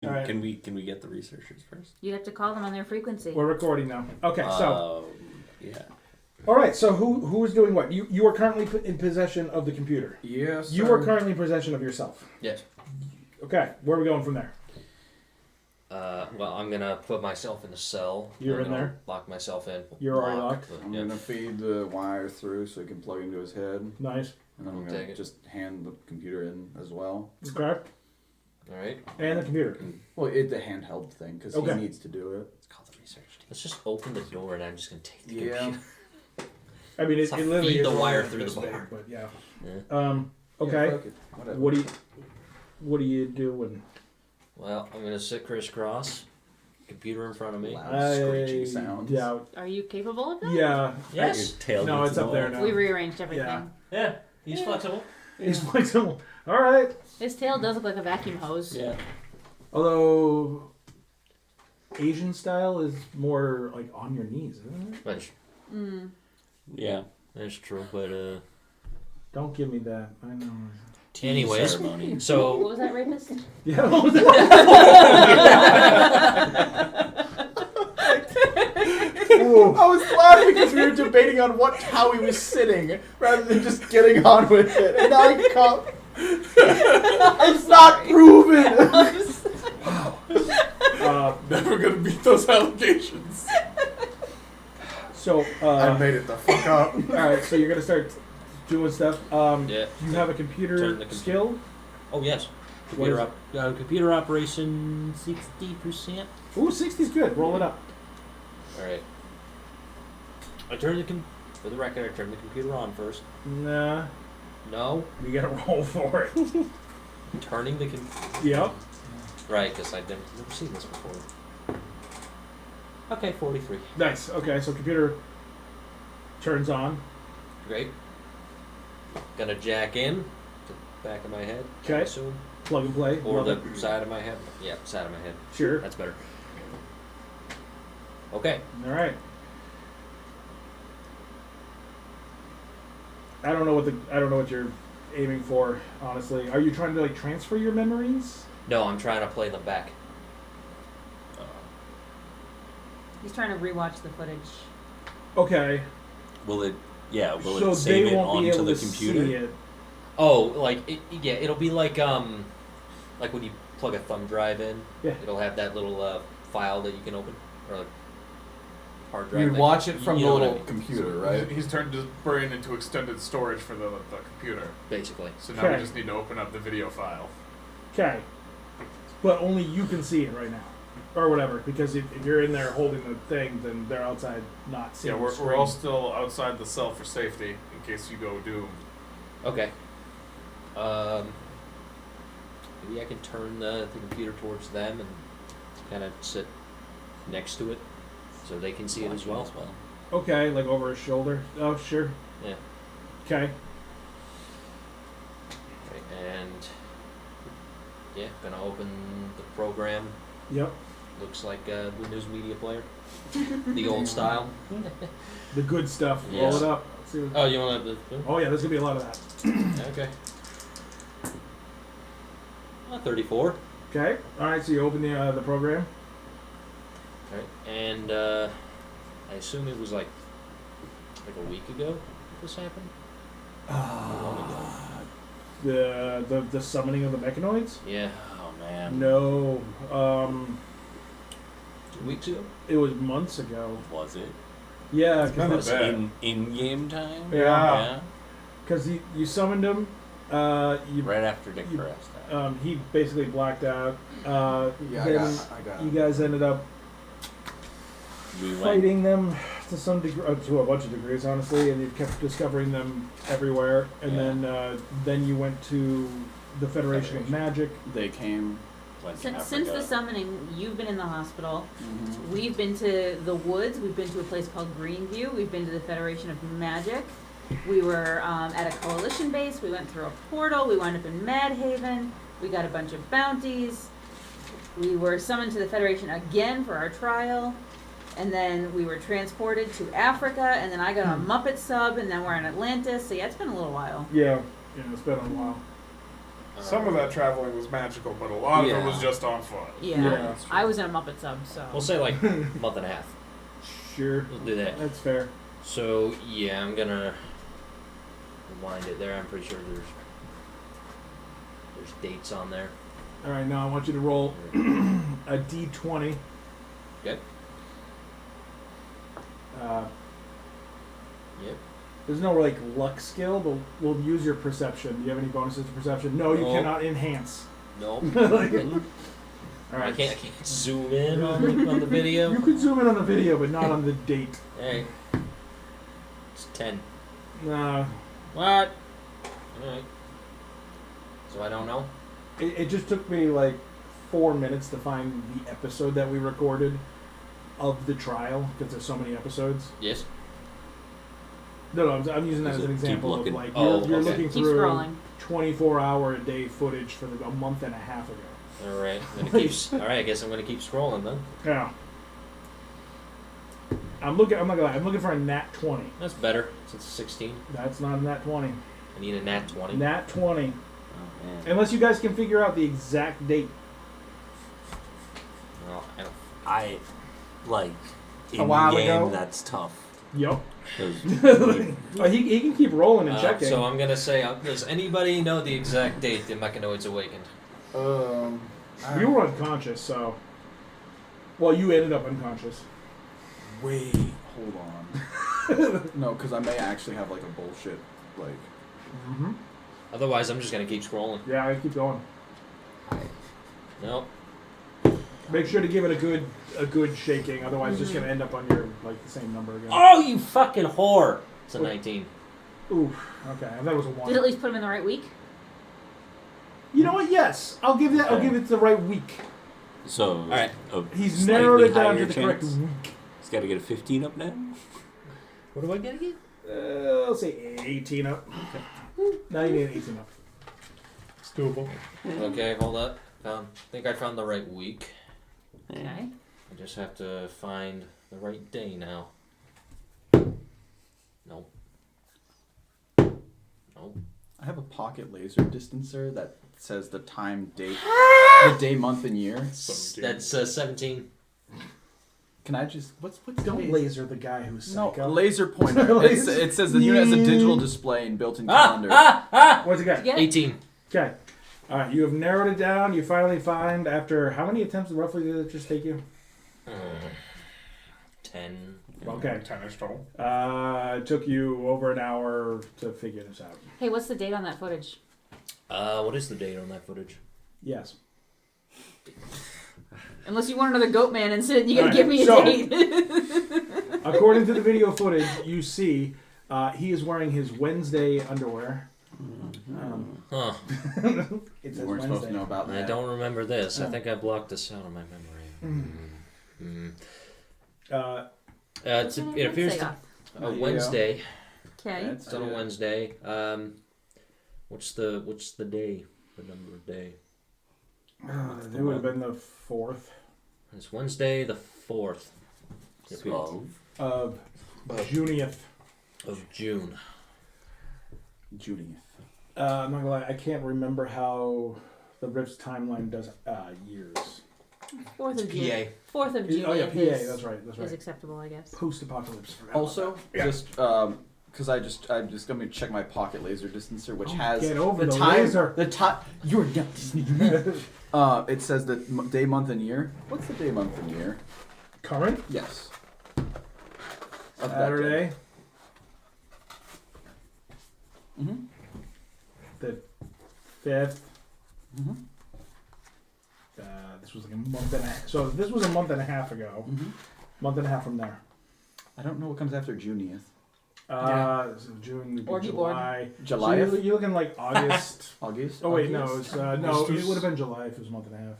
All right. Can we get the researchers first? You have to call them on their frequency. We're recording now. Okay, so yeah. all right. So who is doing what? You are currently in possession of the computer. Yes. You are currently in possession of yourself. Yes. Okay, where are we going from there? Well, I'm gonna put myself in a cell. You're I'm in gonna there? Lock myself in. You're already locked? I'm Yeah. gonna feed the wire through so he can plug into his head, Nice. and I'm Take gonna it. just hand the computer in as well. Okay. Alright. And the computer. Well, it's a handheld thing because Okay. he needs to do it. It's called the research team. Let's just open the door and I'm just gonna take the Yeah. computer. I mean, it So literally feed is the only wire like through this the big, bar. but yeah. Yeah. Okay. Yeah, fuck it. Whatever. What do you do when? Well, I'm gonna sit crisscross. Computer in front of me. Loud screeching sounds. Doubt. Are you capable of that? Yeah. Yes. Your tail No, gets it's up in there the now. We rearranged everything. Yeah. Yeah. He's flexible. He's flexible. All right. His tail does look like a vacuum hose. Yeah. Although Asian style is more like on your knees, isn't it? That's, Yeah. that's true, but Don't give me that. I know. Tea Anyways. ceremony. What so was that, rapist? Yeah. What was that? Ooh. I was laughing because we were debating on how he was sitting rather than just getting on with it, and now he come. It's not proven. Never gonna beat those allegations. So, I made it the fuck up. all right. So you're gonna start doing stuff. yeah. You have a Turn computer the computer. skill. Oh yes. What is Computer operation 60%. Ooh, 60's good. Roll it up. Alright. I turn the for the record, I turn the computer on first. Nah, No. you gotta roll for it. Turning the Yep. Right, because I've never seen this before. Okay, 43. Nice. Okay, so computer turns on. Great. Gonna jack in to the back of my head. Okay. I assume. Plug and play. Or Love the it. side of my head. Yeah, side of my head. Sure. That's better. Okay. All right. I don't know what you're aiming for, honestly. Are you trying to like transfer your memories? No, I'm trying to play them back. He's trying to rewatch the footage. Okay. Will it? Yeah. Will so it save they it won't be onto able the to computer? see it. Oh, like yeah, it'll be like when you plug a thumb drive in. Yeah. It'll have that little file that you can open, or like hard drive. You thing. watch it from You the know what I little mean. computer, right? He's turned his brain into extended storage for the computer. Basically. So now Okay. we just need to open up the video file. Okay. But only you can see it right now, or whatever. Because if you're in there holding the thing, then they're outside not seeing. Yeah, the we're all screen. still outside the cell for safety in case you go doom. Okay. Maybe I can turn the computer towards them and kind of sit next to it so they can see it as well. Okay, like over his shoulder. Oh, sure. Yeah. Okay. Okay, and yeah, gonna open the program. Yep. Looks like a Windows Media Player, the old style. The good stuff. Yes. Roll it up. Let's see what... Oh, you want to? Oh yeah, there's gonna be a lot of that. Okay. 34. Okay. All right. So you open the program. Right, and I assume it was like a week ago this happened. The summoning of the mechanoids. Yeah. Oh man. No. 2 weeks ago. It was months ago. Was it? Yeah, It's not because a bad. In game time? Yeah. you summoned him. You Right after Dick You- Perez died. he basically blacked out. Yeah, Then I got you guys ended up We went. fighting them to some degree, to a bunch of degrees, honestly, and you kept discovering them everywhere. And then you went to the Federation of Magic. They came. Went to Since Africa. the summoning, you've been in the hospital. Mm-hmm. We've been to the woods. We've been to a place called Greenview. We've been to the Federation of Magic. We were at a coalition base. We went through a portal. We wound up in Mad Haven. We got a bunch of bounties. We were summoned to the Federation again for our trial. And then we were transported to Africa. And then I got on a Muppet sub. And then we're in Atlantis. So yeah, it's been a little while. Yeah, it's been a while. Some of that traveling was magical, but a lot of it Yeah. was just on foot. Yeah. Yeah. I was in a Muppet sub, so. We'll say like month and a half. Sure. We'll do that. That's fair. So yeah, I'm gonna rewind it there. I'm pretty sure there's dates on there. All right, now I want you to roll a d20. Okay. Yep. There's no like luck skill, but we'll use your perception. Do you have any bonuses to perception? No, you No. cannot enhance. Nope. Like- Couldn't. All right. I can't zoom in on the video. You could zoom in on the video, but not on the date. Hey. It's 10. Nah. What? Alright. So I don't know? It just took me like 4 minutes to find the episode that we recorded of the trial because there's so many episodes. Yes. No, I'm using that as an Keep example of looking. like Oh, you're okay. looking Keep through scrolling. 24-hour-a-day footage for a month and a half ago. Alright. Alright, I guess I'm gonna keep scrolling then. Yeah. I'm not gonna lie. I'm looking for a nat 20. That's better since it's 16. That's not a nat 20. I need a nat 20. Nat 20. Oh, man. Unless you guys can figure out the exact date. Well, I don't. I like in A while game. ago? That's tough. Yup. 'Cause Well, he can keep rolling and checking. So I'm gonna say, does anybody know the exact date the Mechanoids awakened? You were unconscious, so. Well, you ended up unconscious. Wait, hold on. No, because I may actually have like a bullshit like. Mm-hmm. Otherwise, I'm just gonna keep scrolling. Yeah, I keep going. Nope. Make sure to give it a good shaking, otherwise it's just gonna end up on your like the same number again. Oh, you fucking whore! It's a 19. Oof. Okay, I thought it was a 1. Did at least put him in the right week? You know what? Yes, I'll give it the right week. so, Alright. He's narrowed it down to higher the correct chance. week. He's got to get a 15 up now. What do I get again? I'll say 18 up. Now you need an 18 up. It's doable. Okay, hold up. I think I found the right week. Okay. I just have to find the right day now. Nope. Nope. I have a pocket laser distancer that says the time, date, the day, month, and year. That's 17. Can I just what's Don't today's- laser the guy who's No, psycho. a laser pointer. It says the unit has a digital display and built-in calendar. What's it got? Did you get it? 18. Okay. All right, you have narrowed it down. You finally find, after how many attempts roughly did it just take you? 10. Okay. 10-ish total. It took you over an hour to figure this out. Hey, what's the date on that footage? What is the date on that footage? Yes. Unless you want another goat man and sit, you gotta Alright, give me a so- date. According to the video footage, you see he is wearing his Wednesday underwear. Huh. It says You weren't supposed to know about I that. don't remember this. I Oh. think I blocked this out of my memory. It appears to a Wednesday. Okay. It's on a Wednesday. What's the day? The number of day? It would have been the 4th It's Wednesday the 4th So, of Junieth. of June. Judith. I'm not gonna lie, I can't remember how the Rift's timeline does years. 4th of June. PA. 4th of June. Oh yeah, PA. is, That's right. That's is right. acceptable, I guess. Post-apocalypse. forgot Also, about that. Yeah. just because I'm just gonna check my pocket laser distancer, which has get over the time. laser. The time. You're it says the day, month, and year. What's the day, month, and year? Current Yes. Of that day. Saturday, Mhm. the 5th. Mhm. This was like a month and a half. So this was a month and a half ago. Mhm. Month and a half from there. I don't know what comes after Junieth. So June, would be Orgy board. July. July. So you're looking like August. August. Oh wait, no, August? it's no. It would have been July if it was a month and a half.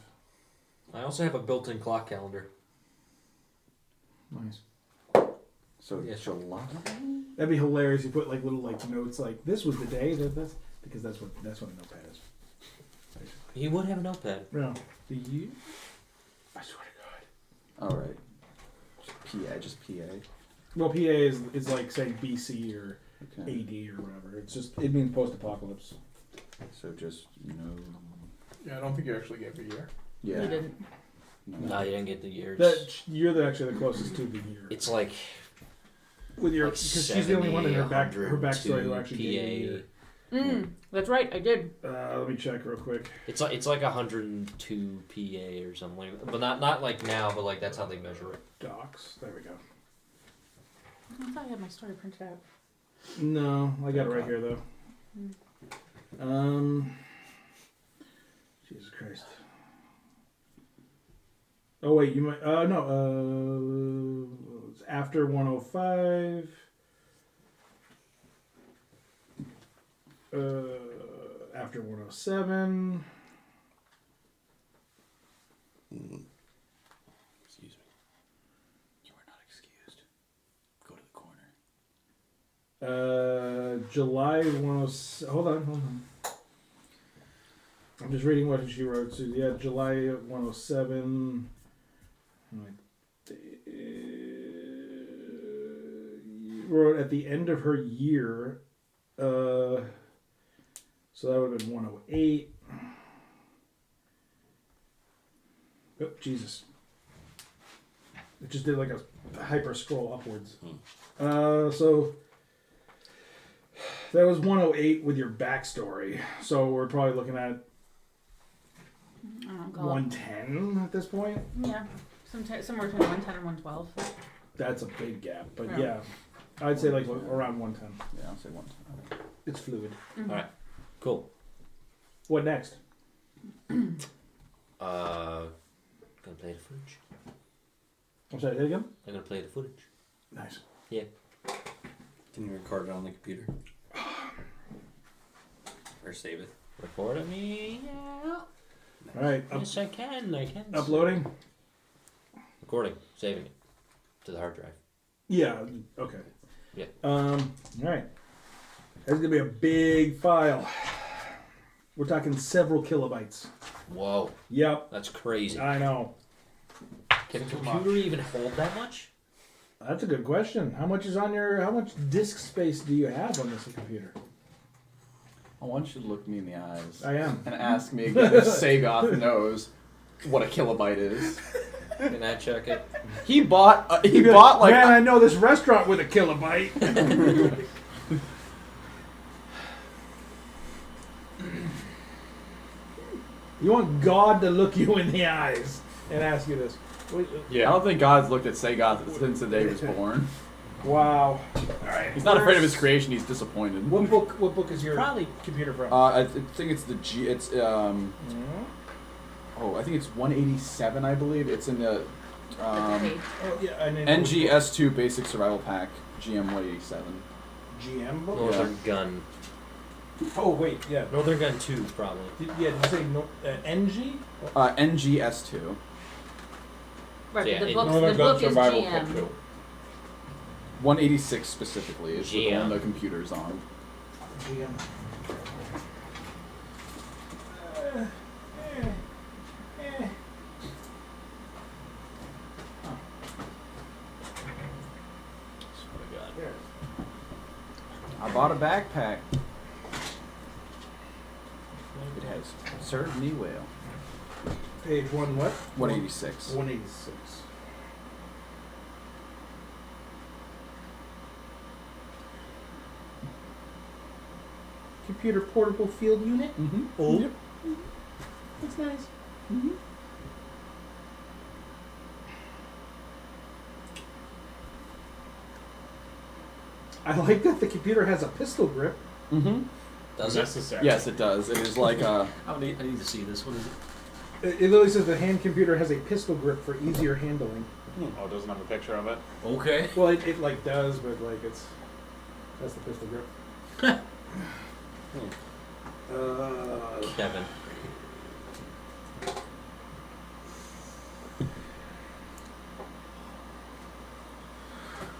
I also have a built-in clock calendar. Nice. So Yes. July. That'd be hilarious. You put like little like notes like this was the day that's because that's what a notepad is. He would have a notepad. No, the year. I swear to God. All right. Just PA. Well, PA is like saying BC or Okay. AD or whatever. It's just it means post-apocalypse. So just, Yeah, I don't think you actually gave a year. yeah. You didn't. No, you didn't get the years. You're actually the closest to the year. It's like With your like because she's the only one in her 70, backstory who 102 actually gave a year. That's right, I did. Let me check real quick. It's like 102 PA or something like that. But not like now, but like that's how they measure it. Docs. There we go. I thought I had my story printed out. No, I got it right here though. Jesus Christ. Oh wait, you might. No. It's after 105. After 107. Excuse me. You are not excused. Go to the corner. July 107. Hold on. I'm just reading what she wrote. So yeah, July 107. Wrote at the end of her year. So that would have been 108. Oh, Jesus. It just did like a hyper scroll upwards. So that was 108 with your backstory. So we're probably looking at 110 at this point. Yeah, somewhere between 110 and 112. That's a big gap, but Yeah. yeah, I'd say like around 110. Yeah, I'll say 110. It's fluid. Mm-hmm. All right, cool. What next? Gonna play the footage. I'm sorry, say it again? I'm gonna play the footage. Nice. Yeah. Can you record it on the computer? Or save it? Record it me? Yeah. All right. Yes, I can. Uploading? Recording. Saving it to the hard drive. Yeah. Okay. Yeah. All right. That's gonna be a big file. We're talking several kilobytes. Whoa, Yep. that's crazy. I know. Can a computer even hold that much? That's a good question. How much disk space do you have on this computer? I want you to look me in the eyes I am. and ask me again if Sagoth knows what a kilobyte is. Can I check it? He bought like Man, I know this restaurant with a kilobyte. You want God to look you in the eyes and ask you this. I don't think God's looked at Sagoth since the day he was born. Wow. All right. He's not afraid of his creation. He's disappointed. What book is your Probably. computer from? I think it's the G. It's I think it's 187. I believe it's in the Oh yeah, I know. NGS2 Basic Survival Pack GM 187. GM book. Northern Gun. Oh wait, yeah. Northern Gun 2, probably. Did you say NG? NGS2. Right, Yeah, but it- the book is GM. 186 specifically is the GM. one the computer's on. GM. Swear to God. There. I bought a backpack. It has served me well. Page one what? 186. 186. Computer portable field unit. Mm-hmm. Oh. Yep. That's nice. Mm-hmm. I like that the computer has a pistol grip. Mm-hmm. Does it? Necessary. Yes, it does. It is like a. I need to see this. What is it? It literally says the hand computer has a pistol grip for easier handling. Oh, it doesn't have a picture of it. Okay. Well, it like does, but like that's the pistol grip. Kevin.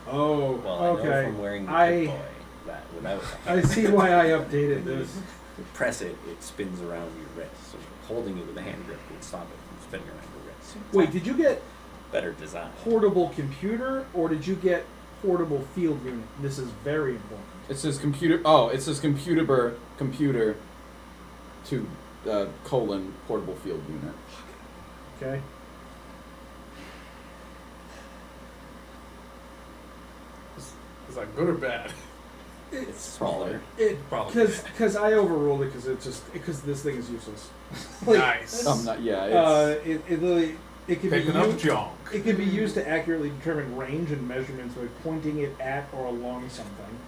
Oh, Well, I know okay. from wearing the I- Pip Boy that without I see why I updated this. you press it, it spins around your wrist. So holding it with a hand grip would stop it from spinning around your wrist. Wait, did you get Better design. portable computer or did you get portable field unit? This is very important. It says computer. Oh, it says computer. to portable field unit. Okay. Is that good or bad? It's smaller. Probably. Because I overruled it because this thing is useless. Nice. I'm not. Yeah. It's, It literally it can Picking be up used, junk. it can be used to accurately determine range and measurements by pointing it at or along something.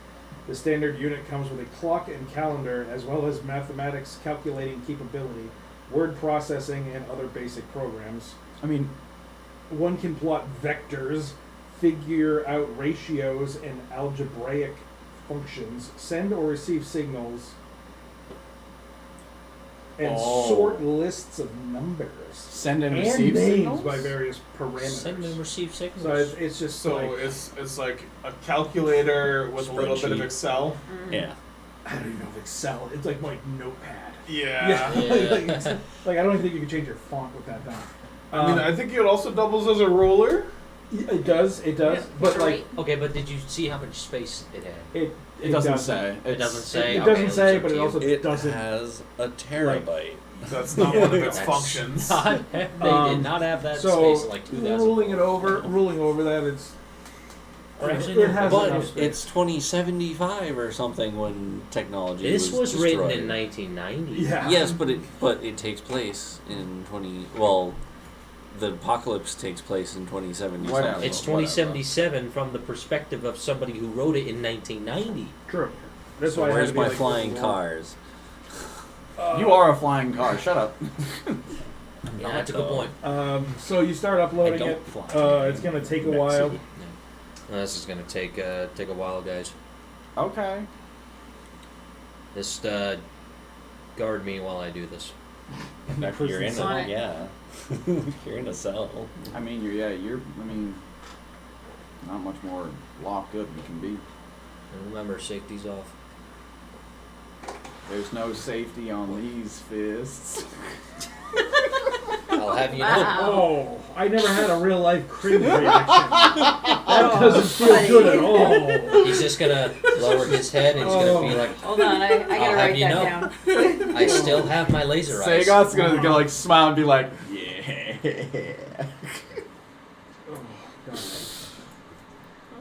The standard unit comes with a clock and calendar, as well as mathematics calculating capability, word processing, and other basic programs. I mean, One can plot vectors, figure out ratios and algebraic functions, send or receive signals, and sort lists of numbers. send and And receive names signals. by various parameters. Send and receive signals. So it's just So like, it's like a calculator with a little bit of Spreadsheet. Excel. Yeah. I don't even know if Excel. It's like my notepad. Yeah. like, it's- like, I don't even think you can change your font with that thing. I mean, I think it also doubles as a ruler. It does, Yeah. but like Okay, but did you see how much space it had? It doesn't say. It doesn't say. It Okay, doesn't it's say, up but to it you. also It doesn't. has a terabyte. That's not one of its That's functions. Not, they did not have that So space in like 2000. ruling over that, it's Actually, it has But enough space. it's 2075 or something when technology This was written destroyed. in 1990. Yeah. Yes, but it takes place in 20. Well, the apocalypse takes place in 2070. Whatever. something. It's 2077 from the perspective of somebody who wrote it in 1990. True. That's So why I had where's to be my like, flying this is wrong. cars? You are a flying car. Shut up. Yeah, that's a good point. So you start I uploading don't it. fly. It's gonna take a Mech while. suit. Well, this is gonna take a while, guys. Okay. Just guard me while I do this. If you're in On it, it. yeah. You're in a cell. I mean, not much more locked up you can be. And remember, safety's off. There's no safety on these fists. I'll have you know. Wow. Oh, I never had a real life cringe reaction. That doesn't feel good at all. He's just gonna lower his head and he's gonna be like, Hold on, I gotta I'll have write you that know. down. I still have my laser eyes. Sagat's gonna like smile and be like, yeah. Oh, God.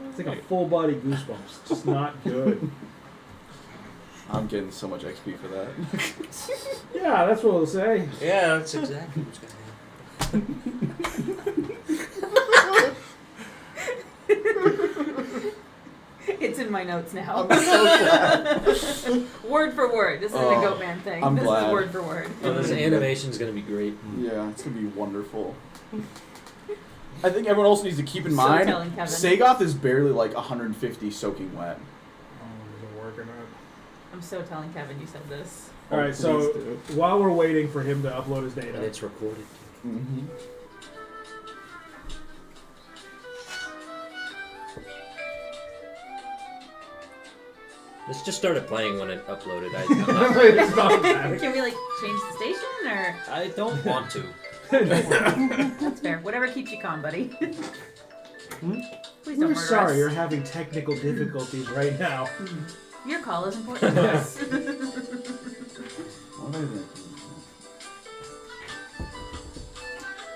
It's like a full body goosebumps. It's just not good. I'm getting so much XP for that. Yeah, that's what it'll say. Yeah, that's exactly what's gonna happen. It's in my notes now. I'm so glad. Word for word. This isn't a Oh, Goatman thing. I'm this glad. is word for word. Well, this animation's gonna be great. Yeah, it's gonna be wonderful. I think everyone also needs to keep in So mind, telling Kevin. Sagoth is barely like 150 soaking wet. Oh, does it work or not? I'm so telling Kevin you said this. All right, so while we're waiting for him to upload his And data, it's recorded. Mm-hmm. This just started playing when it uploaded. It's not automatic. Can we like change the station or? I don't want to. That's fair. Whatever keeps you calm, buddy. Please don't We're murder sorry, us. you're having technical difficulties right now. Your call is important to us. What is it?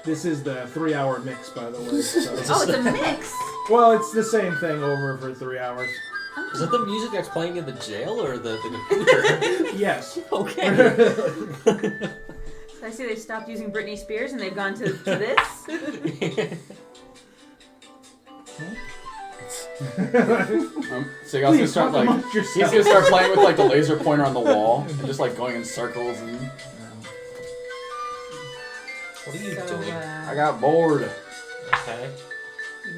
This is the 3-hour mix, by the way. So. Oh, it's a mix. Well, it's the same thing over for 3 hours. Is that the music that's playing in the jail or the computer? Yes. Okay. I see they stopped using Britney Spears and they've gone to this. Sagoth's gonna Please start talk like amongst he's yourselves. gonna start playing with like the laser pointer on the wall and just like going in circles and What are you So, doing? I got bored. Okay.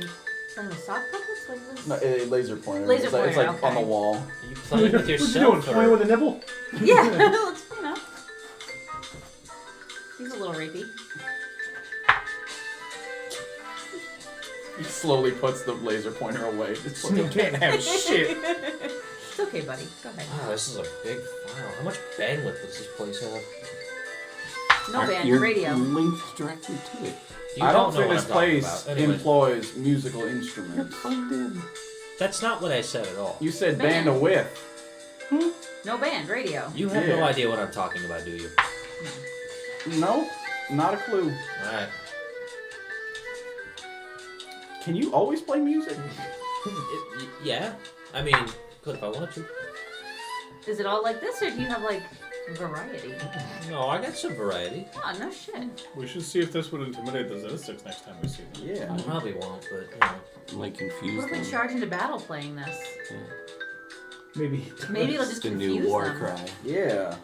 you playing with sock puppets? What is No, this? a laser pointer. Laser it's like, it's like pointer, on the okay. wall. Are you playing with What you yourself? doing? Playing with a nipple? Yeah, looks, you know. He's a little rapey. He slowly puts the laser pointer away. It's like, you can't have shit. It's okay, buddy. Go ahead. Wow, this is a big file. How much bandwidth does this place have? No band, You're radio. linked directly to it. You I don't know think what this I'm talking place about. Anyway, employs musical instruments. Plugged in. that's not what I said at all. You said Band. bandwidth. No band, radio. You have Yeah. no idea what I'm talking about, do you? No, not a clue. Alright. Can you always play music? Yeah. I mean, could if I wanted to. Is it all like this, or do you have like variety? No, I got some variety. Oh, no shit. We should see if this would intimidate the Zestics next time we see them. Yeah. I probably won't, but Might confuse What if we them. charge into battle playing this? Yeah. Maybe. Maybe it'll It's just the confuse new war them. cry. Yeah.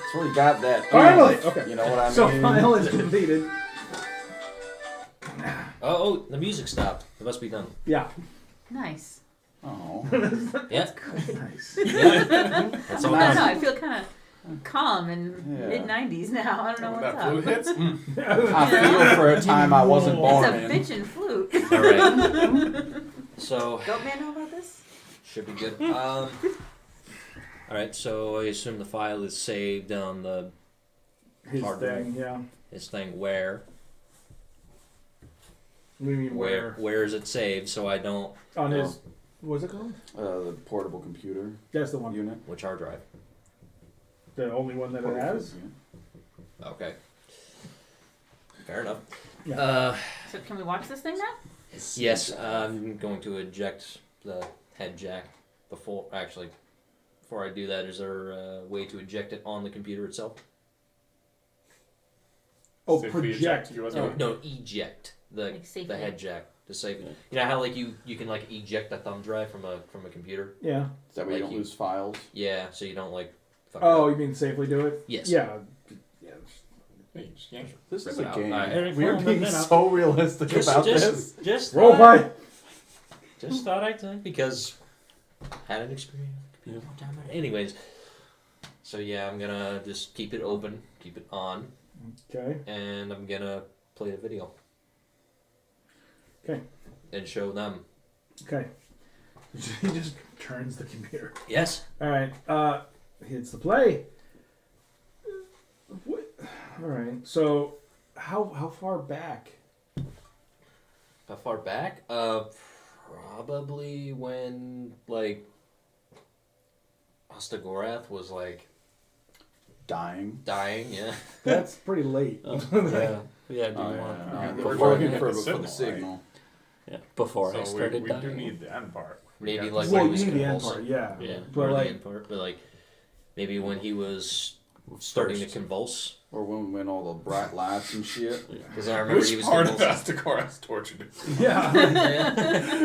It's really got that. Finally! oomph, Okay. You know what I mean? So file is completed. Oh, the music stopped. It must be done. Yeah. Nice. Oh. Yeah. Nice. Yeah. That's all I don't know. done. I feel kind of calm in Yeah. mid '90s now. I don't know When what's that flute up. hits, I feel for a time I wasn't born It's a in. bitchin' flute. Alright. So, Goat man know about this? should be good. Alright, so I assume the file is saved on the His Hard thing, yeah. this thing where What do you mean where? where is it saved so I don't On No. his. What's it called? The portable computer That's the one. unit. which hard drive? The only one that it has? Okay. Fair enough. Yeah. So can we watch this thing now? Yes, I'm going to eject the head jack before I do that, is there a way to eject it on the computer itself? Oh, Safely project. eject USB. No, no, eject the Like safely. head jack to save it. You know how like you can like eject a thumb drive from a computer? Yeah. Is that way you Like don't you- lose files? Yeah, so you don't like fuck Oh, it you up. mean safely do it? Yes. Yeah. Yeah. Hey, just yank it. This Rip is it a out. game. Alright. We're being so realistic about this. Just Roll thought, by. just thought I'd tell you because had an experience with computer one time. Anyways, so yeah, I'm gonna just keep it open, keep it on, Okay. and I'm gonna play the video. Okay. And show them. Okay. He just turns the computer. Yes. All right. Hits the play. What? All right. So, how far back? How far back? Probably when like Ostagorath was like Dying. dying. Yeah. That's pretty late. Yeah. Yeah. Do Oh, you yeah. want? Yeah, Before, we're looking trying for, to get for the the signal, signal. Yeah. Before I So started we dying. do need the end part. We Maybe got like the when Well, he you was need the end convulsing. part, yeah. Yeah. But or the like, end part, but like maybe when he was starting to First. convulse. Or when all the bright lights and shit. Because I remember he Which was part of convulsing. Astagorath tortured him? yeah.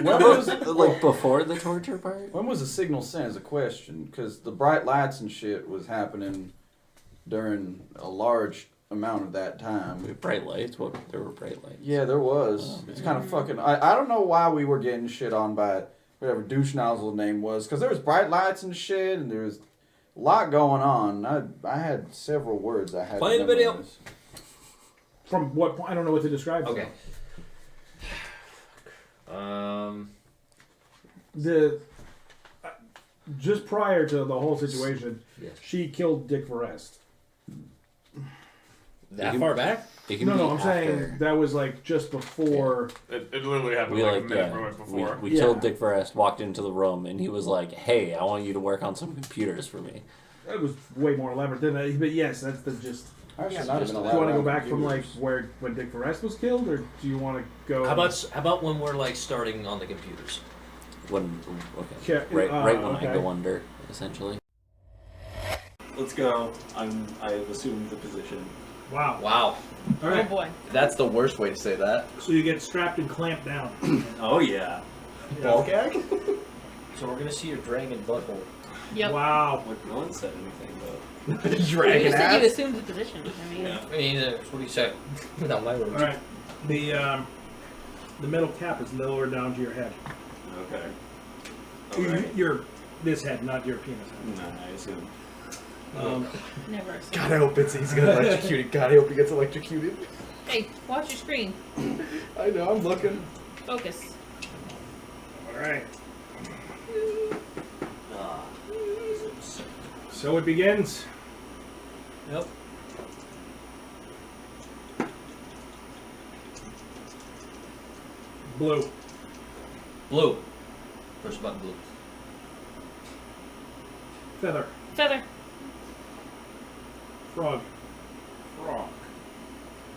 When was, Like before the torture part? when was the signal sent is a question, because the bright lights and shit was happening during a large amount of that time. Bright lights. What? There were bright lights. Yeah, there was. Oh, It's kind of fucking. I don't know why we were getting shit on by whatever douche nozzle name was, because there was bright lights and shit, and there was a lot going on. I had several words I had. Play to the video. memorize. From what point? I don't know what to describe. Okay. Um. The just prior to the whole situation, Yes. she killed Dick Verest. That far back? It can No, be no, I'm after. saying that was like just before. It literally happened We like a like minute yeah. right before. We Yeah. killed Dick Verest. Walked into the room and he was like, "Hey, I want you to work on some computers for me." It was way more elaborate than that. But yes, that's the gist. I should Yeah, not have just- been Do allowed you want to go around back from like computers. where when Dick Verest was killed, or do you want to go? How about when we're like starting on the computers? When okay, Yeah, right when okay. I go under, essentially. Let's go. I've assumed the position. Wow. Wow. All right. boy. That's the worst way to say that. So you get strapped and clamped down. Oh yeah. Ball gag? So we're gonna see your dragon butthole. Yep. Wow. Look, no one said anything though. You Dragon said you ass? assumed the position. I mean, Yeah. I mean, that's what he said. Not my words. All right. The metal cap is lower down to your head. Okay. Alright. Your this head, not your penis head. No, I assume. never assumed. God, I hope he's gonna electrocute it. God, I hope he gets electrocuted. Hey, watch your screen. I know, I'm looking. Focus. All right. Ah. So it begins. Yep. Blue. Blue. Push button blue. Feather. Feather. Frog. Frog.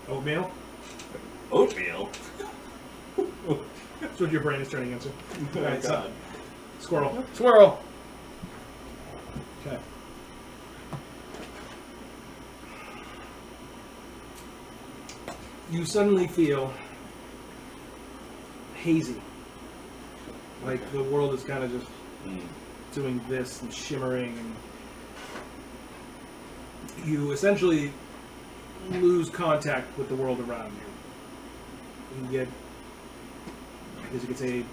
Oatmeal. Oatmeal. That's what your brain is turning into. Oh, Alright, so God. squirrel. Squirrel. Okay. You suddenly feel hazy. Like the world is kind of just Mm. doing this and shimmering, and you essentially lose contact with the world around you. You get, I guess you could say,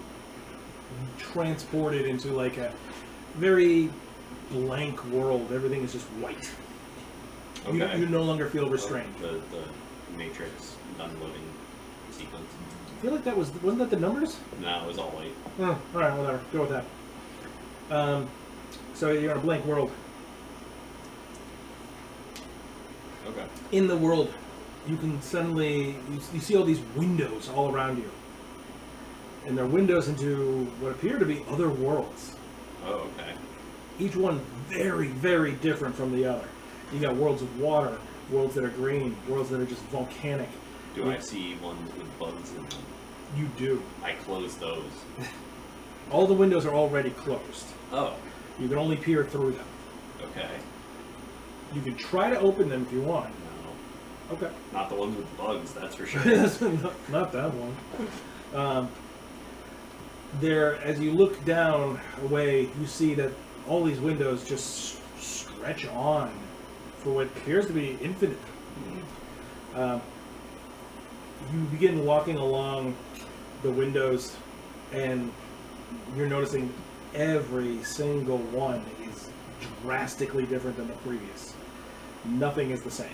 transported into like a very blank world. Everything is just white. Okay. You no longer feel restrained. The Matrix unloading sequence. I feel like wasn't that the numbers? No, it was all white. Oh, all right, whatever. Go with that. So you're in a blank world. Okay. In the world, you can suddenly you see all these windows all around you, and they're windows into what appear to be other worlds. Oh, okay. Each one very, very different from the other. You got worlds of water, worlds that are green, worlds that are just volcanic. Do I see ones with bugs in them? You do. I close those. All the windows are already closed. Oh, You can only peer through them. okay. You can try to open them if you want. No, Okay. not the ones with bugs, that's for sure. Not that one. There, as you look down away, you see that all these windows just stretch on for what appears to be infinite. You begin walking along the windows, and you're noticing every single one is drastically different than the previous. Nothing is the same.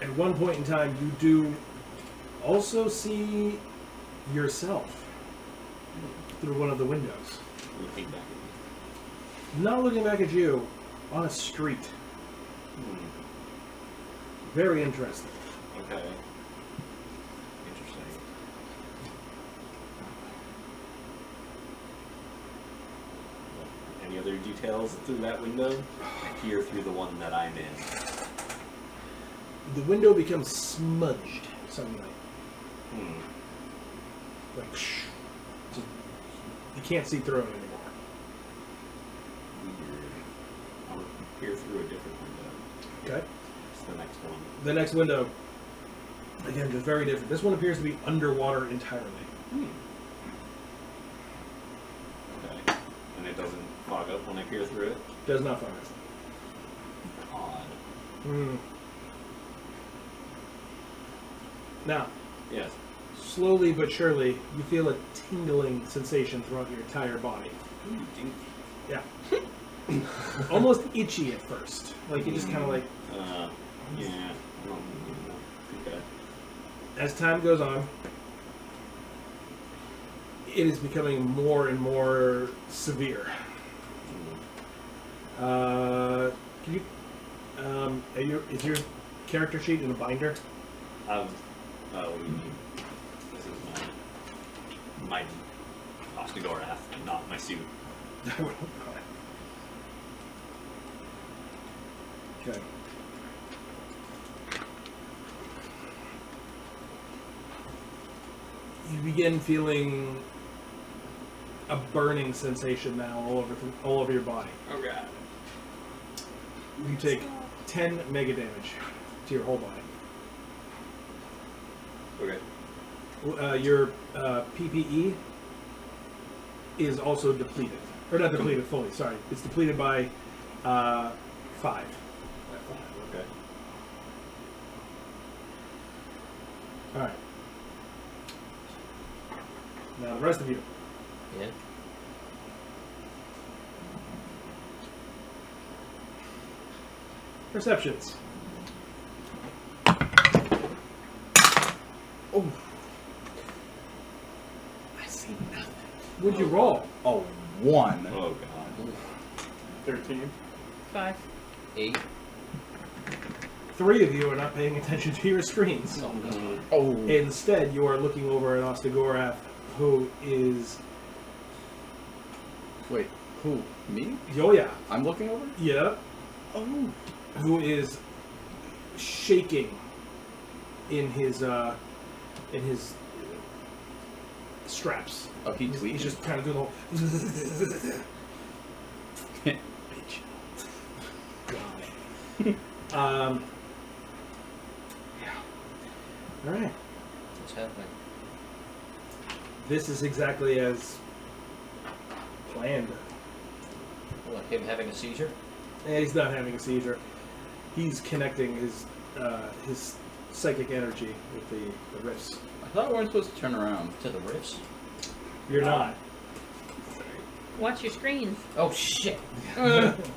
At one point in time, you do also see yourself through one of the windows. Looking back at Not looking back at you, on a street. me. Very interesting. Okay. Interesting. Any other details through that window? I peer through the one that I'm in. The window becomes smudged suddenly. Like, just, you can't see through it anymore. Weird. I'll peer through a different window. Okay? It's the next one. The next window, again, just very different. This one appears to be underwater entirely. Okay. And it doesn't fog up when I peer through it? Does not focus. Odd. Now, Yes. slowly but surely, you feel a tingling sensation throughout your entire body. Ooh, dink. Yeah. Almost itchy at first. Like, you just kind of like, Yeah. I don't know. Okay. as time goes on, it is becoming more and more severe. Can you, is your character sheet in a binder? What do you mean? This is my Ostagorath, not my suit. Okay. You begin feeling a burning sensation now all over your body. Oh god. You take 10 mega damage to your whole body. Okay. Your PPE is also depleted. Or not depleted fully, sorry. It's depleted by 5. Okay. Alright. Now the rest of you. Yeah. Perceptions. Oh. I see nothing. What'd you roll? Oh, 1. Oh god. 13. 5. 8. 3 of you are not paying attention to your screens. Oh. Instead, you are looking over at Ostagorath, who is. Wait, who? Me? Oh, yeah. I'm looking over? Yeah. Oh. Who is shaking in his straps. Oh, he tweaked. He's just kind of doing the whole. Yeah. All right. What's happening? This is exactly as planned. What, him having a seizure? Yeah, he's not having a seizure. He's connecting his psychic energy with the riffs. I thought we weren't supposed to turn around. To the riffs? You're not. Watch your screen. Oh, shit.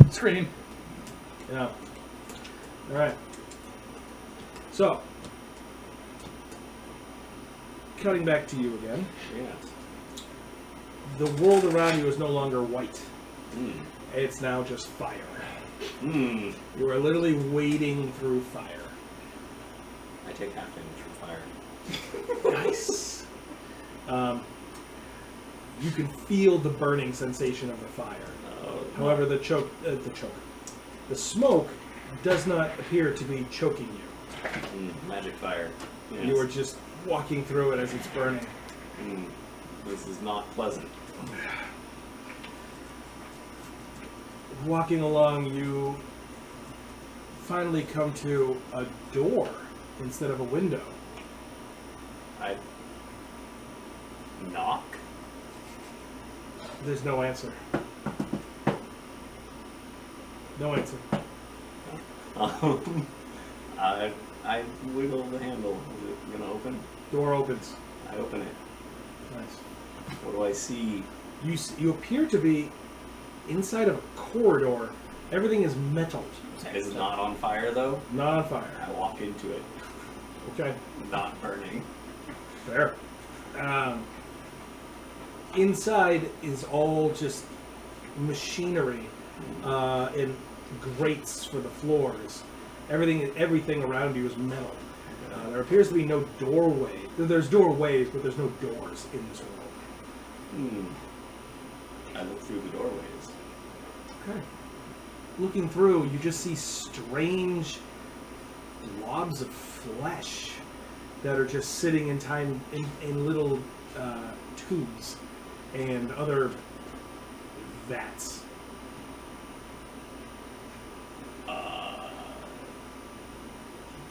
Screen. Yeah. All right. So, cutting back to you again. Yeah. The world around you is no longer white. Mm. It's now just fire. Mm. You are literally wading through fire. I take half damage from fire. Nice. You can feel the burning sensation of the fire. Oh, However, the smoke does not appear to be choking you. magic fire. Yes. You are just walking through it as it's burning. Mm. This is not pleasant. Walking along, you finally come to a door instead of a window. I knock. There's no answer. No answer. I wiggle the handle. Is it gonna open? Door opens. I open it. Nice. What do I see? You appear to be inside of a corridor. Everything is metal, Is it not on fire though? not on fire. I walk into it, Okay, not burning. fair. Inside is all just machinery and grates for the floors. Everything around you is metal. There appears to be no doorway. There's doorways, but there's no doors in this world. I look through the doorways. Okay. Looking through, you just see strange blobs of flesh that are just sitting in little tubes and other vats.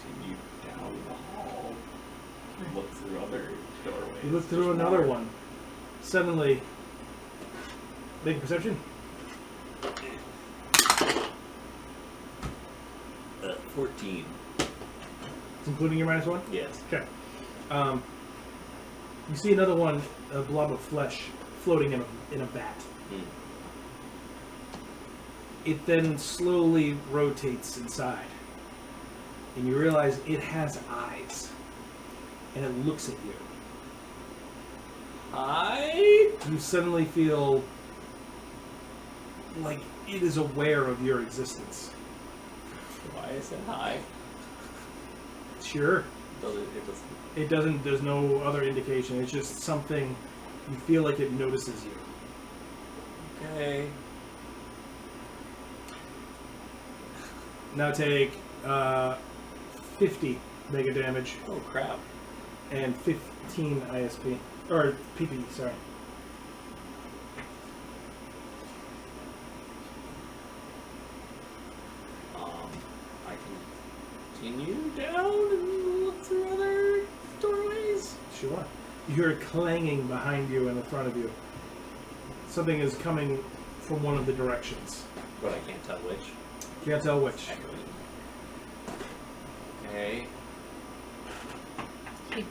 Continue down the hall. Look through other doorways. You look through There's another more. one. Suddenly, make a perception. 14. It's including your -1? Yes. Okay. You see another one, a blob of flesh, floating in a vat. It then slowly rotates inside. And you realize it has eyes. And it looks at you. You suddenly feel like it is aware of your existence. Why is it high? Sure. It doesn't, there's no other indication. It's just something, you feel like it notices you. Okay. Now take 50 mega damage Oh crap. and 15 ISP. Or PP, sorry. I can continue down and look through other doorways. Sure. You hear it clanging behind you and in front of you. Something is coming from one of the directions. But I can't tell which. Can't tell which. Echoing. Okay. Keep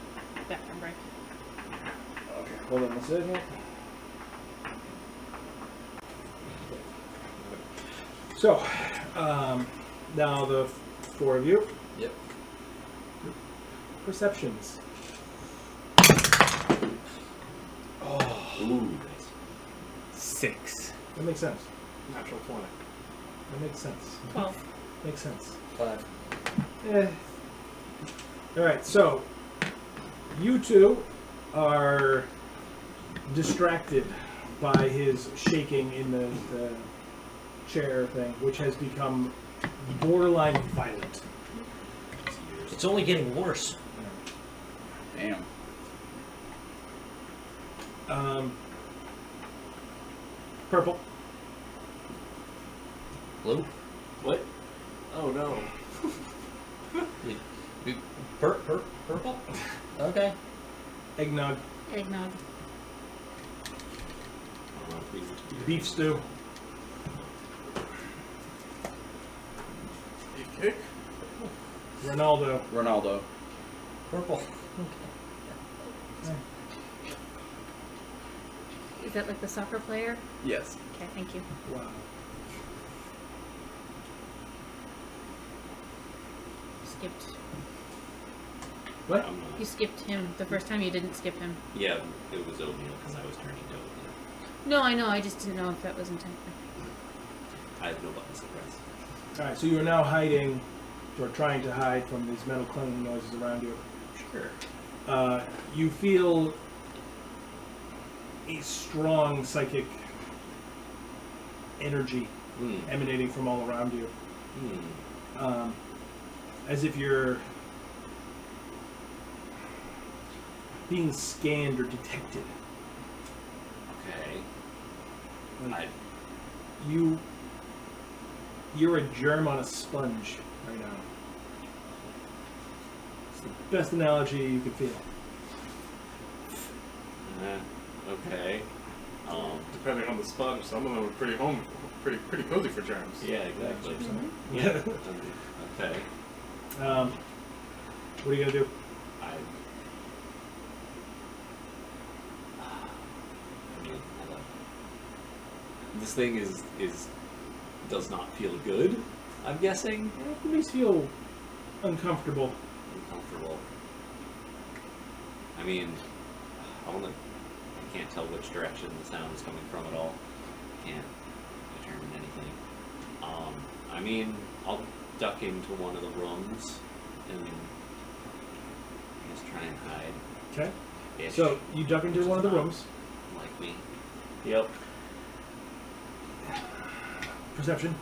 bathroom break. Okay, hold on a second. So, now the four of you. Yep. Perceptions. Ooh, nice. 6. That makes sense. Natural 20. That makes sense. 12. Makes sense. 5. Alright, so you two are distracted by his shaking in the chair thing, which has become borderline violent. It's only getting worse. Damn. Purple. Blue? What? Oh no. Purple? Okay. Eggnog. Eggnog. Beef stew. Beef kick. Ronaldo. Ronaldo. Purple. Is that like the soccer player? Yes. Okay, thank you. Wow. Skipped. What? You skipped him the first time. You didn't skip him. Yeah, it was oatmeal because I was turning to oatmeal. No, I know. I just didn't know if that was intentional. I have no buttons to press. Alright, so you are now hiding, or trying to hide from these metal clanging noises around you. Sure. You feel a strong psychic energy emanating from all around you. As if you're being scanned or detected. Okay. Like, you're a germ on a sponge right now. It's the best analogy you could feel. Okay. Depending on the sponge, some of them are pretty cozy for germs. Yeah, exactly. Yeah. Okay. What are you gonna do? I mean, this thing is does not feel good. I'm guessing. It makes you feel uncomfortable. Uncomfortable. I mean, I can't tell which direction the sound is coming from at all. Can't determine anything. I mean, I'll duck into one of the rooms and just try and hide. Okay. Ish, So you duck into which one of is the not rooms. Like me. Yep. Perception.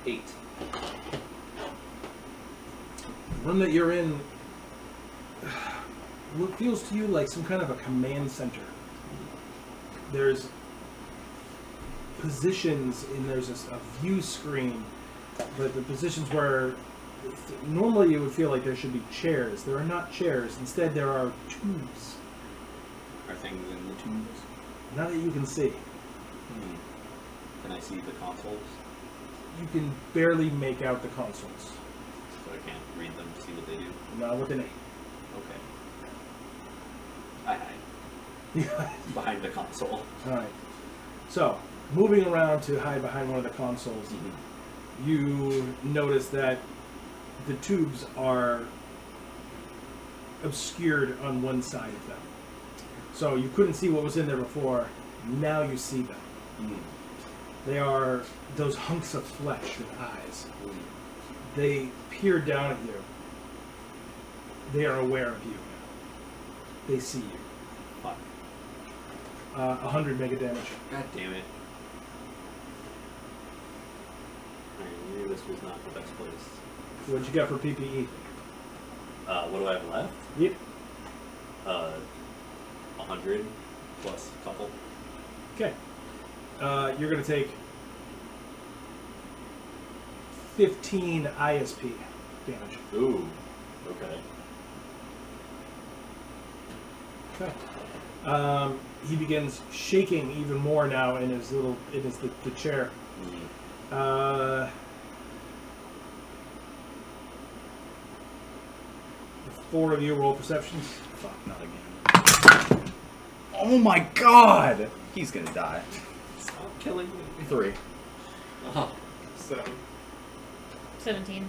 Eight. The room that you're in what feels to you like some kind of a command center. There's positions and there's a view screen, but the positions where normally you would feel like there should be chairs. There are not chairs. Instead, there are tubes. Are things in the tubes? Not that you can see. Can I see the consoles? You can barely make out the consoles. So I can't read them to see what they do? Not with an Okay. I hide. 8. Behind the console. Alright. So, moving around to hide behind one of the consoles, you notice that the tubes are obscured on one side of them. So you couldn't see what was in there before, now you see them. They are those hunks of flesh with eyes. They peer down at you. They are aware of you. They see you. Fuck. 100 mega damage. God damn it. I knew this was not the best place. What'd you get for PPE? What do I have left? Yep. 100 plus a couple. Okay. You're going to take 15 ISP damage. Ooh. Okay. Okay. He begins shaking even more now in his the chair. The 4 of you roll perceptions. Fuck, not again. Oh my god! He's gonna die. Stop killing me. 3. Oh. 7. 17.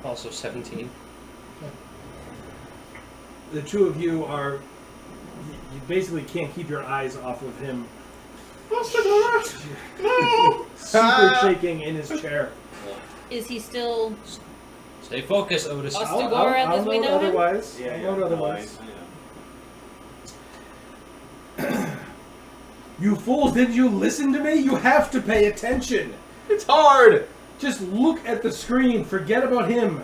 Also 17. The 2 of you are. You basically can't keep your eyes off of him. No! Super shaking in his chair. Is he still Stay focused, Otis. Us to go around as we know him? otherwise. Yeah, I'll yeah. note No, otherwise. I know. You fools, did you listen to me? You have to pay attention. It's hard. Just look at the screen. Forget about him.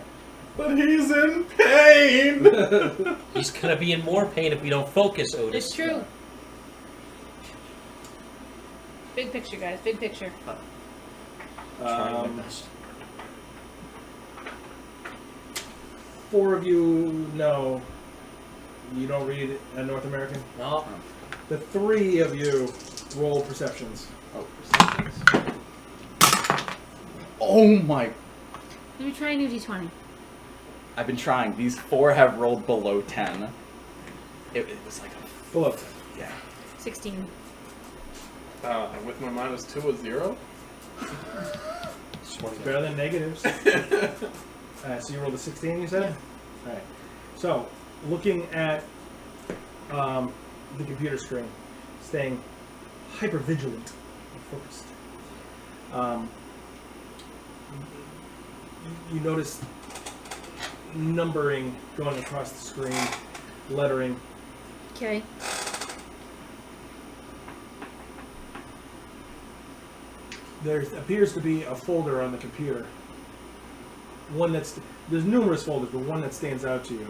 But he's in pain. He's gonna be in more pain if we don't focus, Otis. It's true. Big picture, guys. Big picture. Trying my best. 4 of you know. You don't read North American? No. The 3 of you roll perceptions. Oh, perceptions. Oh my! Let me try a new D20. I've been trying. These 4 have rolled below 10. It was like a Below. yeah. 16. And with my -2 is 0. Better than negatives. So you rolled a 16, you said? Yeah. Alright. So, looking at the computer screen, staying hyper vigilant and focused. You notice numbering going across the screen, lettering. Okay. There appears to be a folder on the computer. There's numerous folders, but one that stands out to you.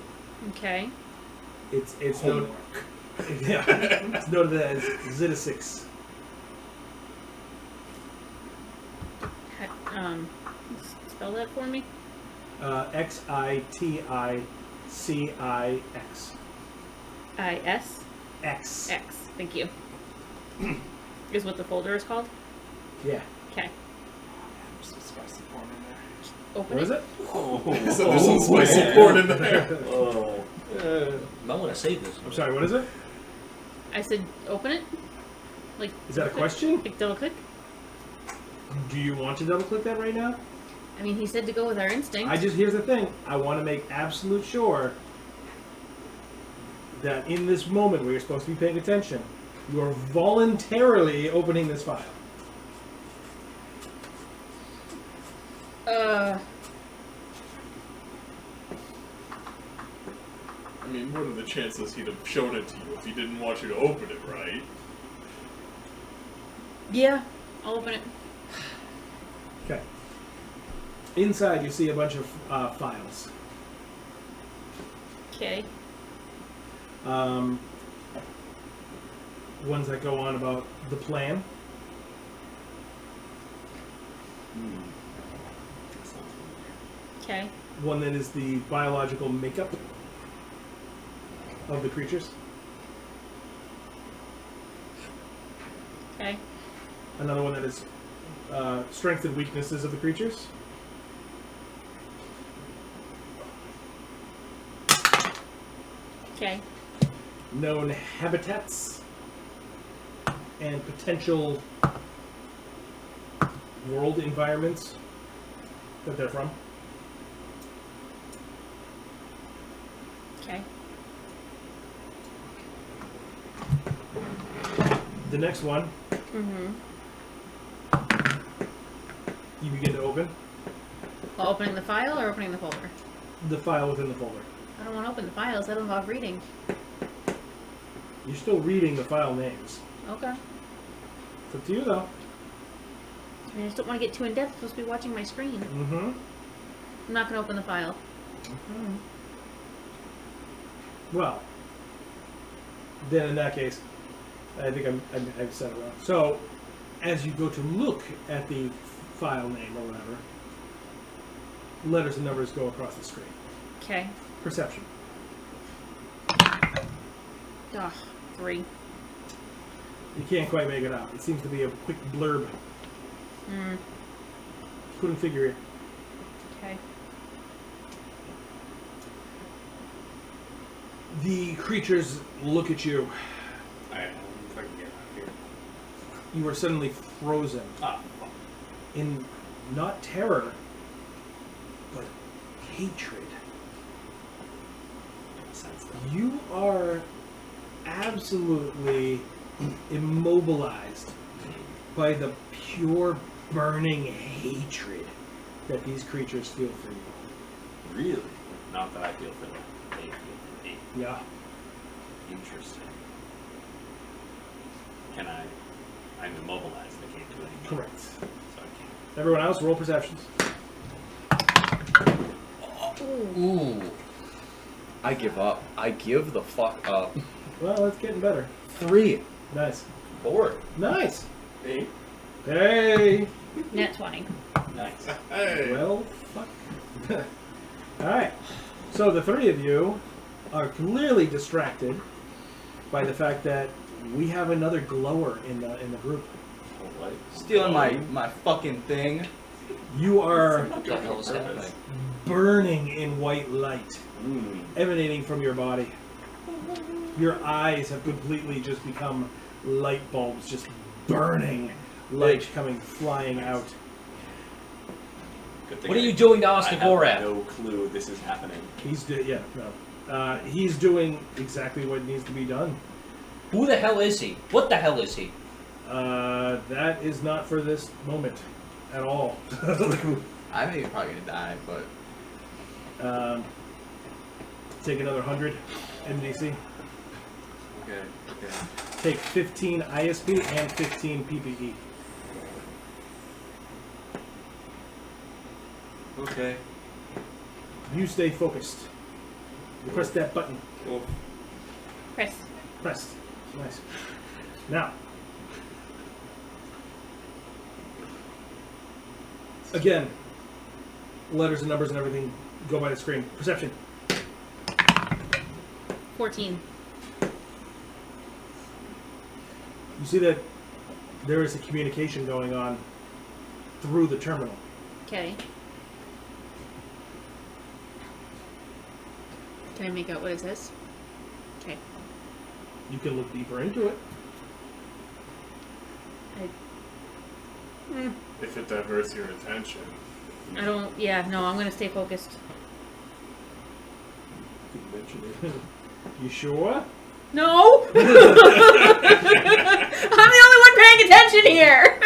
Okay. It's noted. Yeah, it's noted as Zeta-6. Spell that for me. Xitixix. I-S. X. X. Thank you. Is what the folder is called? Yeah. Okay. There's some spicy porn in there. Open What is it? So there's some spicy porn in there. Oh. Might want to save this. I'm sorry, what is it? I said open it. Like. Is that a click- question? Like double click. Do you want to double click that right now? I mean, he said to go with our instinct. Here's the thing. I want to make absolute sure that in this moment where you're supposed to be paying attention, you are voluntarily opening this file. I mean, what are the chances he'd have shown it to you if he didn't want you to open it, right? Yeah. I'll open it. Okay. Inside, you see a bunch of files. Okay. Ones that go on about the plan. Okay. One that is the biological makeup of the creatures. Okay. Another one that is strengths and weaknesses of the creatures. Okay. Known habitats and potential world environments that they're from. Okay. The next one, Mm-hmm. you begin to open Well, opening the file or opening the folder? the file within the folder. I don't want to open the files. That involve reading. You're still reading the file names. Okay. It's up to you, though. I mean, I just don't want to get too in depth. I'm supposed to be watching my screen. Mm-hmm. I'm not going to open the file. Well, then in that case, I think I've said it wrong. So, as you go to look at the file name or whatever, letters and numbers go across the screen. Okay. Perception. Ugh, 3. You can't quite make it out. It seems to be a quick blurb. Couldn't figure it. Okay. The creatures look at you. Alright, if I can get out of here. You are suddenly frozen. Ah, In not terror, but hatred. You are absolutely immobilized by the pure burning hatred that these creatures feel for you. Really? Not that I feel for them. They feel for me. Yeah. Interesting. Can I? I'm immobilized. I can't do anything. Correct. So I can't. Everyone else, roll perceptions. Ooh. I give up. I give the fuck up. Well, it's getting better. 3. Nice. 4. Nice. Hey. Hey. Net 20. Nice. Hey. Well, fuck. All right. So the three of you are clearly distracted by the fact that we have another glower in the group. What? Stealing my fucking thing. You are What the hell is happening? burning in white light emanating from your body. Your eyes have completely just become light bulbs, just burning light coming flying out. Good thing What are I- you doing to I Ostagora? have no clue this is happening. He's he's doing exactly what needs to be done. Who the hell is he? What the hell is he? That is not for this moment at all. I think he's probably gonna die, but Take another 100 MDC. Okay. Take 15 ISP and 15 PPE. Okay. You stay focused. You press that button. Cool. Chris. Pressed. Nice. Now, again, letters and numbers and everything go by the screen. Perception. 14. You see that there is a communication going on through the terminal. Okay. Can I make out what it says? Okay. You can look deeper into it. If it diverts your attention. I don't. Yeah, no, I'm gonna stay focused. You mentioned it. You sure? No! I'm the only one paying attention here!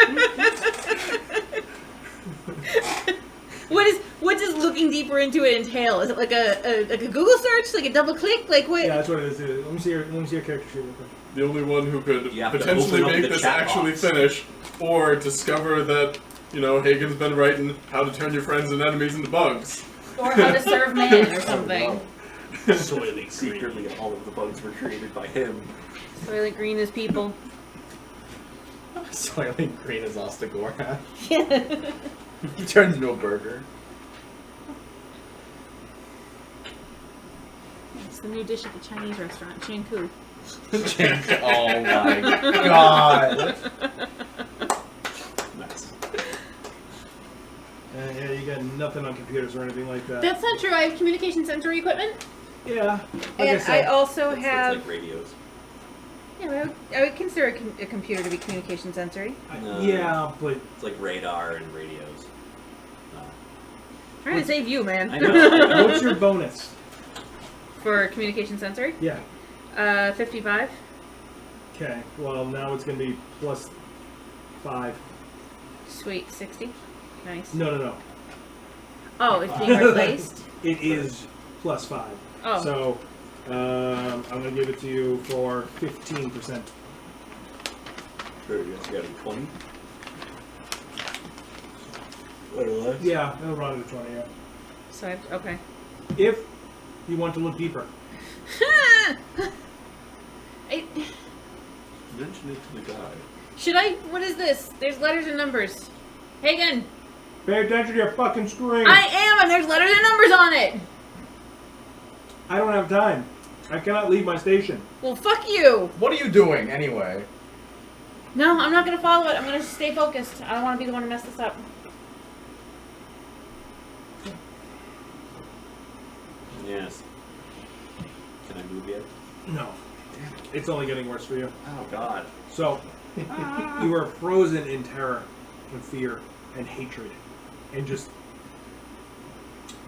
What does looking deeper into it entail? Is it like a Google search? Like a double click? Like what? Yeah, that's what it is. Let me see your character sheet real quick. The only one who could You have to potentially open up make the this chat actually box. finish, or discover that, Hagen's been writing how to turn your friends and enemies into bugs. Or how to serve man or something. Soylent secretly, all of the bugs were created by him. Soylent Green is people. Soylent Green is Ostagora. Yeah. He turns into a burger. It's the new dish at the Chinese restaurant, Chanku. Oh my god. Nice. Yeah, you got nothing on computers or anything like that. That's not true. I have communication sensory equipment. Yeah. Like And I said, also It's have. like radios. Yeah, I would consider a computer to be communication sensory. yeah, but It's like radar and radios. Trying to save you, man. I know. what's your bonus? For communication sensory? Yeah. 55. Okay. Well, now it's going to be plus 5. Sweet. 60. Nice. No. Oh, it's being replaced? It is plus 5. Oh. So, I'm going to give it to you for 15%. Sure, you got a 20? Or less? Yeah, it'll run to 20, yeah. So I have to, okay. If you want to look deeper. Mention it to the guy. Should I? What is this? There's letters and numbers. Hagen! Pay attention to your fucking screen. I am, and there's letters and numbers on it! I don't have time. I cannot leave my station. Well, fuck you! What are you doing anyway? No, I'm not gonna follow it. I'm gonna stay focused. I don't want to be the one to mess this up. Yes. Can I move yet? No. It's only getting worse for you. Oh god. So, you are frozen in terror and fear and hatred. And just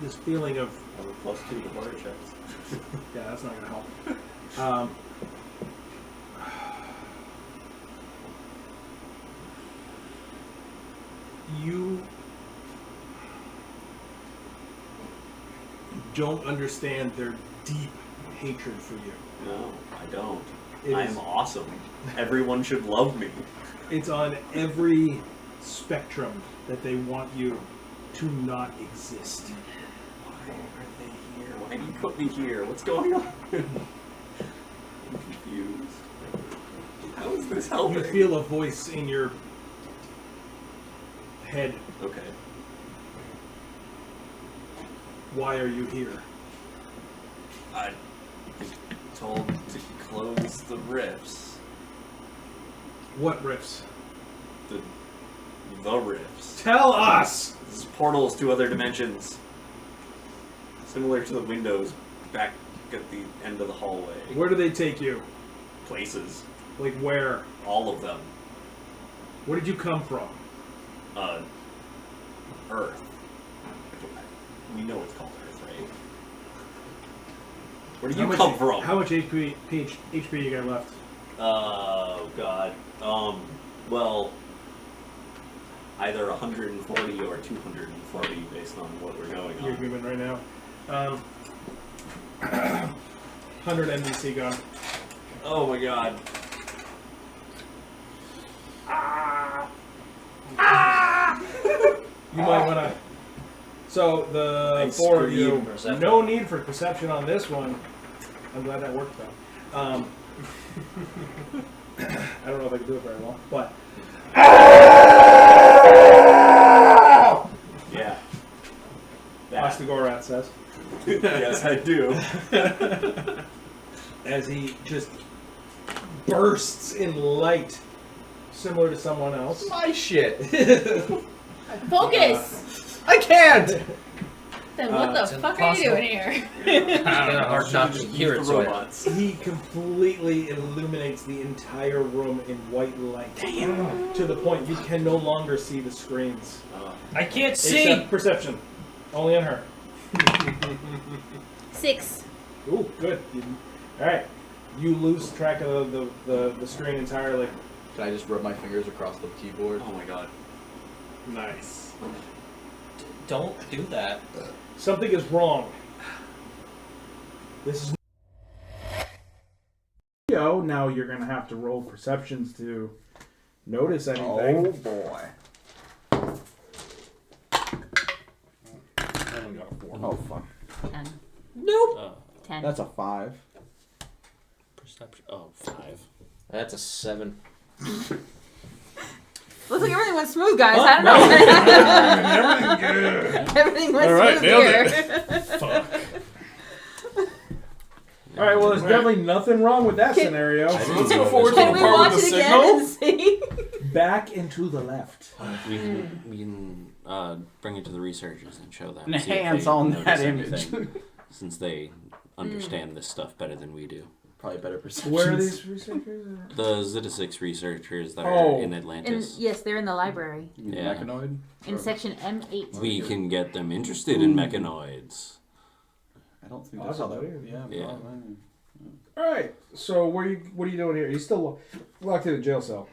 this feeling of, I'm a +2 to water checks. yeah, that's not going to help. You don't understand their deep hatred for you. No, I don't. It I is- am awesome. Everyone should love me. It's on every spectrum that they want you to not exist. Why are they here? Why do you put me here? What's going on? I'm confused. How is this helping? You feel a voice in your head. Okay. Why are you here? I'm told to close the rifts. What rifts? The rifts. Tell us! This is portals to other dimensions. Similar to the windows back at the end of the hallway. Where do they take you? Places. Like where? All of them. Where did you come from? Earth. We know it's called Earth, right? Where do you come from? How much HP you got left? Oh, God. Well, either 140 or 240 based on what we're going You're on. human right now. 100 NBC gone. Oh my God. You might want to. So the I four of scream you, perception. no need for perception on this one. I'm glad that worked though. I don't know if I can do it very well, but Yeah. That. Ostagorat says Yes, I do. as he just bursts in light, similar to someone else. My shit. Focus! I can't. Then what the it's fuck are you impossible. doing here? It's kind of hard not to hear it. The So robots. He completely illuminates the entire room in white light. Damn. To the point you can no longer see the screens. I can't see. Except perception. Only on her. 6. Ooh, good. Alright. You lose track of the screen entirely. Can I just rub my fingers across the keyboard? Oh my God. Nice. Don't do that. Something is wrong. This is now you're gonna have to roll perceptions to notice anything. Oh boy. I only got a 4. Oh fuck. 10. Nope. 10. That's a 5. Perception. Oh, 5. That's a 7. Looks like everything went smooth, guys. I don't know. Everything good. Everything went All right, smooth nailed here. Fuck. Alright, well there's definitely nothing wrong with that scenario. Let's go forward to Can the we part watch with the it again signal. and see? Back and to the left. We can bring it to the researchers and show them. Enhance see if they on notice that image. anything, since they understand this stuff better than we do. Probably better perception. Where are these researchers? The Zeta-6 researchers that Oh. are in And Atlantis. yes, they're in the library. Yeah. Mechanoid? In section M8. We can get them interested in mechanoids. I don't think that's how that. Possibly. Yeah. Yeah. Probably. Alright, so what are you doing here? He's still locked in a jail cell.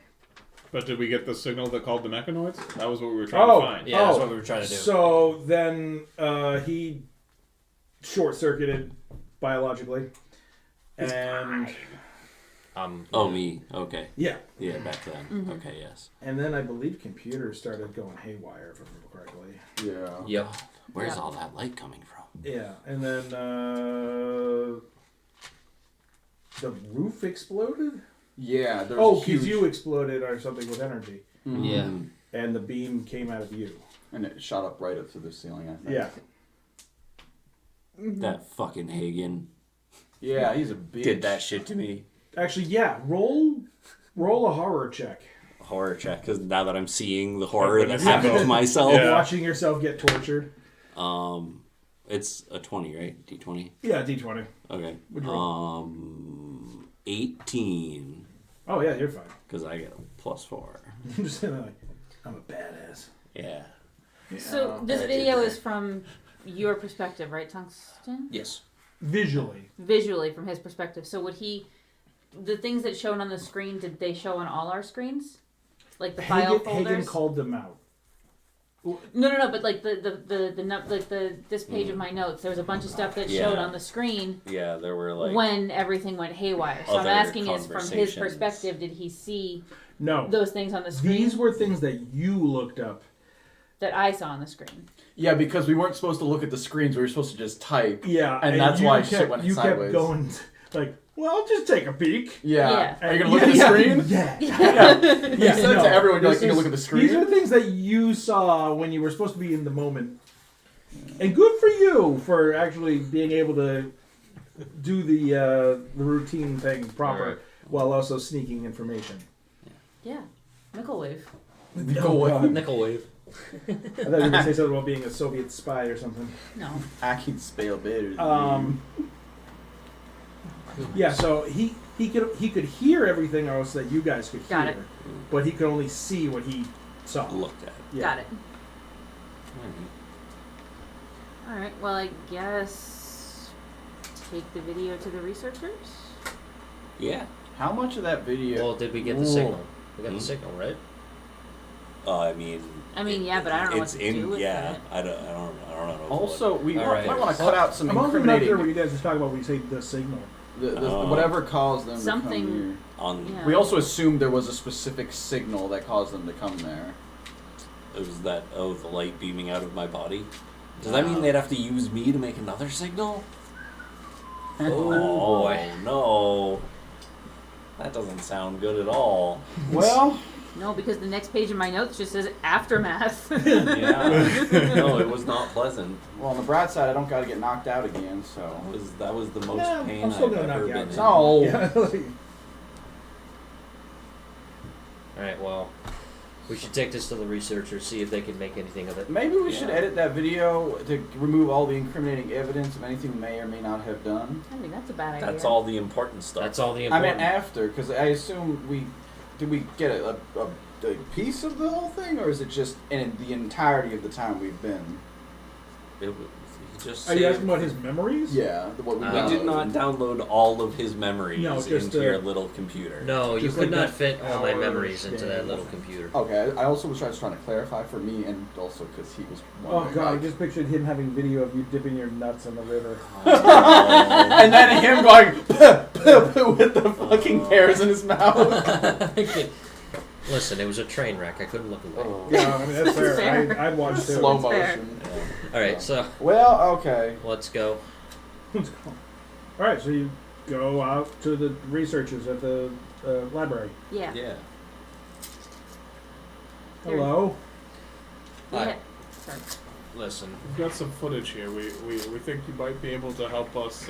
But did we get the signal that called the mechanoids? That was what we were trying Oh. to find. Yeah, that's what we were trying to do. So then he short-circuited biologically. And Oh, me. Okay. yeah, Yeah, back then. Okay, yes. and then I believe computers started going haywire, if I remember correctly. Yeah. Yep. Where's Yeah. all that light coming from? Yeah, and then the roof exploded. Yeah. There's Oh, a huge, because you exploded or something with energy, Mhm. Yeah. and the beam came out of you. And it shot up right up to the ceiling. I think. Yeah. That fucking Hagen Yeah, he's a bitch. did that shit to me. Actually, yeah. Roll a horror check. Horror check, because now that I'm seeing the horror that goodness. happened to myself. Yeah. Watching yourself get tortured. It's a 20, right? D20? Yeah, D20. Okay. What'd you roll? 18. Oh yeah, you're fine. Because I get a +4. I'm just saying, like, I'm a badass. Yeah. So this video is from your perspective, right, Tungsten? Yes. Visually. Visually, from his perspective. So would he... The things that shown on the screen, did they show on all our screens? Like the file Hagen folders? called them out. No, but like this page of my notes, there was a bunch of stuff that showed on the screen. Yeah, there were like when everything went haywire. So I'm other asking is from his conversations. perspective, did he see No. those things on the screen These were things that you looked up. that I saw on the screen? Yeah, because we weren't supposed to look at the screens. We were supposed to just type. Yeah, And that's you why kept, shit went you sideways. kept going like, well, I'll just take a peek. Yeah. Yeah. Are you going to look at the screen? Yeah. You said No, to everyone, you're like, this you can is- look at the screen? These are things that you saw when you were supposed to be in the moment. And good for you for actually being able to do the routine thing proper Alright. while also sneaking information. Yeah, Micklewave. Nickel wave. I thought you were going to say something about being a Soviet spy or something. No. I can spell better. Yeah, so he could hear everything else that you guys could Got hear, it. but he could only see what he saw. looked at. Yeah. Got it. Alright. All right. Well, I guess take the video to the researchers. Yeah. How much of that video? Well, did we get the Whoa. signal? We got Hmm? the signal, right? I mean. Yeah, but I don't know what it's to in. do with yeah, it. I don't know. Also, we All might right. want to cut out some I'm also not sure what incriminating. you guys are talking about when you say the signal. Whatever caused them Something- to come here. On Yeah. We also assumed there was a specific signal that caused them to come there. it was that the light beaming out of my body. Does that mean they'd have to use me to make another signal? Oh, boy. No. That doesn't sound good at all. Well, No, because the next page of my notes just says aftermath. Yeah. No, it was not pleasant. on the bright side, I don't got to get knocked out again. So. That was the most Yeah, pain I'm still I've gonna knock ever you been out. in. No. Yeah, like, Alright, well, we should take this to the researchers, see if they can make anything of it. Maybe we should Yeah. edit that video to remove all the incriminating evidence of anything we may or may not have done. I think that's a bad idea. That's all the important stuff. That's all the I important. meant after, because I assume did we get a piece of the whole thing, or is it just in the entirety of the time we've been? It was, he just are you saved- asking about his memories? Yeah, what we We did not download all of his memories No, just, into your little computer. No, you Just could like not that fit all my hour memories into day. that little computer. Okay, I also was just trying to clarify for me, and also because he was. Oh wondering, god, I like- just pictured him having video of you dipping your nuts in the river. and then him going with the fucking hairs in his mouth. Listen, it was a train wreck. I couldn't look away. Yeah, I mean that's fair. Fair. I'd watch too. Slow It's fair. motion. Alright, so Well, okay. let's go. Let's go. All right, so you go out to the researchers at the library. Yeah. Yeah. Hello. Yeah. Sorry. Listen, We've got some footage here. We think you might be able to help us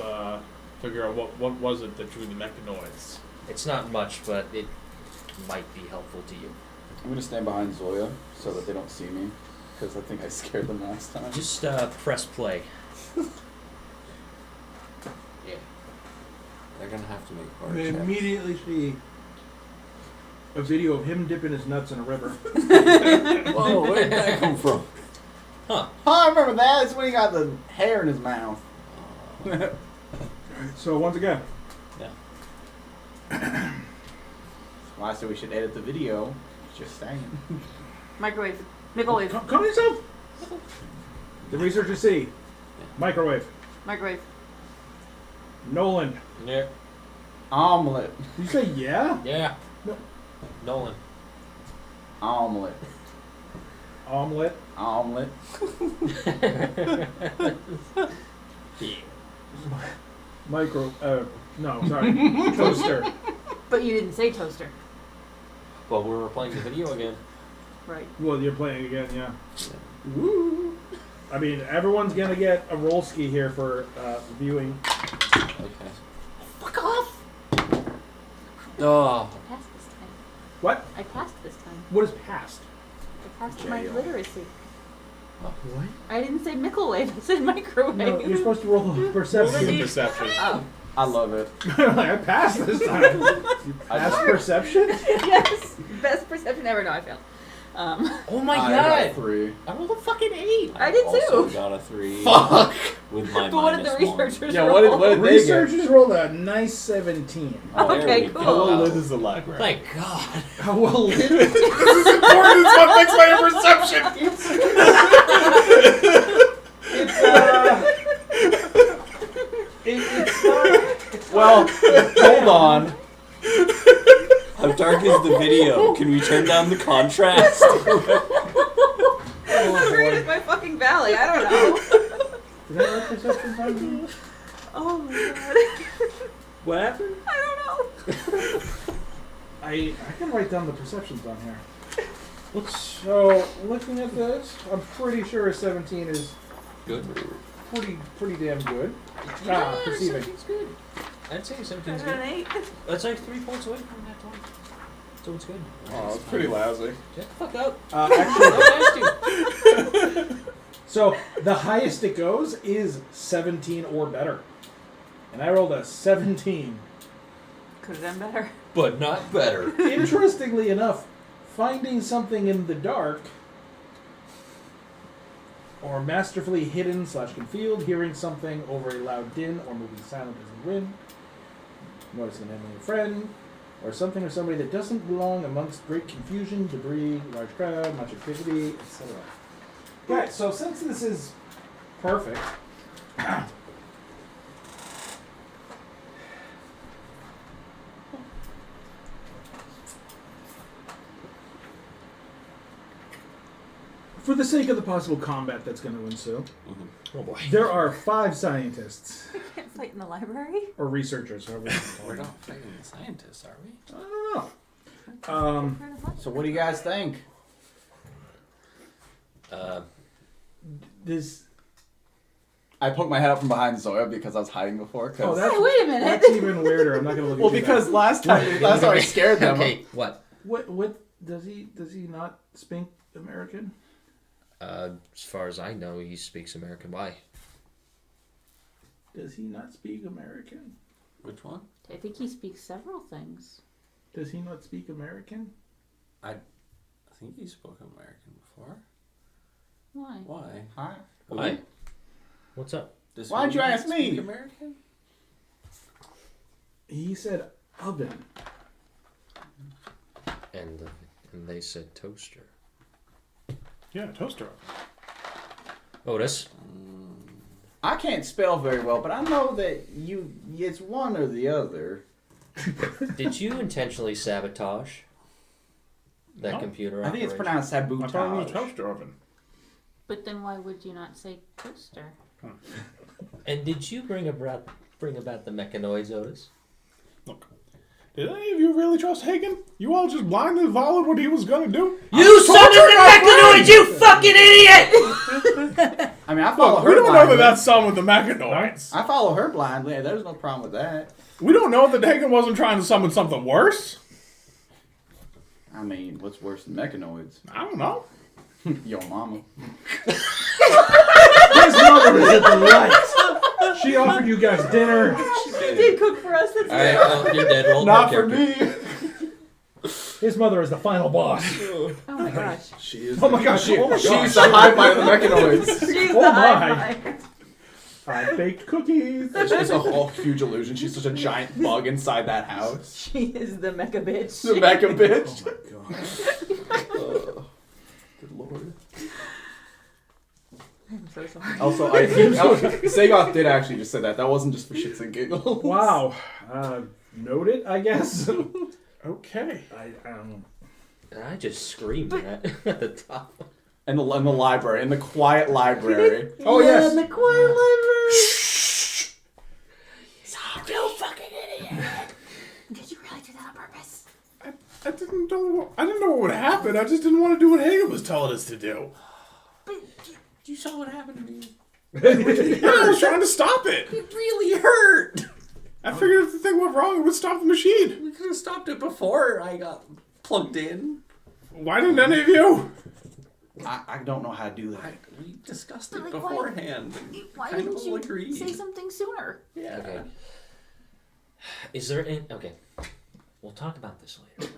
figure out what was it that drew the mechanoids. it's not much, but it might be helpful to you. I'm gonna stand behind Zoya so that they don't see me, because I think I scared them last time. Just press play. Yeah. They're gonna have to make hard They checks. immediately see a video of him dipping his nuts in a river. Whoa, where did that come from? Huh. Oh, I remember that. It's when he got the hair in his mouth. So once again, Well, I said we should edit the video. Just saying. Microwave. Microwave. come yourself. The researchers see microwave. Microwave. Nolan. Yeah. Omelet. Did you say yeah? Yeah. No. Nolan. Omelet. Omelet. Omelet. Micro. No, sorry. Toaster. But you didn't say toaster. Well, we were playing the video again. Right. Well, you're playing again, yeah. Woo. I mean, everyone's gonna get a roll ski here for viewing. Okay. Fuck off! Oh. I passed this time. What? I passed this time. What is past? I passed my Jail. literacy. What? I didn't say microwave. I said microwave. No, you're supposed to roll perception. Perception. Oh. I love it. I passed this time. You passed perception? Yes. Best perception ever. No, I failed. Oh my I god! got 3. I rolled a fucking 8! I did also too. got a 3 Fuck. with my But what did the -1. researchers Yeah, roll? what did they get? Researchers rolled a nice 17. Oh, there Okay, we cool. go. How lit is the library? Thank god. How well lit? This is important. It's what makes my perception. Hold on. How dark is the video? Can we turn down the contrast? How green is my fucking valley? I don't know. Did I write perception time? Oh my god. What happened? I don't know. I can write down the perceptions on here. So, looking at this, I'm pretty sure a 17 is Good. pretty damn good. Yeah, Perceiving. 17's good. I'd say 17's Better good. than 8. That's like 3 points away from that 20. So it's good. Oh, it's pretty lousy. Shut the fuck up. Actually, Don't ask you. so the highest it goes is 17 or better. And I rolled a 17. Could have done better. But not better. Interestingly enough, finding something in the dark, or masterfully hidden / concealed, hearing something over a loud din or moving silent as the wind, noticing an enemy friend, or something or somebody that doesn't belong amongst great confusion, debris, large crowd, much activity, etc. Okay, so since this is perfect, for the sake of the possible combat that's going to ensue, Oh boy. there are 5 scientists, Can't fight in the library. or researchers, however you call We're them. not fighting the scientists, are we? I don't know. So what do you guys think? This. I poked my head up from behind Zoya because I was hiding before. Oh, that's, Hey, wait a minute. that's even weirder. I'm not going to look well, at you. because last time I scared them. Okay, what? What does he not speak American? As far as I know, he speaks American. Why? Does he not speak American? Which one? I think he speaks several things. Does he not speak American? I think you spoke American before. Why? Why? Hi. Why? What's up? Does Why'd you William ask me? speak American? He said oven. And they said toaster. Yeah, toaster. Otis. I can't spell very well, but I know that it's one or the other. Did you intentionally sabotage that No. computer I think it's operation? pronounced I thought it was a sabotage. toaster oven. But then why would you not say toaster? And did you bring about the mechanoids, Otis? Look, did any of you really trust Hagen? You all just blindly followed what he was gonna do? You son of a mechanoid, you fucking idiot! I mean, I follow her We don't know blindly. that that's some with the mechanoids. I follow her blindly. There's no problem with that. We don't know that Hagen wasn't trying to summon something worse. I mean, what's worse than mechanoids? I don't know. Yo, mama. His mother is a delight. She offered you guys dinner. She did cook for us. That's Alright, well, you're dead. Roll Not your for character. me. His mother is the final boss. oh my gosh. She is. Oh my gosh! Oh my She's gosh! the high five of the mechanoids. She's Oh the my. high five. I baked cookies. It's a whole huge illusion. She's such a giant bug inside that house. She is the mecha bitch. The mecha bitch. Oh my god. Good lord. I'm so sorry. Also, Sagoth did actually just say that. That wasn't just for shits and giggles. Wow. Noted, I guess. Okay. I don't know. And I just screamed at the top. In the library, in the quiet library. Oh, yes. In the quiet library. You fucking idiot! Did you really do that on purpose? I didn't know what would happen. I just didn't want to do what Hagen was telling us to do. You saw what happened to me. I was trying to stop it. It really hurt. I figured if the thing went wrong, it would stop the machine. We could have stopped it before I got plugged in. Why didn't any of you? I don't know how to do that. We discussed But, it like, beforehand. Why Kind didn't of you agreed. say something sooner? Yeah. Okay. Is there any... Okay. We'll talk about this later.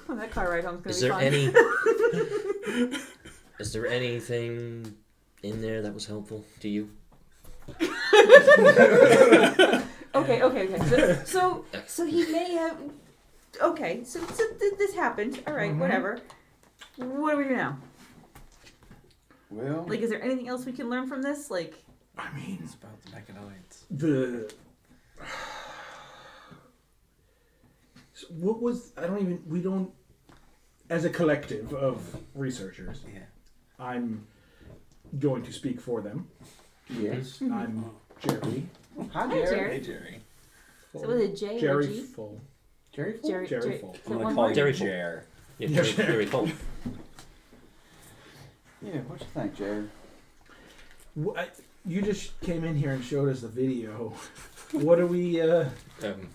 Oh, that car ride home's gonna Is be there fun. any... Is there anything in there that was helpful to you? Okay. So he may have. Okay, so this happened. All right, whatever. What do we do now? Well, Like, is there anything else we can learn from this? Like, I mean, It's about the mechanoids. the So what was we don't as a collective of researchers. Yeah. I'm going to speak for them. Yes. I'm Jerry. Hi, Hi, Jerry. Jerry. Hey, Jerry. So was it J or Jerry G? Full. Jerry. Full? Jerry. Jerry Full. Is it I'm one gonna call word? you Jerry Jer. Yeah, Yeah, very cool. Yeah. What you think, Jerry? You just came in here and showed us the video. What are we?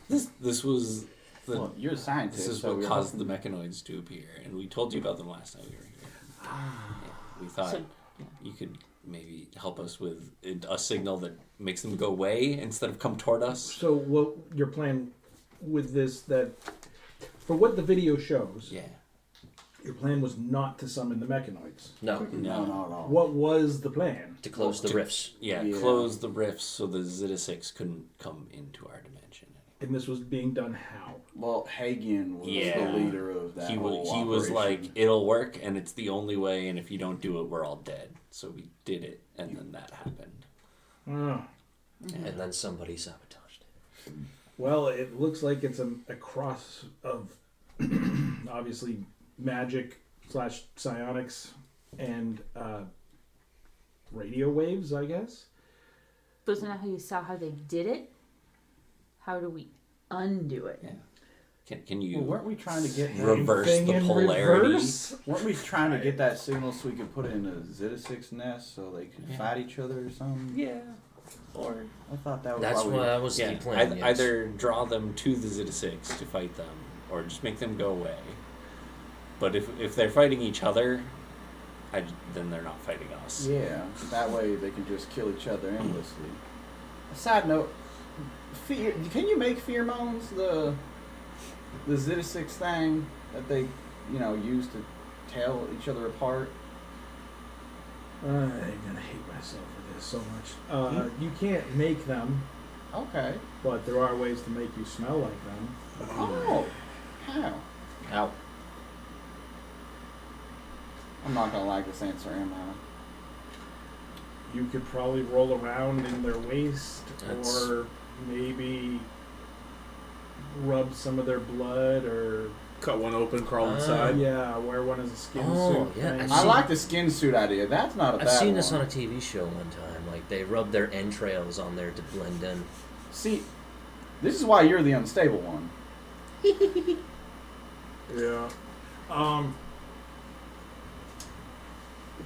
This was the. Well, you're a scientist. This is so what we're caused the hoping- mechanoids to appear, and we told you about them last time we were here. Yeah, we thought So- you could maybe help us with a signal that makes them go away instead of come toward us. So what your plan with this? That for what the video shows, Yeah. your plan was not to summon the mechanoids. No, No. What was the plan? to close the rifts. Yeah, Yeah. close the rifts so the Zeta-6 couldn't come into our dimension. And this was being done how? Well, Hagen was Yeah. the leader of that He whole was like, operation. it'll work, and it's the only way, and if you don't do it, we're all dead. So we did it, and then that happened. Oh. And then somebody sabotaged it. Well, it looks like it's a cross of obviously magic / psionics and radio waves, I guess. But isn't that how you saw how they did it? How do we undo it? Yeah. Can you Well, weren't we trying to get that? reverse Thing the in polarity? reverse? Weren't we trying to get that signal so we could put it in a Zeta-6 nest so they could Yeah. fight each other or something? Yeah. Or I thought that was That's why we what that was yeah, the plan. Yes. either draw them to the Zeta-6 to fight them, or just make them go away. But if they're fighting each other, then they're not fighting us. Yeah, that way they can just kill each other endlessly. A side note, can you make pheromones, the Zeta-6 thing that they, use to tell each other apart? I'm gonna hate myself for this so much. You can't make them, Okay. but there are ways to make you smell like them. Oh, how? Ow. I'm not gonna like this answer, am I? You could probably roll around in their waist, That's- or maybe rub some of their blood, or Cut one open, crawl inside. yeah, wear one as a skin Oh, suit. yeah, thing. I've I like the skin suit idea. That's not a bad I've seen one. this on a TV show one time. Like they rub their entrails on there to blend in. See, this is why you're the unstable one. Yeah.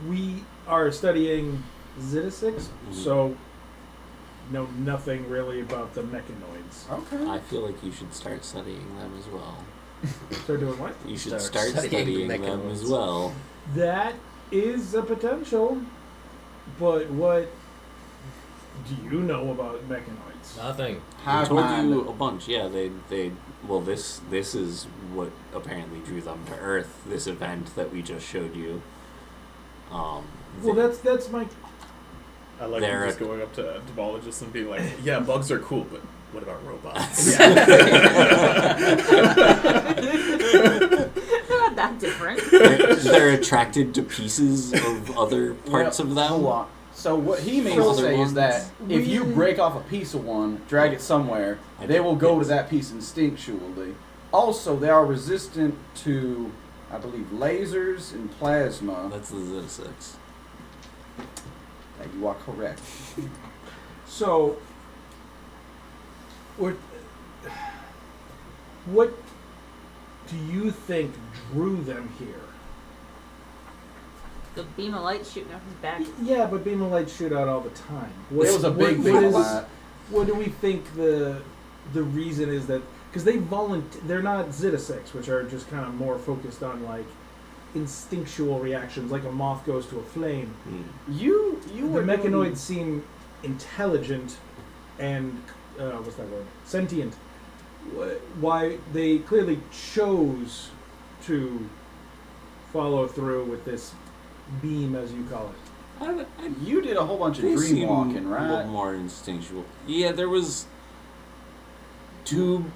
We are studying Zeta-6, so know nothing really about the mechanoids. Okay. I feel like you should start studying them as well. They're doing what? You should Start start studying studying the them as mechanoids. well. That is a potential, but what do you know about mechanoids? Nothing. I Hive told mind. you a bunch. Yeah, this is what apparently drew them to Earth. This event that we just showed you. Well, that's my. I like They're just going up to entomologists and being like, "Yeah, bugs are cool, but what about robots?" They're not that different. they're attracted to pieces of other parts of them. Hold on. So what he means From to other say ones? is that if you break off a piece of one, drag it somewhere, they will go to that piece instinctually. Also, they are resistant to, I believe, lasers and plasma. That's the Zeta-6. You are correct. So, what do you think drew them here? The beam of light shooting out his back. Yeah, but beam of light shoot out all the time. It was a big, big is- light. What do we think the reason is that? Because they're not Zeta-6, which are just kind of more focused on like instinctual reactions, like a moth goes to a flame. You The were mechanoids seem intelligent and what's that word? Sentient. Why they clearly chose to follow through with this beam, as you call it. You did a whole bunch of They dream seem walking, a right? little more instinctual. Yeah, there was tube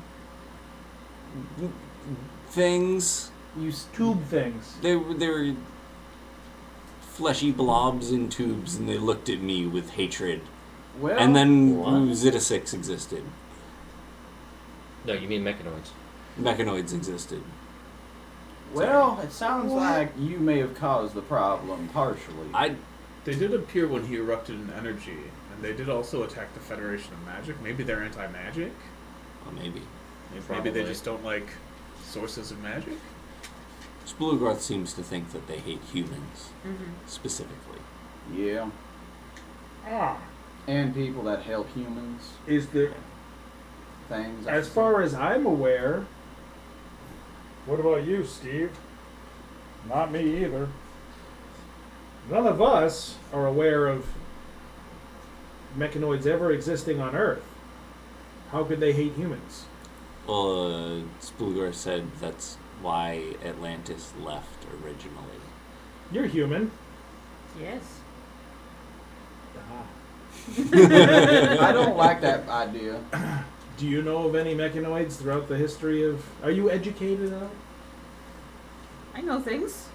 things. Tube things. They were fleshy blobs in tubes, and they looked at me with hatred. Well, And then What? Zeta-6 existed. No, you mean mechanoids. mechanoids existed. Well, it sounds like you may have caused the problem partially. They did appear when he erupted in energy, and they did also attack the Federation of Magic. Maybe they're anti-magic. Well, maybe. Maybe they just don't like sources of magic. Splugarth seems to think that they hate humans, specifically. Yeah. Ah. And people that help humans. Is there, Things. as far as I'm aware, what about you, Steve? Not me either. None of us are aware of mechanoids ever existing on Earth. How could they hate humans? Well, Splugarth said that's why Atlantis left originally. You're human. Yes. I don't like that idea. Do you know of any mechanoids throughout the history of... Are you educated on it? I know things.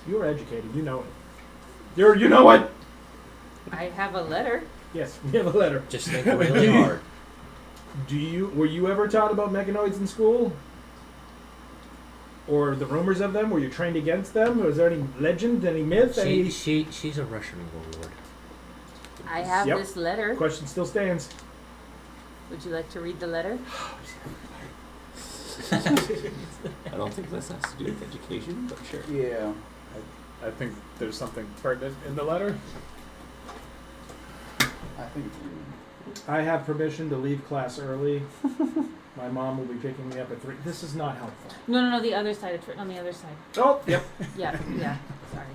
You're educated. You know it. You know what? I have a letter. Yes, we have a letter. Just think really hard. Were you ever taught about mechanoids in school? Or the rumors of them? Were you trained against them? Was there any legend, any myth? She's a Russian warlord. I have Yep. this letter. Question still stands. Would you like to read the letter? I don't think this has to do with education, but sure. Yeah. I think there's something pertinent in the letter. I think. I have permission to leave class early. My mom will be picking me up at 3. This is not helpful. No, the other side. It's written on the other side. Oh, yep. Yeah. Sorry.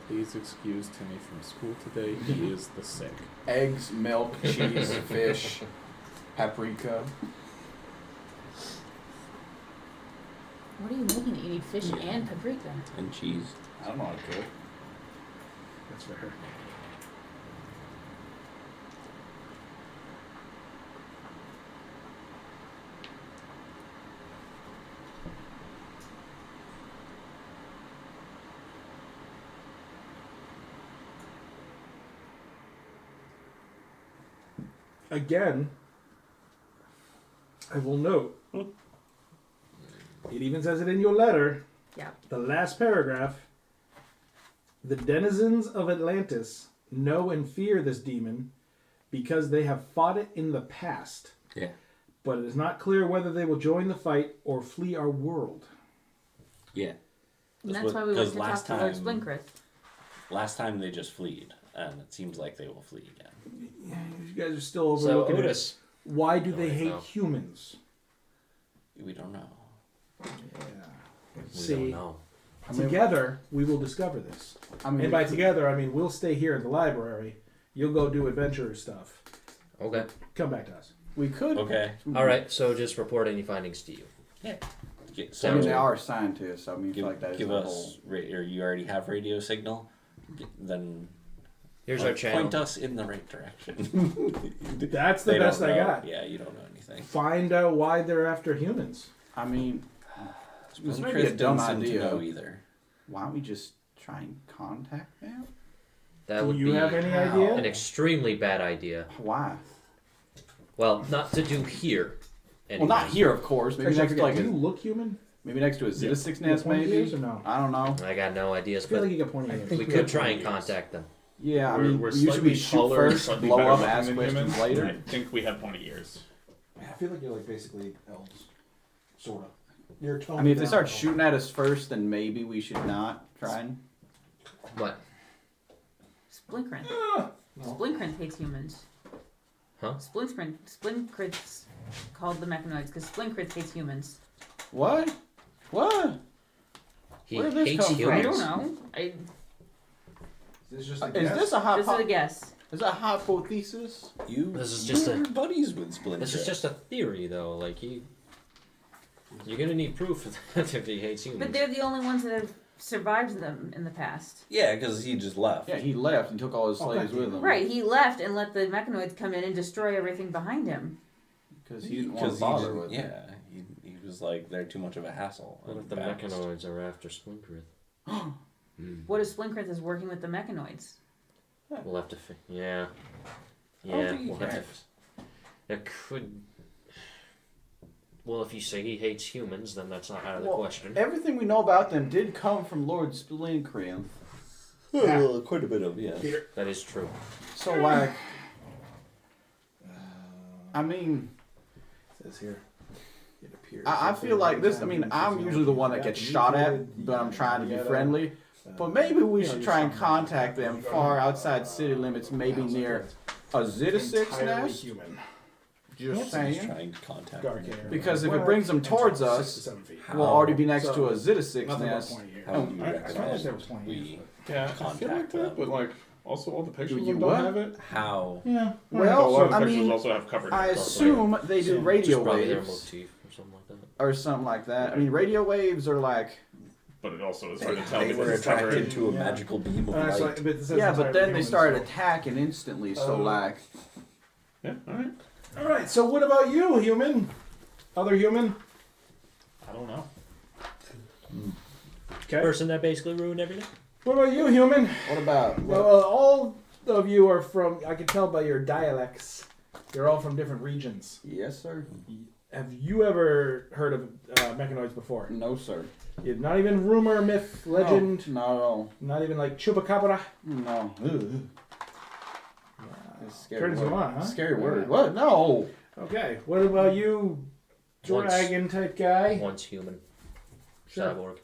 Please excuse Timmy from school today. He is the sick. Eggs, milk, cheese, fish, paprika. What are you making? You need fish Yeah. and paprika. And cheese. I don't know how to cook. That's fair. Again, I will note, it even says it in your letter, Yeah. the last paragraph, the denizens of Atlantis know and fear this demon because they have fought it in the past. Yeah. But it is not clear whether they will join the fight or flee our world. Yeah. And that's why we went to talk last to Lord time, Splinkrith. last time they just fleed, and it seems like they will flee again. You guys are still So overlooking it. Otis, Why do they Right hate now. humans? We don't know. we See, don't know. together we will discover this. And by together, I mean we'll stay here in the library. You'll go do adventure stuff. Okay. Come back to us. We could. Okay. All right. So just report any findings to you. Yeah, I mean, they so are scientists. I mean, I feel like that is give the us, whole. or you already have radio signal, then Here's our channel. point us in the right direction. That's the They best don't I know. got. Yeah, you don't know anything. Find out why they're after humans. I mean, this may be Chris a dumb doesn't seem to know idea. either. Why don't we just try and contact them? That Do would you be have any how? idea? an extremely bad idea. Why? Well, not to do here. Well, not anyways. here, of course. Maybe Actually, I next to forget, like do you a, look human? maybe next to a Zeta-6 You nest, got pointy maybe. ears or no? I don't know. I got no ideas, I feel but like you got pointy ears. we we could have try and 20 years. contact them. Yeah, I We're mean, slightly usually we shoot taller, first, slightly blow better up, looking ask than questions humans. later. I think we have 20 years. I feel like you're like basically elves. Sort of. You're I mean, if they start shooting at us first, then maybe we should not try and. What? Splinkrith. No. Splinkrith hates humans. Huh? Splinkrith's called the mechanoids because Splinkrith hates humans. What? What? He Where did this hates come from? I humans. don't know. Is this just a Is guess? this a This is a guess. Is that a hypothesis? This is just you're buddies with Splinter. This is just a theory, though. Like you're gonna need proof that if he hates humans. But they're the only ones that have survived them in the past. Yeah, because he just left. Yeah, he left and took all his slaves with him. Right, he left and let the mechanoids come in and destroy everything behind him. Because he didn't want to Because bother with it. yeah, he was like they're too much of a hassle. What if and the bounced. mechanoids are after Splinkrith? What if Splinkrith is working with the mechanoids? We'll have to. Yeah. I don't Yeah. think he We'll have to. cares. There could. Well, if you say he hates humans, then that's not out of the question. Everything we know about them did come from Lord Splinkrium. Well, quite a bit of, yeah. That is true. So, like, I mean, It says here. It appears. I feel like this. I mean, I'm usually the one that gets shot at, but I'm trying to be friendly. But maybe we should try and contact them far outside city limits, maybe near a Zeta-6 nest. Human. Just Trying saying. to contact Dark them. hair. Because if it brings them towards us, 6 to 7 feet. we'll already be next to a So, Zeta-6 nothing but nest. pointy here. How do you I feel like recommend there was 20 years, we Yeah, I feel like contact that, them? but like also all the pictures you of them what? don't have it. How? Yeah. A Well, lot of I pictures mean, also have covered. I dark assume they do Yeah, radio Just probably their waves motif or something like that. or something like that. I mean, radio waves are like, but it also is hard to tell They because were it's covered. attracted to a Yeah. magical beam of So, light. but it says yeah, but entirely then they human, started so- attacking instantly. So like, Yeah, all right. All right. So what about you, human? Other human? I don't know. Okay. Person that basically ruined everything. What about you, human? what about? Well, all of you are from. I can tell by your dialects. You're all from different regions. Yes, sir. Have you ever heard of mechanoids before? No, sir. Not even rumor, myth, legend. No, not at all. Not even like chupacabra. No. It's a scary Turns you word. on, huh? Scary Yeah. word. What? No. Okay. What about you, Once- dragon type guy? Once human. Sure. Cyborg.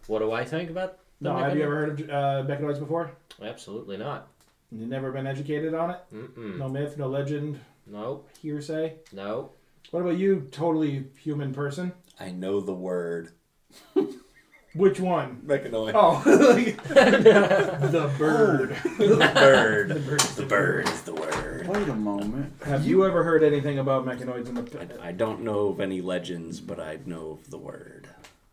What do I think about the No. Have you Mechanoid? ever heard of mechanoids before? Absolutely not. You never been educated on it? Mm-mm. No myth, no legend, No. hearsay. No. What about you, totally human person? I know the word. Which one? Mechanoid. Oh, the bird. The bird. The bird is the word. Wait a moment. Have you ever heard anything about mechanoids in the? I don't know of any legends, but I know of the word.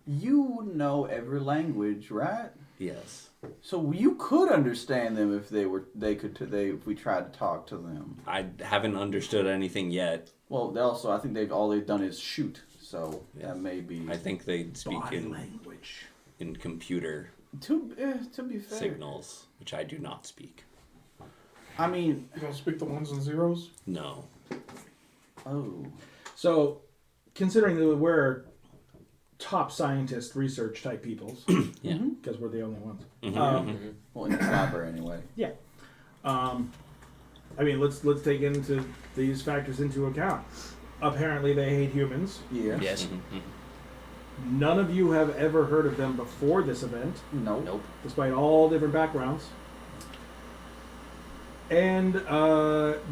You know every language, right? Yes. So you could understand them if if we tried to talk to them. I haven't understood anything yet. Well, I think all they've done is shoot. So Yeah. that may be I think they speak Body in language. computer to be fair. signals, which I do not speak. I mean, You don't speak the ones and zeros. No. oh, So, considering that we're top scientist research type peoples, Yeah. because we're the only ones. Mhm. well, in this library anyway. I mean, let's take into these factors into account. Apparently, they hate humans. Yeah. Yes. Mhm. None of you have ever heard of them before this event, No. Nope. despite all different backgrounds. And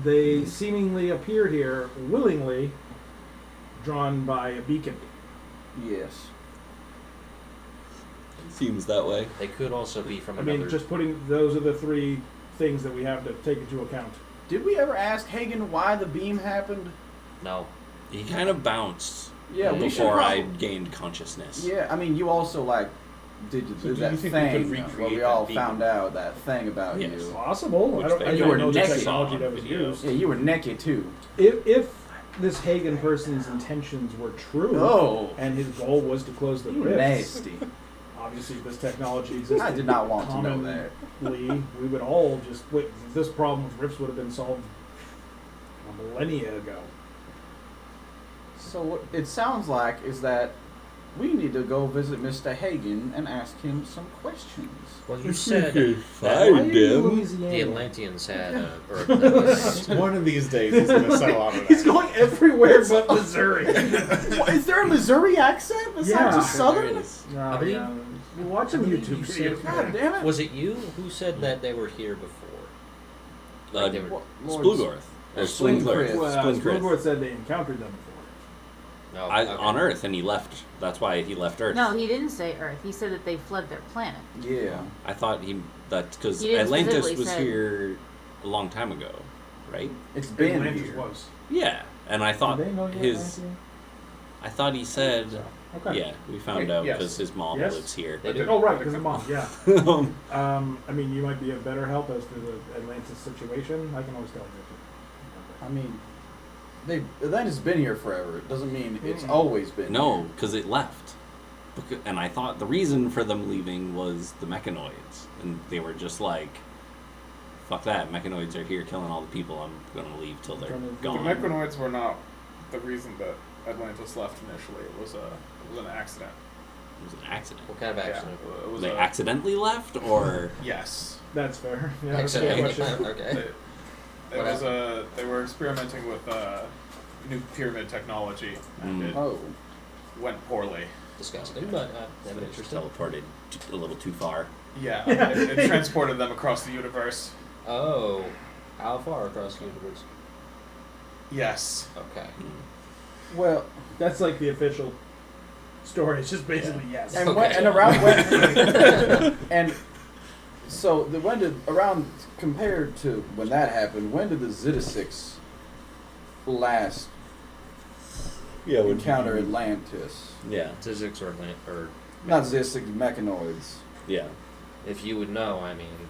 they seemingly appeared here willingly, drawn by a beacon. Yes. Seems that way. They could also be from I another. mean, just putting those are the three things that we have to take into account. Did we ever ask Hagen why the beam happened? No. He kind of bounced Yeah, we should before I probably- gained consciousness. Yeah, I mean, you also did So do do that you think we could thing recreate where we that all beacon? found out that thing about Yes. you. Possible. Which I don't, they I you don't were know the naked. technology that on was video. used. Yeah, you were naked too. If this Hagen person's intentions were true, Oh, and his goal was to close the you rifts, nasty. obviously this technology existed. I did not want to know that. commonly, we would all just wait. This problem with rifts would have been solved a millennia ago. So what it sounds like is that we need to go visit Mr. Hagen and ask him some questions. Well, you said Why are Find you him. Louisiana? the Atlanteans had a. One of these days he's gonna settle out of He's that. going everywhere but Missouri. What, is there a Missouri accent besides Yeah. just Southern? No, I believe- yeah. We're watching YouTube you videos. God damn it! Was it you who said that they were here before? Like they were. What, Lord- Splugorth. Or Splingorth. Splingorth. Splingorth said they encountered them before. No, I, okay. on Earth, and he left. That's why he left Earth. No, he didn't say Earth. He said that they fled their planet. Yeah. I thought that's because He didn't Atlantis specifically was say. here a long time ago, right? It's been Atlantis here. was. Yeah, and I thought Did they know you were his. Atlantean? I thought he said. Okay. Yeah, we found Wait, out yes. because his mom Yes. lives here. They did. Oh, right, because of mom, yeah. Um, I mean, you might be a better help as to the Atlantis situation. I can always tell you. I mean, Atlantis has been here forever. It doesn't mean it's always been no, here. because it left. And I thought the reason for them leaving was the mechanoids, and they were just like fuck that. Mechanoids are here killing all the people. I'm gonna leave till they're The The gone. Mechanoids were not the reason that Atlantis left initially. It was an accident. It was an accident. What kind of accident? It was They accidentally left, or Yes. That's fair. Yeah, that's a good Accident. question. Okay. They were experimenting with new pyramid technology, and it Oh. went poorly. Disgusting, but just interesting. teleported a little too far. Yeah, it transported them across the universe. Oh, how far across the universe? Yes. Okay. Well, That's like the official story. It's just basically yes. and Okay. when, and around when and so when did around compared to when that happened? When did the Zeta-6 last encounter Atlantis? Yeah, Physics or Not Zeta-6 mechanoids. yeah. if you would know, I mean,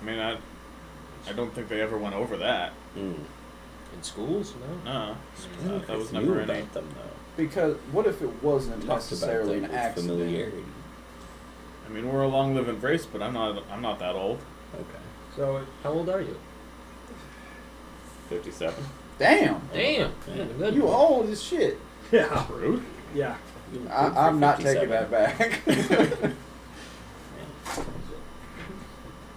I mean, I don't think they ever went over that. Mm. in schools, no. No, that was Knew never any. about them though. Because what if it wasn't Talked about necessarily them an with accident? familiarity. I mean, we're a long-living race, but I'm not that old. Okay. So How old are you? 57. Damn, Damn, Yeah. good. you old as shit. yeah, Rude. yeah. I'm not taking that back.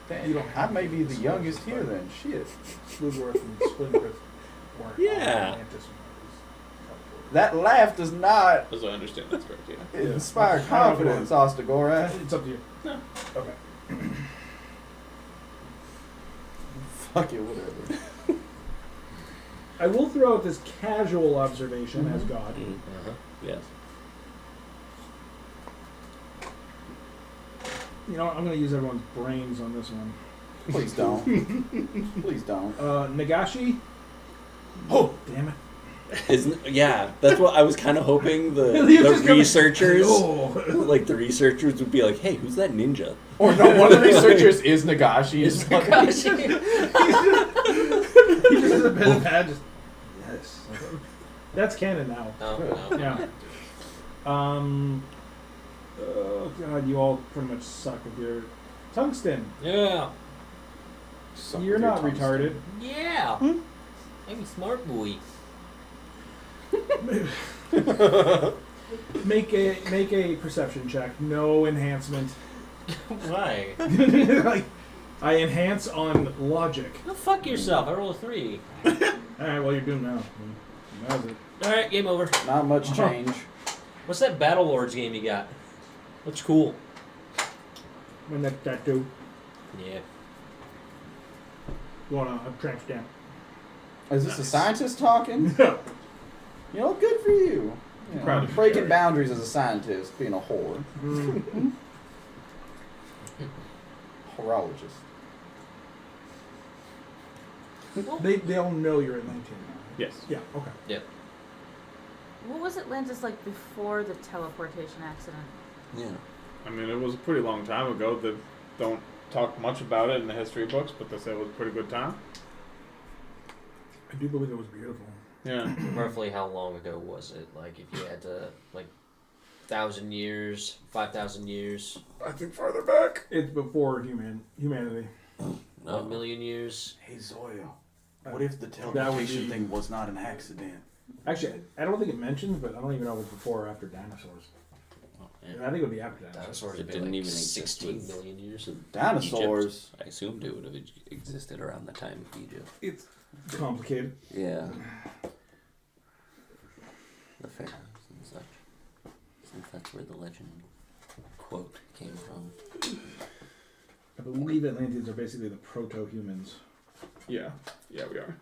Damn, I may be the youngest here then. Shit. Slugworth and Splinter weren't Yeah. on Atlantis. That laugh does not As I understand, that's correct. Yeah. inspire confidence, Ostagorath. It's up to you. No. Okay. Fuck it, whatever. I will throw out this casual observation as God. Mm. Uh-huh. Yes. You know, I'm going to use everyone's brains on this one. Please don't. Please don't. Nagashi. Oh, damn it. Yeah, that's what I was kind of hoping You the just gotta- researchers, Oh. like the researchers would be like, hey, who's that ninja? Or no, one of the researchers is Nagashi. It's like, He just has a pen and pad. Just yes. That's canon now. No, no. Yeah. Oh god, you all pretty much suck with your tungsten. Yeah. Suck You're with your not tungsten. retarded. Yeah. I'm a smart boy. Make a perception check. No enhancement. Why? Like, I enhance on logic. Go fuck yourself. I roll a 3. All right, well you're doomed now. That was it. All right, game over. Not much change. What's that Battle Lords game you got? Looks cool. When that do, Yeah. you want a tramp stamp? Is this a scientist talking? No. You know, good for you. You know, Proud of you, breaking Jerry. boundaries as a scientist, being a whore. Horologist. They all know you're Atlantean now. Yes. Yeah. Okay. Yep. What was Atlantis like before the teleportation accident? Yeah. I mean, it was a pretty long time ago. They don't talk much about it in the history books, but they say it was a pretty good time. I do believe it was beautiful. Yeah. Roughly how long ago was it? Like, if you had to, like, 1,000 years, 5,000 years, I think farther back. It's before humanity. 1 million years? Hey Zoya, what if the teleportation be- thing was not an accident? Actually, I don't think it mentions, but I don't even know if it's before or after dinosaurs. Oh, I think it would be after dinosaurs. Dinosaurs It have been didn't like even exist 16 with- million years. Dinosaurs. Egypt. I assumed it would have existed around the time of Egypt. It's complicated. Yeah. The pharaohs and such. Since that's where the legend quote came from. I believe Atlanteans are basically the proto-humans. Yeah. Yeah, we are.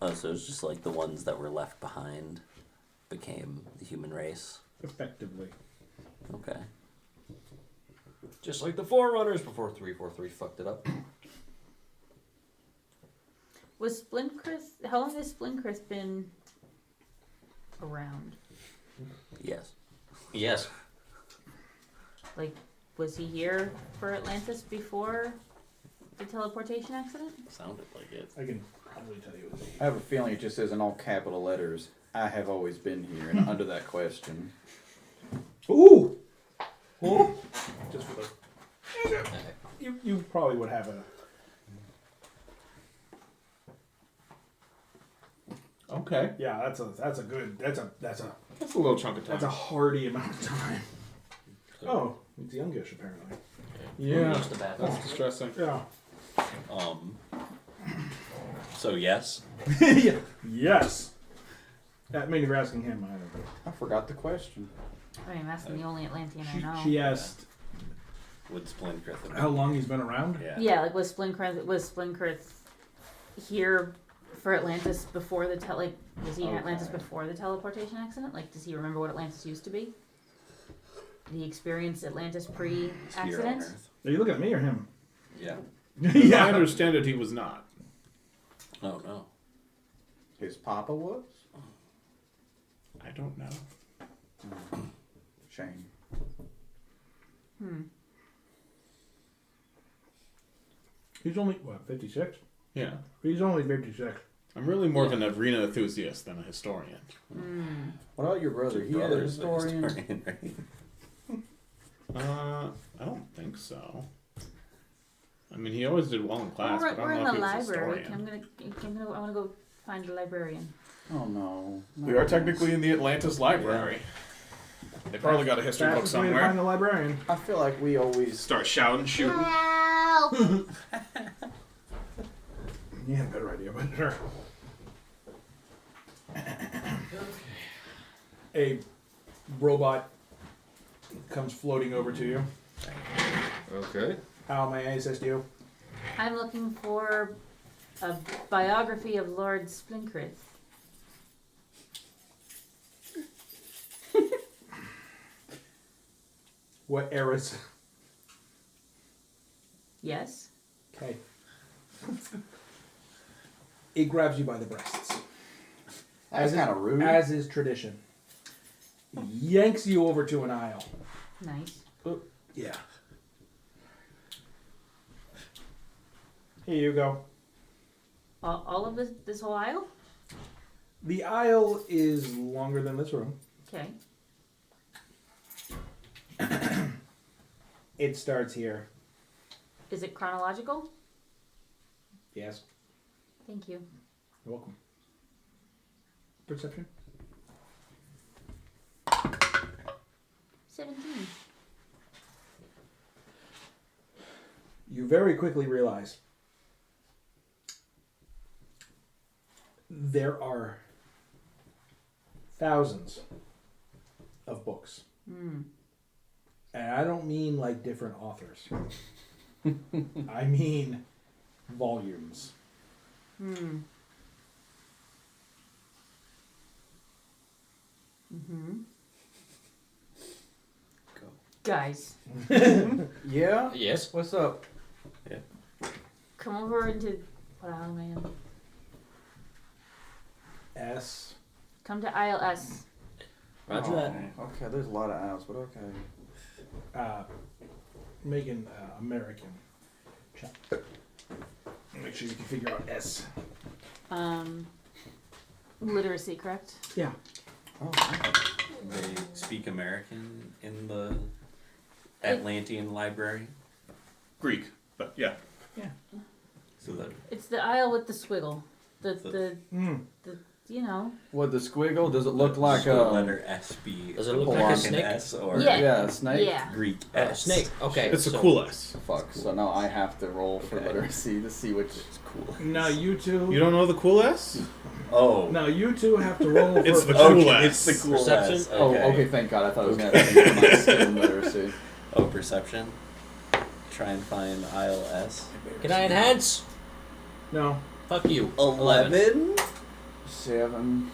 Oh, so it's just like the ones that were left behind became the human race. Effectively. Okay. Just like the Forerunners before 343 fucked it up. Was Splintcris? How long has Splintcris been around? Yes. Yes. Like, was he here for Atlantis before the teleportation accident? Sounded like it. I can probably tell you. I have a feeling it just says in all capital letters, I have always been here, and under that question. Ooh! Ooh! Just for the... You probably would have a. Okay. Yeah, that's a good. That's a That's a little chunk of time. that's a hearty amount of time. Oh, it's youngish apparently. Yeah. Use the bathroom. That's distressing. Yeah. So yes. Yeah. Yes. I mean, you're asking him. I don't know. I forgot the question. I mean, I'm asking the only Atlantean I know. She asked Would Splinkrith have how long he's been around. Yeah. Yeah, like was Splinkrith here for Atlantis before the was he in Atlantis before the teleportation accident? Like, does he remember what Atlantis used to be? Did he experience Atlantis Here on pre-accident? Earth. Are you looking at me or him? Yeah. I understand it, he was not. Oh no. His papa was? I don't know. Shame. He's only 56. Yeah. He's only 56. I'm really more of an arena enthusiast than a historian. What about your brother? He a historian? Right? I don't think so. I mean, he always did well in class, but I We're don't in know the if he was a library. historian. I want to go find the librarian. Oh no. We are technically in the Atlantis Library. They probably got a history book Fastest way to find somewhere. the librarian. I feel like we always. Start shouting, shooting. Help! You had a better idea, but sure. A robot comes floating over to you. Okay. How may I assist you? I'm looking for a biography of Lord Splinkrith. What eras? Yes. Okay. It grabs you by the breasts. That's kind of rude. As is tradition. Yanks you over to an aisle. Nice. Yeah. Here you go. All of this whole aisle? The aisle is longer than this room. Okay. It starts here. Is it chronological? Yes. Thank you. You're welcome. Perception? 17. You very quickly realize there are thousands of books. And I don't mean like different authors. I mean volumes. Go. Guys, Yeah? Yes. What's up? come over into what aisle am I in? S. Come to aisle S. Roger Oh, that. Okay, there's a lot of aisles, but okay. Megan, American. Check. Make sure you can figure out S. Literacy, correct? Yeah. Oh, They speak American in the Atlantean library. Greek, but yeah. So that It's the aisle with the squiggle. The you know. what, the squiggle? Does it look like should the a letter S be Does it look like a Hawaiian snake? S or Yeah. Yeah, a snake? Yeah. Greek Oh, S? snake. Okay. It's so a cool S. Fuck, so now I have to roll for Okay. literacy to see which. It's cool. Now you two. You don't know the cool S? Oh. Now you two have to roll. It's for the cool Okay, S. it's the cool Perception? S. Oh, okay, thank God. I thought it was going to have to be my skill in literacy. Oh, perception. Try and find aisle S. Can I enhance? No. Fuck you. 11? 7.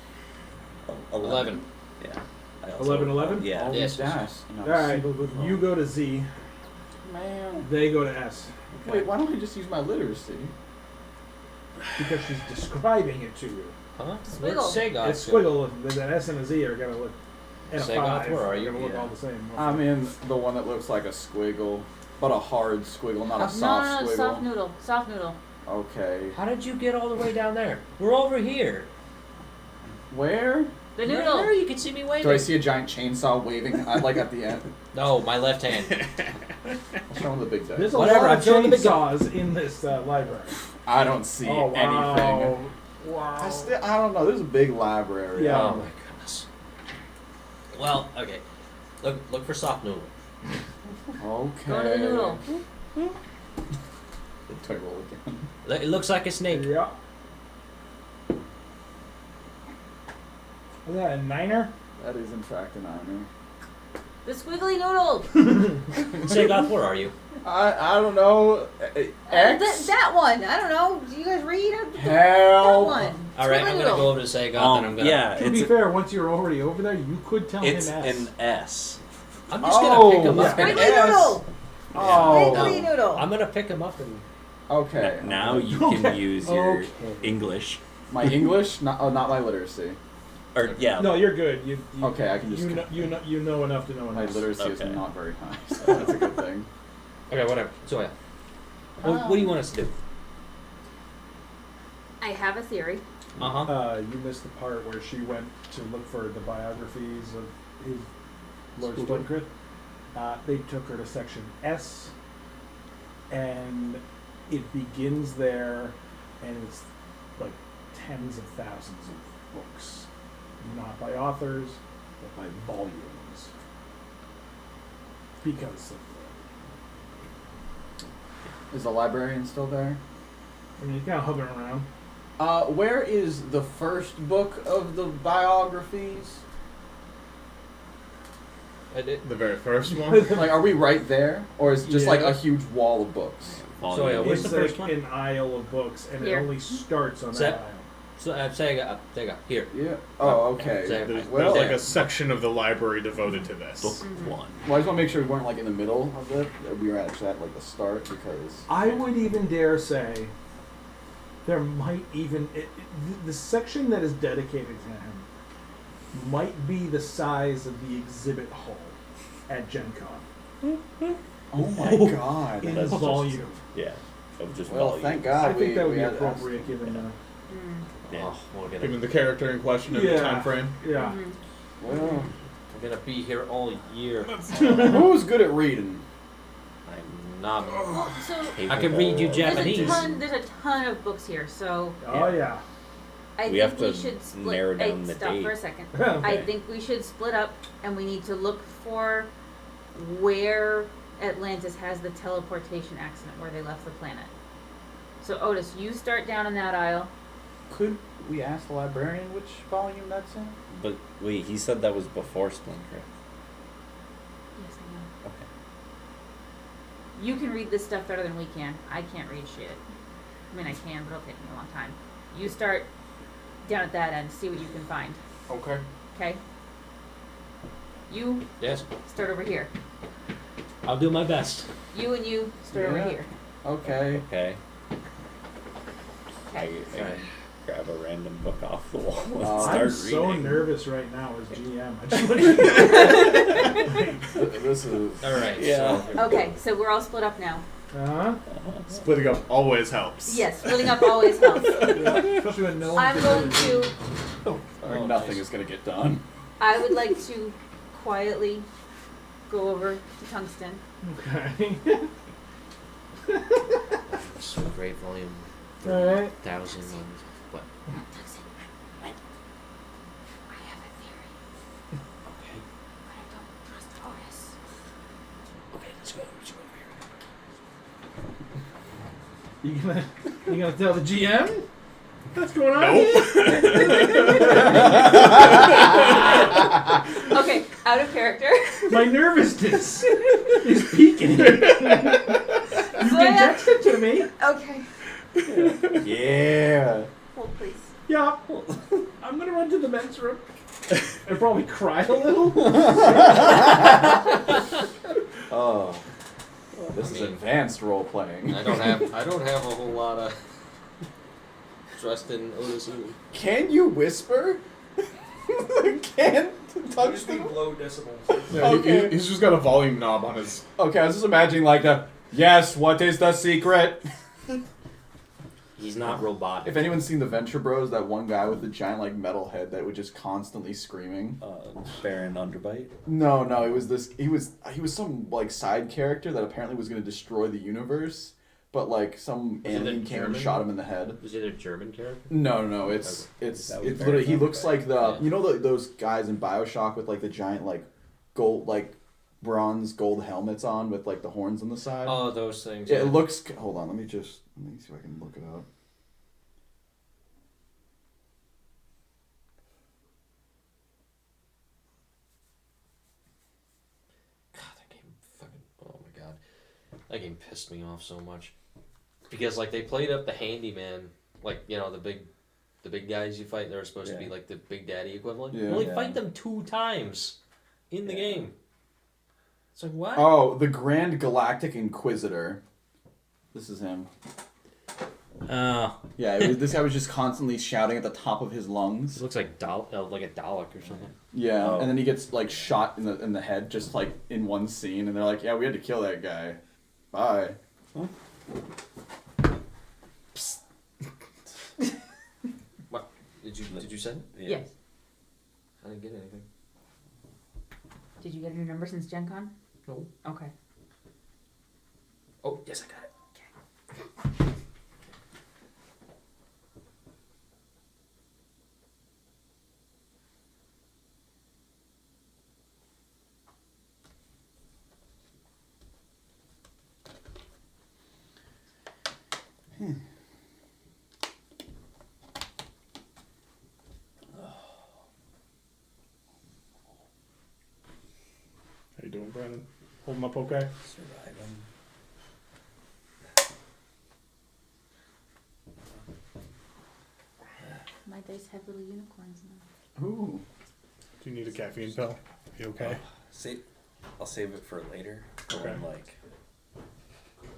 11. Yeah. I also- 11, 11? Yeah. All Yes. these dice. All right. You go to Z. Man. They go to S. Wait, why don't I just use my literacy? Because she's describing it to you. Huh? Squiggle. Where's Sagoth? It's squiggle. There's an S and a Z are gonna look. And a Say, 5 Goth, where are you? Gonna look Yeah. all the same. I'm in the one that looks like a squiggle, but a hard squiggle, not a soft no, squiggle. soft noodle. Soft noodle. Okay. How did you get all the way down there? We're over here. Where? The Right noodle. there, you can see me waving. Do I see a giant chainsaw waving? I'd like at the end. No, my left hand. I'll show him the big There's dice. a Whatever, lot I'm of showing the big chainsaws in this library. I don't see Oh, wow. anything. Wow. I don't know. There's a big library. Yeah. Oh my goodness. Well, okay. Look for soft noodle. Okay. Go to the noodle. Do I roll again? It looks like a snake. Yeah. Is that a niner? That is in fact an honor. The squiggly noodle. Sagoth, where are you? I don't know. X. That one. I don't know. Do you guys read? That Hell. one. All right, Squiggly I'm gonna noodle. go over to Sagoth and I'm gonna. yeah, To be fair, once you're already over there, you could tell him it's S. an S. I'm just gonna pick him up. yeah. And, Squiggly noodle. Oh. Squiggly noodle. I'm gonna pick him up and. Okay. Now you can Okay. use your Okay. English. My English, not my literacy. Or yeah. No, you're good. You Okay, I can just. you know enough to know My enough. literacy is Okay. not very high, so that's a good thing. Okay, whatever. So yeah. What do you want us to do? I have a theory. Uh huh. You missed the part where she went to look for the biographies of his Lord Schoolboy. Stonecrypt. They took her to section S, and it begins there, and it's like tens of thousands of books, not by authors, but by volumes, because of Is the librarian still there? I mean, he's kind of hovering around. Where is the first book of the biographies? I did. The very first one. Like, are we right there, or is it just like Yeah. a huge wall of books? So, yeah, where's It's the first like one? an aisle of books, and Here. it only starts on Is that that- aisle. So Sagoth, here. Yeah. Oh, okay. There. There's Well, like a section of the library devoted to this. Book Mm-hmm. one. Well, I just want to make sure we weren't like in the middle of it. That we were actually at like the start because. I would even dare say there might even the section that is dedicated to him might be the size of the exhibit hall at Gen Con Oh my god. in That's just- volume. Yeah. Of just Well, volume. thank God. I think that would we be had appropriate given the Yeah. Oh, we're gonna, Given the character in question and Yeah. the time frame. yeah. Well, we're gonna be here all year. who's good at reading? I'm not. So I can read you Japanese. there's a ton of books here, so Oh yeah. I We think have we to should split. narrow Hey, down the stop date. for a second. Okay. I think we should split up, and we need to look for where Atlantis has the teleportation accident, where they left the planet. So Otis, you start down in that aisle. Could we ask the librarian which volume that's in? But wait, he said that was before Stonecrypt. Yes, I know. Okay. You can read this stuff better than we can. I can't read shit. I mean, I can, but it'll take me a long time. You start down at that end, see what you can find. Okay. Okay? You Yes, start over here. I'll do my best. You and you start over Yeah. here. Okay. Okay. I Okay. grab a random book off the wall and I'm start I'm so reading. nervous right now as GM. I just want This is. All right. Yeah. So, Okay, so we're all split up now. uh-huh. Splitting up always helps. Yes, splitting up always helps. Especially when no one I'm can going really- to. Or nothing is gonna get done. I would like to quietly go over to Tungsten. Okay. so great volume. Alright. 1,000 ones. What? Tungsten, wait. I have a theory, Okay. but I don't trust Otis. Okay, let's go. Let's go over here. You gonna tell the GM? What's going on? Okay, out of character. My nervousness is peaking. You can text it to me. Okay, Yeah. hold please. Yeah. I'm gonna run to the men's room. I probably cry a little. Oh. This is advanced role playing. I don't have a whole lot of trust in Otis either. Can you whisper? Can touch them? low decibels. Yeah, Okay. he's just got a volume knob on his. Okay, I was just imagining like the yes. What is the secret? He's not robotic. If anyone's seen the Venture Bros, that one guy with the giant like metal head that would just constantly screaming. Baron Underbite. No, it was this. He was some like side character that apparently was going to destroy the universe, but like some Was it alien a came and German? shot him in the head. Was it a German character? No, it's That was literally he Baron looks like the Yeah. you know those guys in BioShock with like the giant like gold like bronze gold helmets on with like the horns on the side. Oh, those things. Yeah, it looks. Hold on, let me see if I can look it up. God, that game fucking. Oh my god, that game pissed me off so much. Because like they played up the handyman, like the big guys you fight. They're supposed to be Yeah. like the Big Daddy equivalent. Yeah. You only Yeah. fight them 2 times in the game. It's like what? Oh, the Grand Galactic Inquisitor. This is him. Oh, Yeah, this guy was just constantly shouting at the top of his it lungs. looks like like a Dalek or something. Yeah, Oh. and then he gets like shot in the head just like in one scene, and they're like, "Yeah, we had to kill that guy. Bye." What? Did you send? Yes. I didn't get anything. Did you get a new number since Gen Con? No. Okay. Oh, yes, I got it. How you doing, Brandon? Holding up okay? Surviving. My dice have little unicorns now. Ooh. Do you need a caffeine pill? You okay? I'll save it for later. Okay. When, like,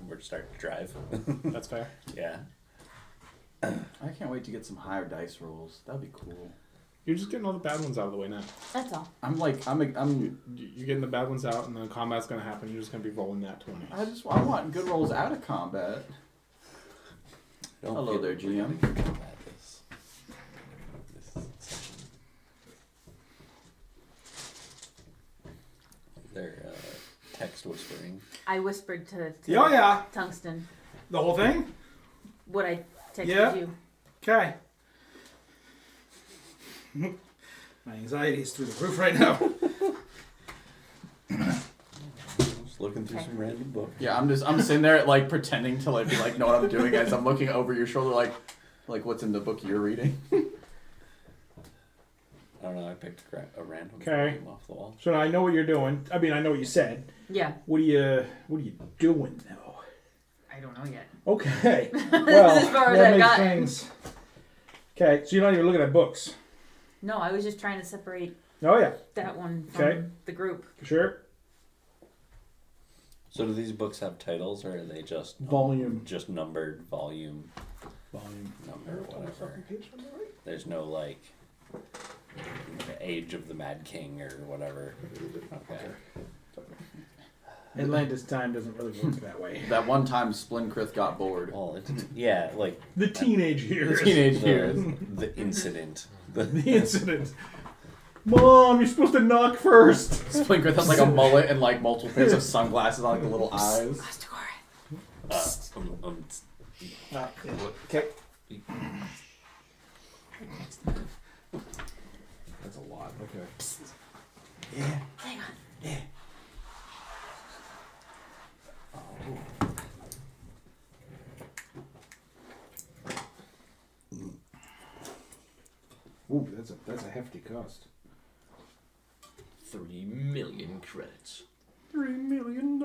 we're starting to drive. That's fair. Yeah. I can't wait to get some higher dice rolls. That'd be cool. You're just getting all the bad ones out of the way now. That's all. I'm You're getting the bad ones out, and then combat's gonna happen. You're just gonna be rolling that 20s. I want good rolls out of combat. Don't Hello there, GM. This section. They're text whispering. I whispered to Oh yeah, Tungsten the whole thing. what I texted Yeah. you. Okay. My anxiety is through the roof right now. Just looking through some random book. Yeah, I'm sitting there like pretending to like be like know what I'm doing as I'm looking over your shoulder like what's in the book you're reading. I don't know. I picked a random Okay. volume off the wall. So I know what you're doing. I mean, I know what you said. Yeah. What are you doing now? I don't know yet. Okay. Well, as far as that I've makes gotten. things. Okay, so you're not even looking at books. No, I was just trying to separate Oh yeah, that one from Okay. the group. sure. So do these books have titles, or are they just Volume. just numbered volume Volume. number, whatever? There's no like the Age of the Mad King or whatever. Okay. Atlantis time doesn't really work that way. That one time Splinkrith got bored. Well, yeah, like The teenage years. Teenage the, years. the incident. The incident. Mom, you're supposed to knock first. Splinkrith has like a mullet and like multiple pairs of sunglasses on like the little eyes. Okay. That's a lot. Okay. Yeah. Hang on. Yeah. Ooh, that's a hefty cost. 3 million credits. $3 million.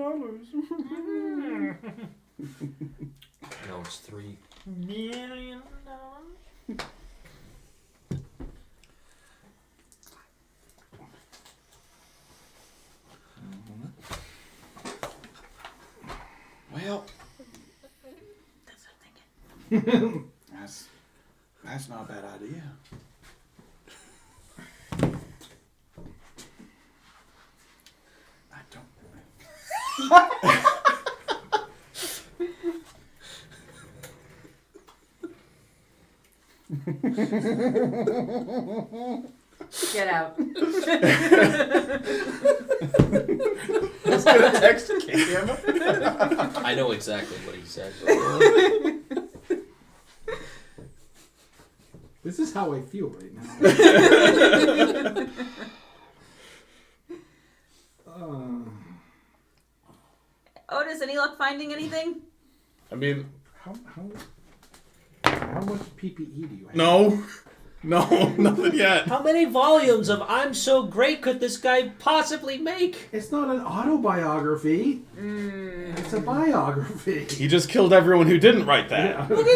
No, it's $3 million. Well, That's what I'm thinking. that's not a bad idea. I don't. Get out. Let's get a text Cam. I know exactly what he said. This is how I feel right now. Otis, any luck finding anything? I mean, how much PPE do you have? no, nothing yet. How many volumes of I'm So Great could this guy possibly make? It's not an autobiography. It's a biography. He just killed everyone who didn't write that. Yeah. Look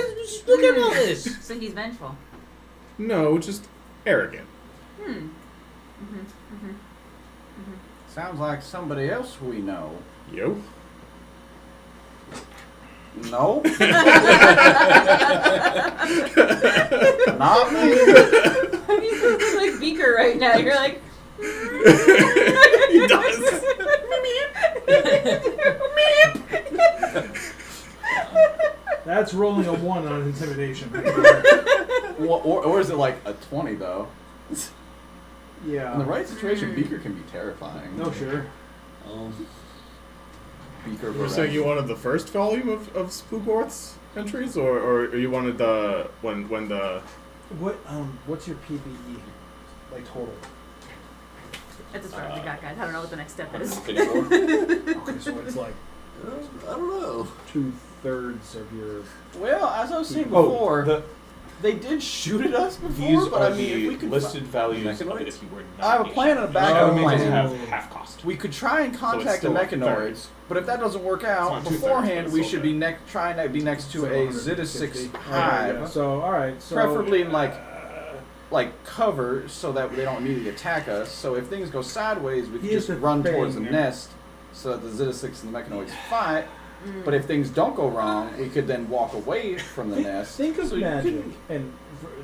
at all this. So he's vengeful. No, just arrogant. Sounds like somebody else we know. Yo. No. Not me. You're like Beaker right now. You're like. He does. That's rolling a 1 on intimidation. Or is it like a 20 though? Yeah. In the right situation, Beaker can be terrifying. No, sure. Beaker. You were saying you wanted the first volume of Spookorth's entries, or you wanted the when the What's your PPE like total? That's as far as we got, guys. I don't know what the next step is. 54? Okay, so it's like I don't know. 2/3 of your. Well, as I was saying Oh, before, they did shoot at us before, These but are I mean, if we the could listed values of Mechanoids? if you were not. I have a plan and a backup Oh, They plan. have half cost. We could try and it's contact the still mechanoids, but if that doesn't work out not 2/3, beforehand, but we it's should still be trying to be next to a Zeta 6 hive, Yeah. So all right. So preferably in like cover, so that they don't immediately attack us. So if things go sideways, we can Here's just the run towards the thing. nest, so that the Zeta 6 and the mechanoids fight. But if things don't go wrong, we could then walk away from the nest. think of So you magic can- and.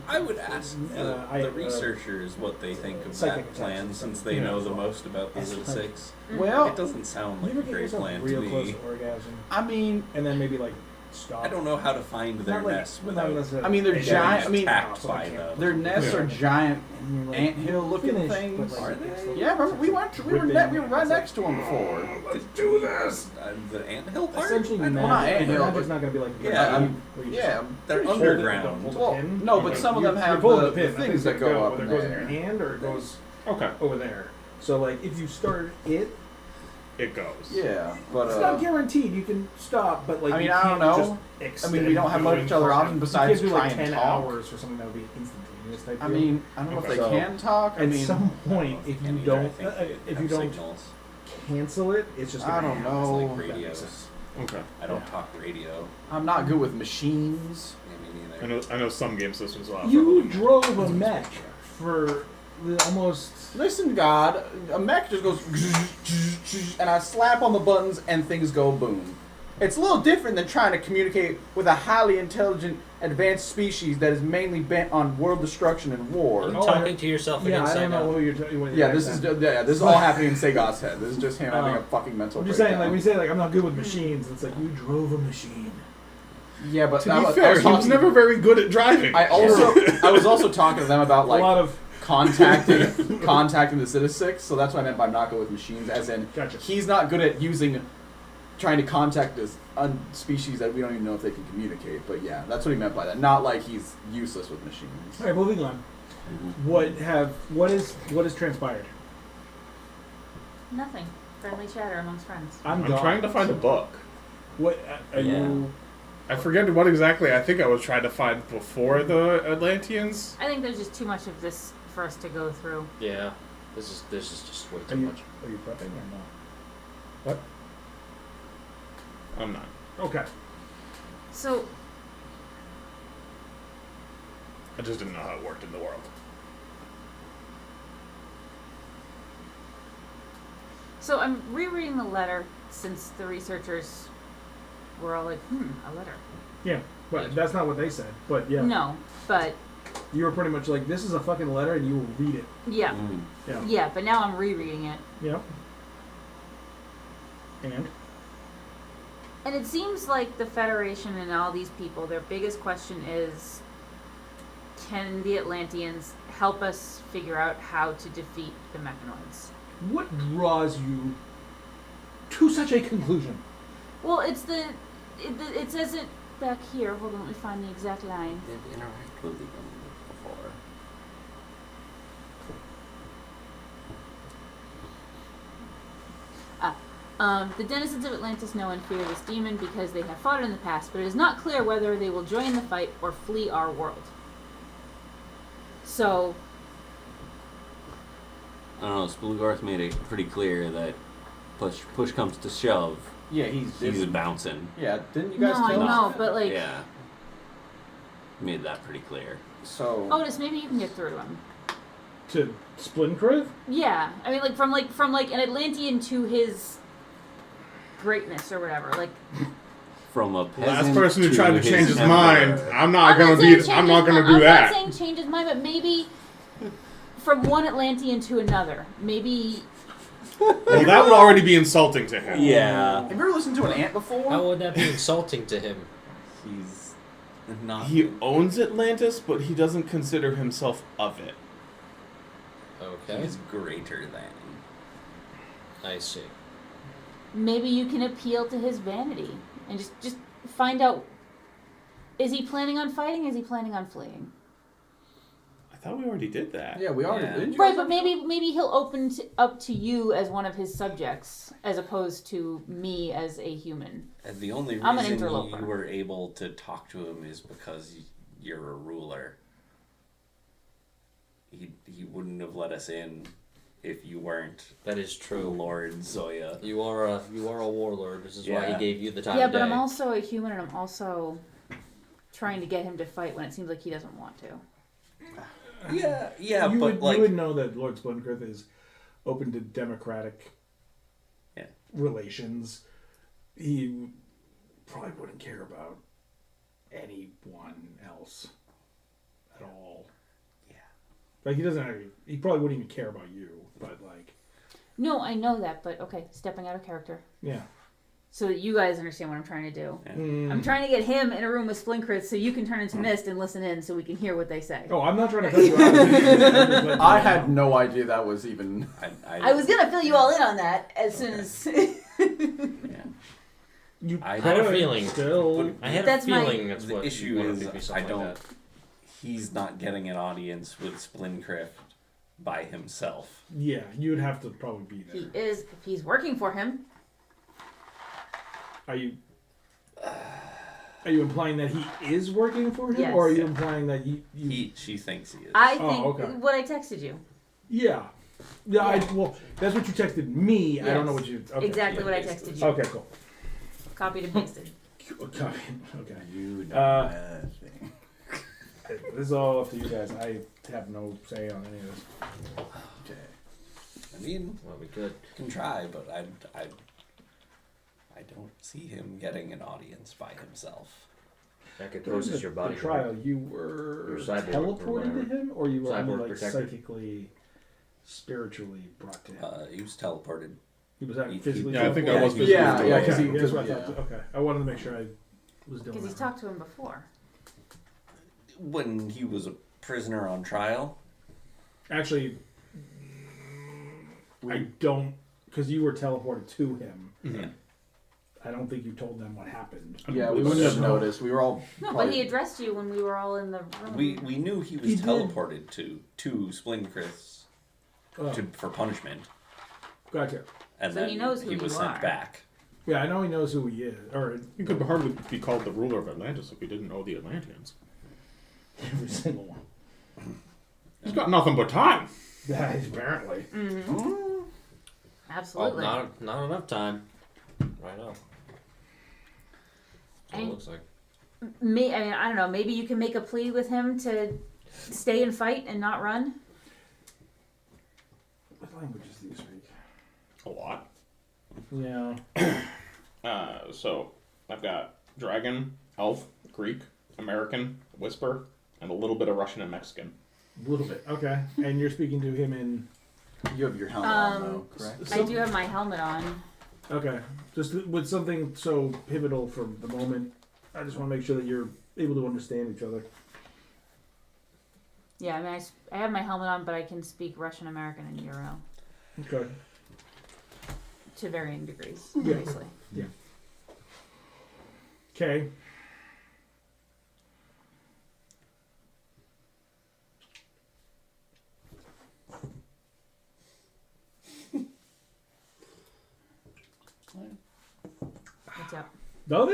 I would ask the researchers what they think of psychic that plan, attacks. since they Yeah. know the most about the Zeta 6. Well, It doesn't sound You like ever a get great yourself plan real to close me. to orgasm, I mean, and then maybe like stop? I don't know how to find their Not like- nest not without necessarily- I mean, they're getting giant. I mean, attacked so I by can't- them. their nests Yeah. are giant And you're like, anthill-looking finished, things. but, like, Are it's they? like- Yeah, remember we went. We were Ripping. right next to them before. Let's do this. The anthill part? Essentially, I don't well, not magic. anthill, Magic's but- not going to be like Yeah, where you just Yeah, They're hold it, don't underground. hold the well, pin. no, but some of them have pulling the pin. things that go up Whether in it goes in there. your hand or it goes Okay, over there. So like if you start it, it goes. Yeah, but it's not guaranteed. You can stop, but like I mean, you I can't don't know. just I extend mean, we don't have going much other for- option besides you can't do try like and 10 talk. hours for something that would be instantaneous type I deal. mean, I don't know if they So, can talk. I at mean, some point, if you Either, I don't, think they if have you don't signals. cancel it, it's just. I gonna don't happen. It's know. like radios. Okay. I don't talk radio. I'm not good with machines. Yeah, me neither. I know some game systems will have You trouble. drove a mech for almost. Listen, God, a mech just goes, and I slap on the buttons and things go boom. It's a little different than trying to communicate with a highly intelligent, advanced species that is mainly bent on world destruction and Are war. you Oh, talking to yourself Yeah, against I don't know Sega? what you're talking. Yeah, this is all happening in Sega's head. This is just him having a fucking mental I'm just saying, breakdown. like we say, like I'm not good with machines. It's like you drove a machine. Yeah, but To I be was fair, he was talking- never very good at driving. I was also talking to them about a lot like of contacting the Zeta 6, so that's what I meant by not good with machines, as in Gotcha. he's not good at trying to contact this species that we don't even know if they can communicate. But yeah, that's what he meant by that. Not like he's useless with machines. All right, moving on. What has transpired? Nothing. Friendly chatter amongst friends. I'm gone. trying to find a book. What are Yeah. you? I forget what exactly. I think I was trying to find before the Atlanteans. I think there's just too much of this for us to go through. Yeah, this is just way Are too you, much. are you prepping or no? I'm not. Okay. So I just didn't know how it worked in the world. So I'm rereading the letter since the researchers were all like, a letter. Yeah, but that's not what they said. But yeah, No, but you were pretty much like, this is a fucking letter, and you will read it. yeah. Mm. Yeah. Yeah, but now I'm rereading it. Yep. And it seems like the Federation and all these people, their biggest question is, can the Atlanteans help us figure out how to defeat the mechanoids? What draws you to such a conclusion? Well, it says it back here. Hold on, let me find the exact line. They've interacted with them before. The denizens of Atlantis know and fear this demon because they have fought it in the past, but it is not clear whether they will join the fight or flee our world. So, I don't know. Splugarth made it pretty clear that push comes to shove, Yeah, he's bouncing. Yeah, didn't you no, guys I kill know, him? but like, Yeah. Made that pretty clear. So Otis, maybe you can get through him. To Splincrew? Yeah, I mean, from an Atlantean to his greatness or whatever. Like, From a Last peasant person who to tried to change his emperor. mind. I'm not I'm gonna not saying be. change I'm not his gonna mi- do I'm that. not saying change his mind, but maybe from one Atlantean to another. Maybe. Well, that would already be insulting to him. Yeah. have you ever listened to an ant before? How would that be insulting to him? He's not. He owns Atlantis, but he doesn't consider himself of it. Okay, He's greater than. I see. Maybe you can appeal to his vanity and just find out. Is he planning on fighting? Is he planning on fleeing? I thought we already did that. Yeah, we already Yeah. did. Right, but maybe he'll open up to you as one of his subjects, as opposed to me as a human. And the only I'm an reason interloper. you were able to talk to him is because you're a ruler. He wouldn't have let us in if you weren't That is true. Lord Zoya. You are a warlord. This is why he Yeah. gave you the time Yeah, of but day. I'm also a human, and I'm also trying to get him to fight when it seems like he doesn't want to. Yeah, you but would, you would know that Lord Splincrew is open to democratic relations. He probably wouldn't care about anyone else at all. Yeah. Like, he probably wouldn't even care about you, but like... No, I know that, but okay, stepping out of character. Yeah. So that you guys understand what I'm trying to do. Yeah. I'm trying to get him in a room with Splincrith so you can turn into Mist and listen in so we can hear what they say. Oh, I'm not trying to cut you out. I had no idea that was even. I was going to fill you all in on that as soon as... Yeah. You I had a could feeling. Still... I had That's a my- feeling that's The what issue you wanted is to be I something don't. like that. He's not getting an audience with Splincrew by himself. Yeah, you would have to probably be there. He is, if he's working for him. Are you implying that he is working for him, Yes. or are you implying that She thinks he is. I Oh, think okay. what I texted you. Yeah. Well, that's what you texted me. I don't know Yes. what you. Okay. Exactly what I basically. texted you. Okay, cool. Copied and pasted. Okay. You nothing. This is all up to you guys. I have no say on any of this. Okay. I mean, Well, we could. can try, but I don't see him getting an audience by himself. That could During poses your body. the trial, you were Your cyborg or teleported to whatever. him, or you were only Cyborg like protector. psychically, spiritually brought to him. He was teleported. He was that he- physically. Yeah, I think I teleported? was physically Yeah, Okay, yeah, because because that's what I yeah. thought. Okay, I wanted to make sure I was doing. Because he's that. talked to him before. When he was a prisoner on trial. Actually, I don't, because you were teleported to him. Yeah. I don't think you told them what happened. Yeah, we wouldn't have noticed. We were all. No, but probably- he addressed you when we were all in the room. We knew he was He did. teleported to Splincrith's Oh, for punishment, gotcha. and So then he knows who he was you sent are. back. Yeah, I know he knows who he is, or He could hardly be called the ruler of Atlantis if we didn't know the Atlanteans. every single one. He's got nothing but time. Yeah, apparently. Mm-hmm. Well, Absolutely. not enough time. Right now. That's what I- it looks like. I mean, I don't know. Maybe you can make a plea with him to stay and fight and not run. What languages do you speak? A lot. Yeah. So I've got Dragon, Elf, Greek, American, Whisper, and a little bit of Russian and Mexican. A little bit. Okay. And you're speaking to him in. You have your helmet on, though, correct? I do have my helmet on. Okay. Just with something so pivotal for the moment, I just want to make sure that you're able to understand each other. Yeah, I mean, I have my helmet on, but I can speak Russian, American, and Euro Okay. to varying degrees, obviously. Okay. What's up? No,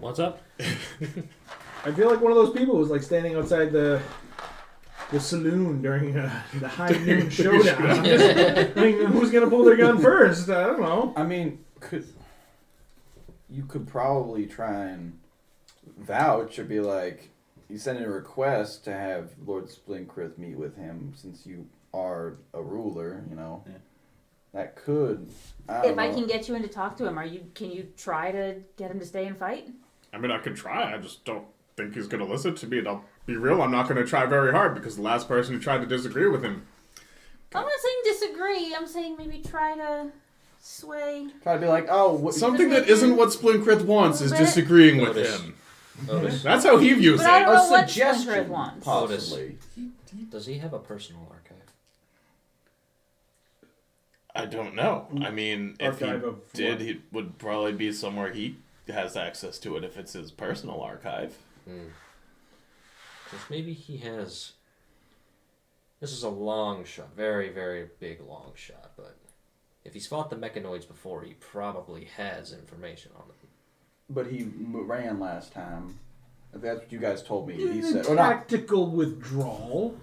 What's up? I feel like one of those people who's like standing outside the saloon during the high noon showdown. Who's gonna pull their gun first? I don't know. I mean, you could probably try and vouch or be like, you send in a request to have Lord Splinkrith meet with him since you are a ruler, you know. Yeah. That could. If I can get you in to talk to him, can you try to get him to stay and fight? I mean, I could try. I just don't think he's going to listen to me. And I'll be real, I'm not going to try very hard because the last person who tried to disagree with him. I'm not saying disagree. I'm saying maybe try to sway. Try to be like, oh, Something that isn't what Splinkrith wants is disagreeing with Otis. him. Otis, That's how he views But I it. don't know what suggestion, Splinkrith wants. possibly. does he have a personal archive? I don't know. I mean, if he Archive of did, what? he would probably be somewhere he has access to it if it's his personal archive. Because maybe he has. This is a long shot, very, very big long shot, but if he's fought the mechanoids before, he probably has information on them. But he ran last time. That's what you guys told me. He said, or not. Tactical withdrawal.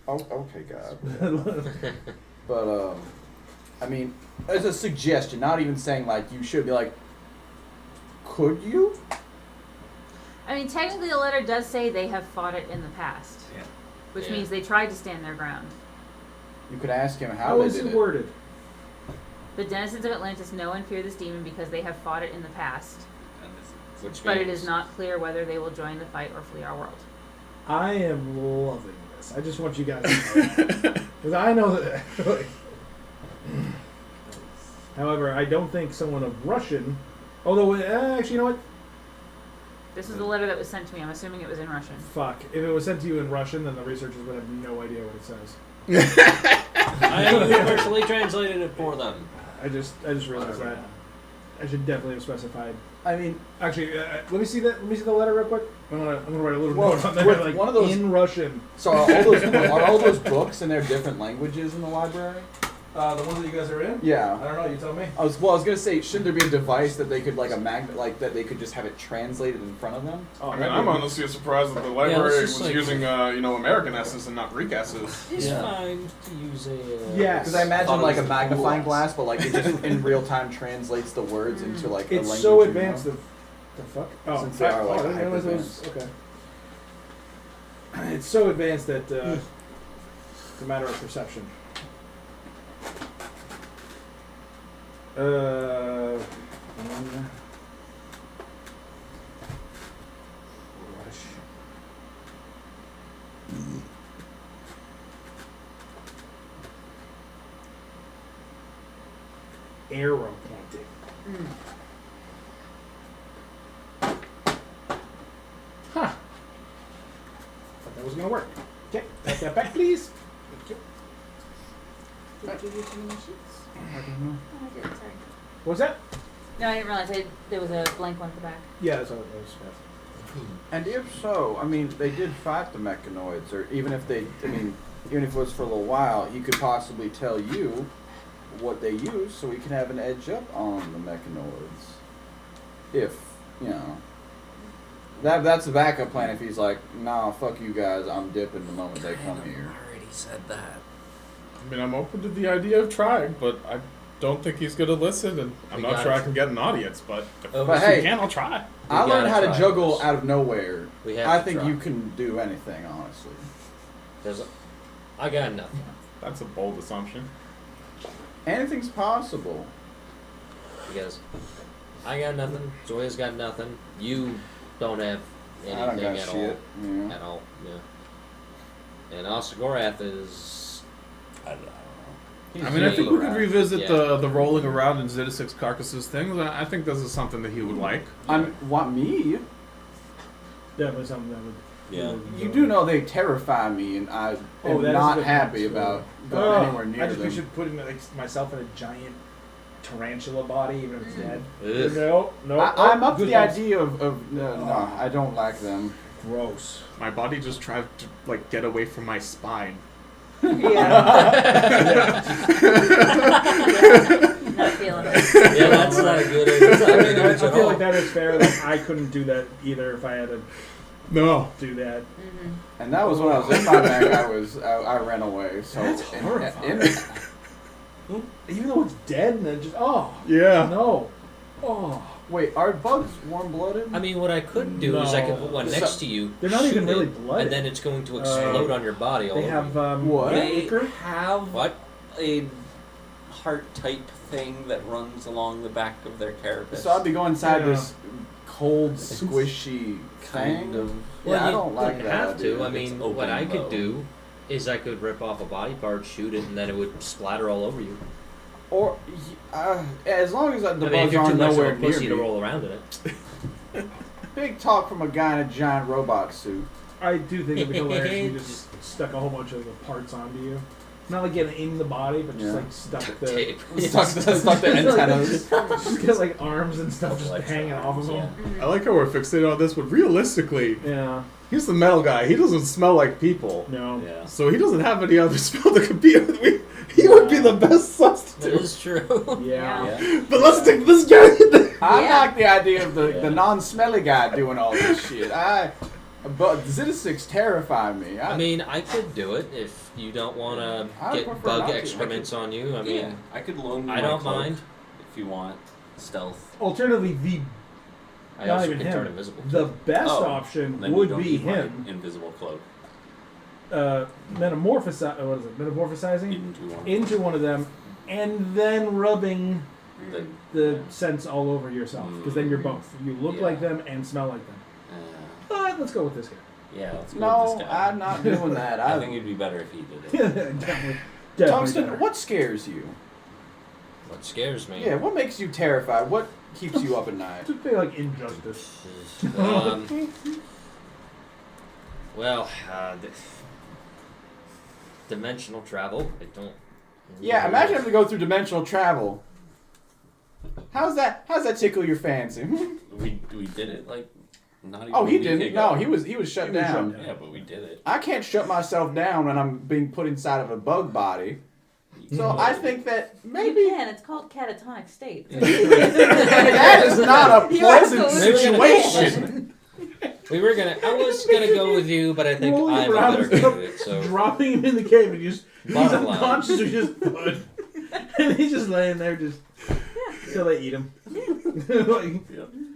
Oh, okay, God. But I mean, as a suggestion, not even saying like you should be like, could you? I mean, technically, the letter does say they have fought it in the past. Yeah. Which Yeah. means they tried to stand their ground. You could ask him how How they is did it it. worded? The denizens of Atlantis know and fear this demon because they have fought it in the past. And this Which But it means- is not clear whether they will join the fight or flee our world. I am loving this. I just want you guys to know. Because I know that. However, I don't think someone of Russian. Although, actually, you know what? This is the letter that was sent to me. I'm assuming it was in Russian. Fuck. If it was sent to you in Russian, then the researchers would have no idea what it says. I universally translated it for them. I just realized that. I should definitely have specified. I mean, Actually, let me see that. Let me see the letter real quick. I'm gonna write a little Well, note on there, with like one of those- in Russian. so are all those books in their different languages in the library? The ones that you guys are in. Yeah. I don't know. You tell me. I was gonna say, shouldn't there be a device that they could like a magnet, like that they could just have it translated in front of them? Oh, I mean, I'm honestly surprised that the library let's was just, like- using, American S's and not Greek S's. It's Yeah. fine to use a. Yes. Because I imagine thought it like a was the magnifying cool glass, but like it just in real time translates the words into like a It's language. so you advanced know? that. The fuck? Oh, Since they are, like, I didn't realize it was hyper-advanced. okay. It's so advanced that it's a matter of perception. Arrow pointing. Huh. Thought that was gonna work. Okay, take that back, please. Thank you. Did I give you too many sheets? I don't know. Oh, I did. Sorry. What's that? No, I didn't realize there was a blank one at the back. Yeah, that's all it was. And if so, I mean, they did fight the mechanoids, or even if they, I mean, even if it was for a little while, he could possibly tell you what they use, so we can have an edge up on the mechanoids. If you know, that's the backup plan. If he's like, nah, fuck you guys, I'm dipping the moment they come here. already said that. I mean, I'm open to the idea of trying, but I don't think he's going to listen, and I'm We not got sure it. I can get an audience, but if Oh, But we hey, can, I'll try. I We learned gotta how to try juggle this. out of nowhere. We have I to think try. you can do anything, honestly. I got nothing. That's a bold assumption. Anything's possible. Because I got nothing. Zoya's got nothing. You don't have I don't anything got at shit. all. Yeah. At all. Yeah. And Osagorath is. I don't know. He's I mean, I think we could revisit Yeah. the rolling around in Zittisix carcasses thing. I think this is something that he would like. Want me? Definitely something that would. Yeah. You do know they terrify me, and I Oh, am that is a not good happy point, about too. going anywhere near I just them. pictured putting myself in a giant tarantula body, even if it's dead. Ugh. No. I'm up to the goosebumps. idea of no, I don't like them. Gross. My body just tried to like get away from my spine. Yeah. Not feeling it. Yeah, that's not a good idea. I mean, I at feel all. like that is fair. Like, I couldn't do that either if I had to No. do that. Mm-hmm. And that was when I was in my bag. I ran away. So That's in- horrifying. in- Even though it's dead, and then just Yeah. no. Oh, wait, are bugs warm-blooded? I mean, what I could do is I could put one No. next to you. They're not even shoot really it, blooded. and then it's going to explode on your body. All they over have you. What? They Acre? have What? a heart type thing that runs along the back of their carapace. So I'd be going inside Yeah. this cold, squishy kind thing. of. Yeah, Well, I you don't like wouldn't that have idea. to. I It's mean, open what I low. could do is I could rip off a body part, shoot it, and then it would splatter all over you. Or as long as the I mean, if bugs you're too aren't much of nowhere a near pussy to me. roll around in it. Big talk from a guy in a giant robot suit. I do think it'd be hilarious if you just stuck a whole bunch of the parts onto you. Not like getting in the body, but just Yeah. like stuck the Tape. stuck the antennas. just get like arms and stuff just Like hanging off of them. I like how we're fixated on this, but realistically, Yeah. he's the metal guy. He doesn't smell like people. No. Yeah. So he doesn't have any other smell that could be. He would be the best That substitute. is true. Yeah. Yeah. But let's take this guy in there. I Yeah. like the idea of Yeah. the non-smelly guy doing all this shit. But Zitisics terrify me. I mean, I could do it if you don't want to I get prefer bug not to. excrements on you. I mean, Yeah, I could loan you I my don't cloak mind. if you want stealth. Alternatively, I Not also even can turn him. invisible. the best Oh, option Then you would don't be need my him invisible cloak metamorphosizing into one. into one of them, and then rubbing The, the scents all over yourself. Because then you're both. You look Yeah. like them and smell like them. But let's go with this guy. yeah, let's go no, with this guy. I'm not doing that. I think it'd be better if he did it. Definitely. Tungsten, better. what scares you? What scares me? Yeah, what makes you terrified? What keeps you up at night? Just be like injustice. Well, dimensional travel. I don't. Yeah, imagine having to go through dimensional travel. How's that tickle your fancy? We did it like not even. Oh, a he week didn't. ago. No, he was shut down. Yeah, but we did it. I can't shut myself down when I'm being put inside of a bug body. So I think that maybe You can. It's called catatonic state. that is not a You pleasant absolutely situation. I was gonna go with you, but I think Rolling I'm a around better and stuff, candidate. So dropping him in the cave and just he's Bottom line. unconscious or just blood. And he's just laying there just till they eat him. Like,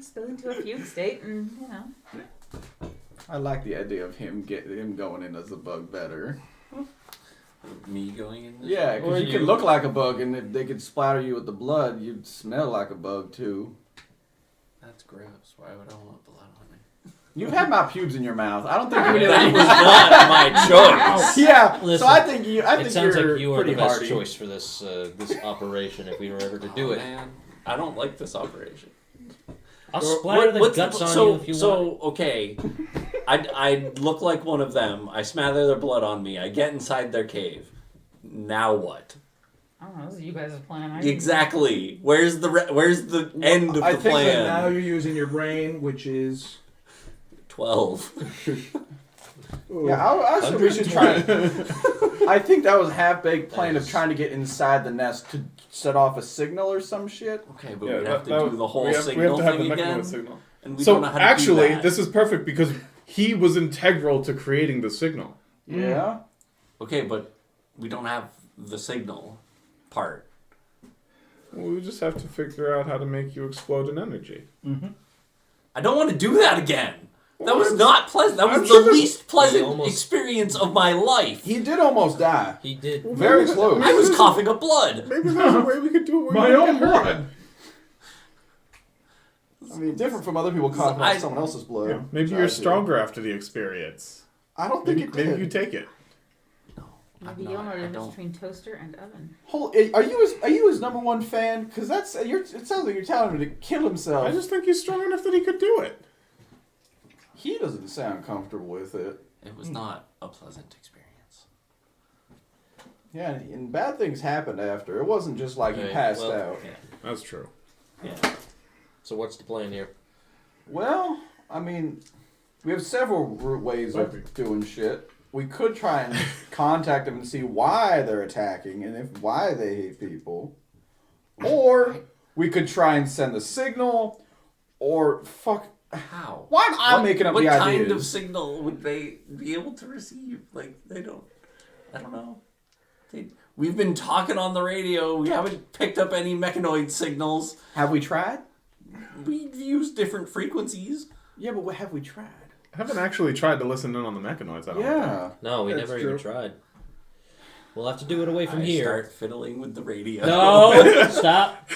Spill into a fugue state, and you know. I like the idea of him going in as a bug better. Me going in. Yeah, Or because you can look like a bug, and if they could splatter you with the blood, you'd smell like a bug too. That's gross. Why would I want blood on me? You've had my pubes in your mouth. I don't think you That was not my choice. Yeah, Listen, so I think I it think sounds you're like you are pretty the best hardy. choice for this this operation if we were ever to do it. Man, I don't like this operation. I'll splatter the What's guts on so, you if you want. okay, I look like one of them. I smother their blood on me. I get inside their cave. Now what? I don't know. This is you guys' plan. Exactly. Where's the end of I the think so plan? now you're using your brain, which is 12. Yeah, I said we should try. I think that was a half-baked plan of trying to get inside the nest to set off a signal or some shit. Okay, but Yeah, we have to that- do the whole we have signal to have thing the again. mechanoid signal. And we So don't know how to actually, do that. this is perfect because he was integral to creating the signal. Yeah. Okay, but we don't have the signal part. Well, we just have to figure out how to make you explode in energy. I don't want to do that again. That was not pleasant. That I'm was sure the least He pleasant almost- experience of my life. He did almost die. He did. Very close. I was coughing up blood. Maybe there's a way we could do it where my you don't own get hurt. blood. I mean, different from other people coughing up someone else's blood. Yeah, maybe So you're I do. stronger after the experience. I don't think Maybe, it did. maybe you take it. Maybe I'm you'll not- know the I difference don't- between toaster and oven. Are you his number one fan? Because it sounds like you're telling him to kill himself. I just think he's strong enough that he could do it. He doesn't sound comfortable with it. It was not a pleasant experience. Yeah, and bad things happened after. It wasn't just like he Right, passed well- out. Yeah. That's true. Yeah. So what's the plan here? Well, I mean, we have several ways of doing shit. We could try and contact them and see why they're attacking and why they hate people. Or we could try and send a signal. Or fuck. How? Why am I making up what the kind ideas? of signal would they be able to receive? Like, they don't. I don't know. We've been talking on the radio. We haven't picked up any mechanoid signals. Have we tried? We've used different frequencies. Yeah, but what have we tried? I haven't actually tried to listen in on the mechanoids. I don't think. Yeah. No, we That's never true. even tried. We'll have to do it away from I here. start fiddling with the radio. No, stop.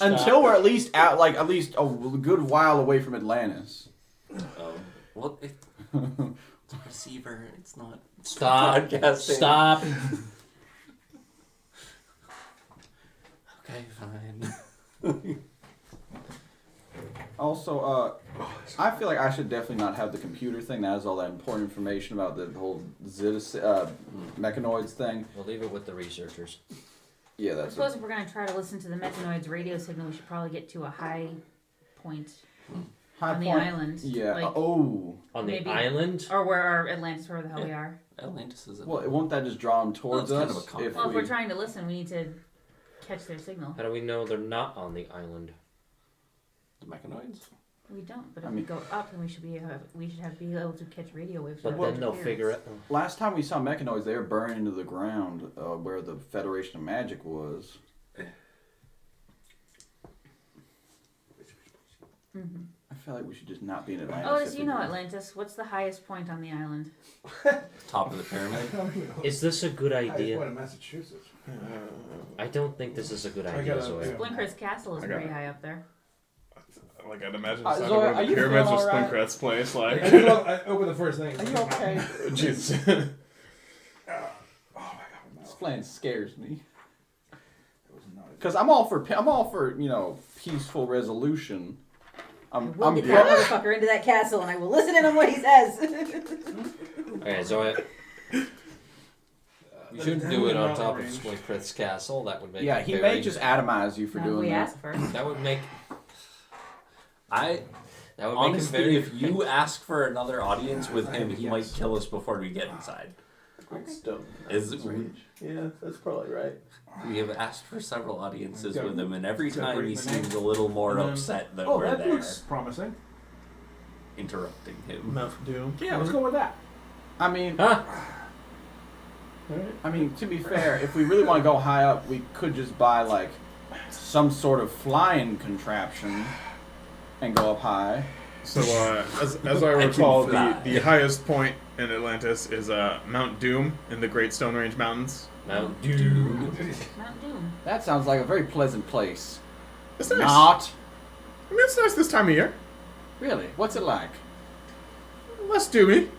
Until we're at least out, like at least a good while away from Atlantis. Well, it's a receiver. It's not. Stop. Broadcasting. Stop. Okay, fine. Also, I feel like I should definitely not have the computer thing that has all that important information about the whole mechanoids thing. We'll leave it with the researchers. Yeah, I that's suppose if we're gonna try to listen to the mechanoids radio signal, we should probably get to a high point high on the point. island. Yeah. Like, On the Maybe. island? or where our Atlantis, wherever the hell we are. Atlantis is. Well, won't that just draw them towards Well, it's us? kind of a Well, if we... we're trying to listen, we need to catch their signal. How do we know they're not on the island? The mechanoids. We don't, but if I we mean- go up, then we should be able to catch radio waves. But without then they'll figure it. Last time we saw mechanoids, they were burning into the ground where the Federation of Magic was. Mm-hmm. I feel like we should just not be in Atlantis. Otis, if you we know do. Atlantis. What's the highest point on the island? Top of the pyramid. Is this a good idea? in Massachusetts. I don't think this is a good I idea, gotta- Zoya. Blinkers Castle is I got pretty it. high up there. Like I'd imagine Zoya, it's one are of you the pyramids feeling of alright? Splinkret's place. Like, I open the first thing. Are you okay? jeez. This plan scares me. Because I'm all for peaceful resolution. We'll get that motherfucker into that castle, and I will listen in on what he says. Alright, Zoya. We shouldn't do it on top of Splinkret's castle. That would make Yeah, it he very... may just atomize you for doing we that. ask first. That would make... I That would honestly, make him if you ask for another audience with him, he might kill us before we get inside. Yeah, that's probably right. We have asked for several audiences Gotta- with him, and every gotta time he breathe the name. seems a little more And then- upset that Oh, we're that there, looks promising. interrupting him. Mount Doom. Yeah, let's go with that. I mean, Huh? to be fair, if we really want to go high up, we could just buy like some sort of flying contraption and go up high. So, as I I can recall, fly. the highest point in Atlantis is Mount Doom in the Great Stone Range Mountains. Mount Dude. Mount Doom. That sounds like a very pleasant place. It's nice. Not I mean, it's nice this time of year. really. What's it like? Less doomy.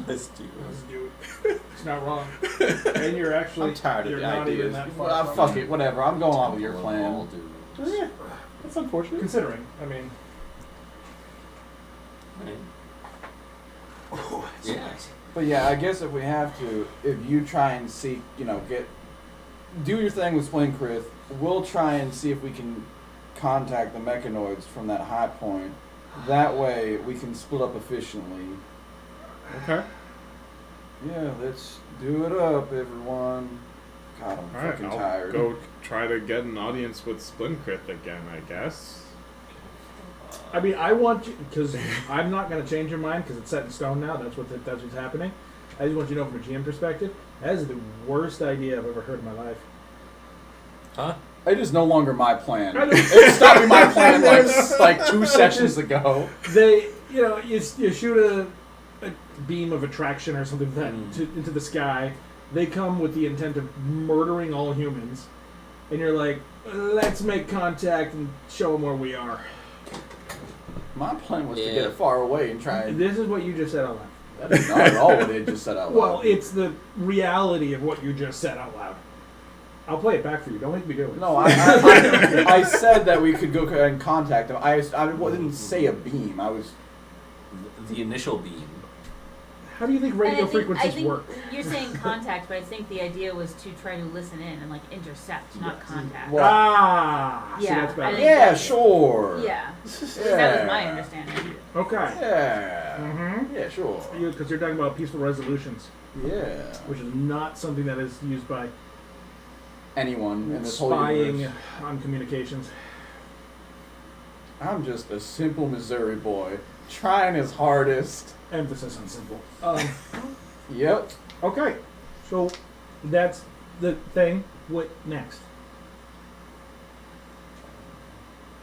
Let's do Let's it. do it. It's not wrong. And you're actually I'm tired you're of the not even ideas. that far Well, from fuck it, whatever. I'm going on with your plan. Yeah, that's unfortunate. Considering, I mean, Right. Yeah. But yeah, I guess if we have to, if you try and seek, do your thing with Splinkrith, we'll try and see if we can contact the mechanoids from that high point. That way we can split up efficiently. Okay. Yeah, let's do it up, everyone. God, I'm Alright, fucking I'll tired. go try to get an audience with Splinkrit again, I guess. I mean, I want you because I'm not going to change your mind because it's set in stone now. That's what's happening. I just want you to know from a GM perspective, that is the worst idea I've ever heard in my life. Huh? It is no longer my plan. I know. It stopped being my plan like 2 sessions ago. They, you shoot a beam of attraction or something like that into the sky. They come with the intent of murdering all humans, and you're like, let's make contact and show them where we are. My plan was to Yeah. get it far away and try and... This is what you just said out loud. That is not at all what they just said out loud. Well, it's the reality of what you just said out loud. I'll play it back for you. Don't make me do it. No, I said that we could go and contact them. I didn't say a beam. I was the initial beam. How do you think And I radio think- frequencies I think work? You're saying contact, but I think the idea was to try to listen in and like intercept, not contact. Well, See, Yeah, that's I better. think yeah, that's- sure. Yeah. That was my understanding. Okay. Yeah. Mm-hmm. Yeah, sure. Because you're talking about peaceful resolutions, Yeah. which is not something that is used by Anyone in this whole spying universe. on communications. I'm just a simple Missouri boy trying his hardest. Emphasis on simple. Yep. Okay, so that's the thing. What next?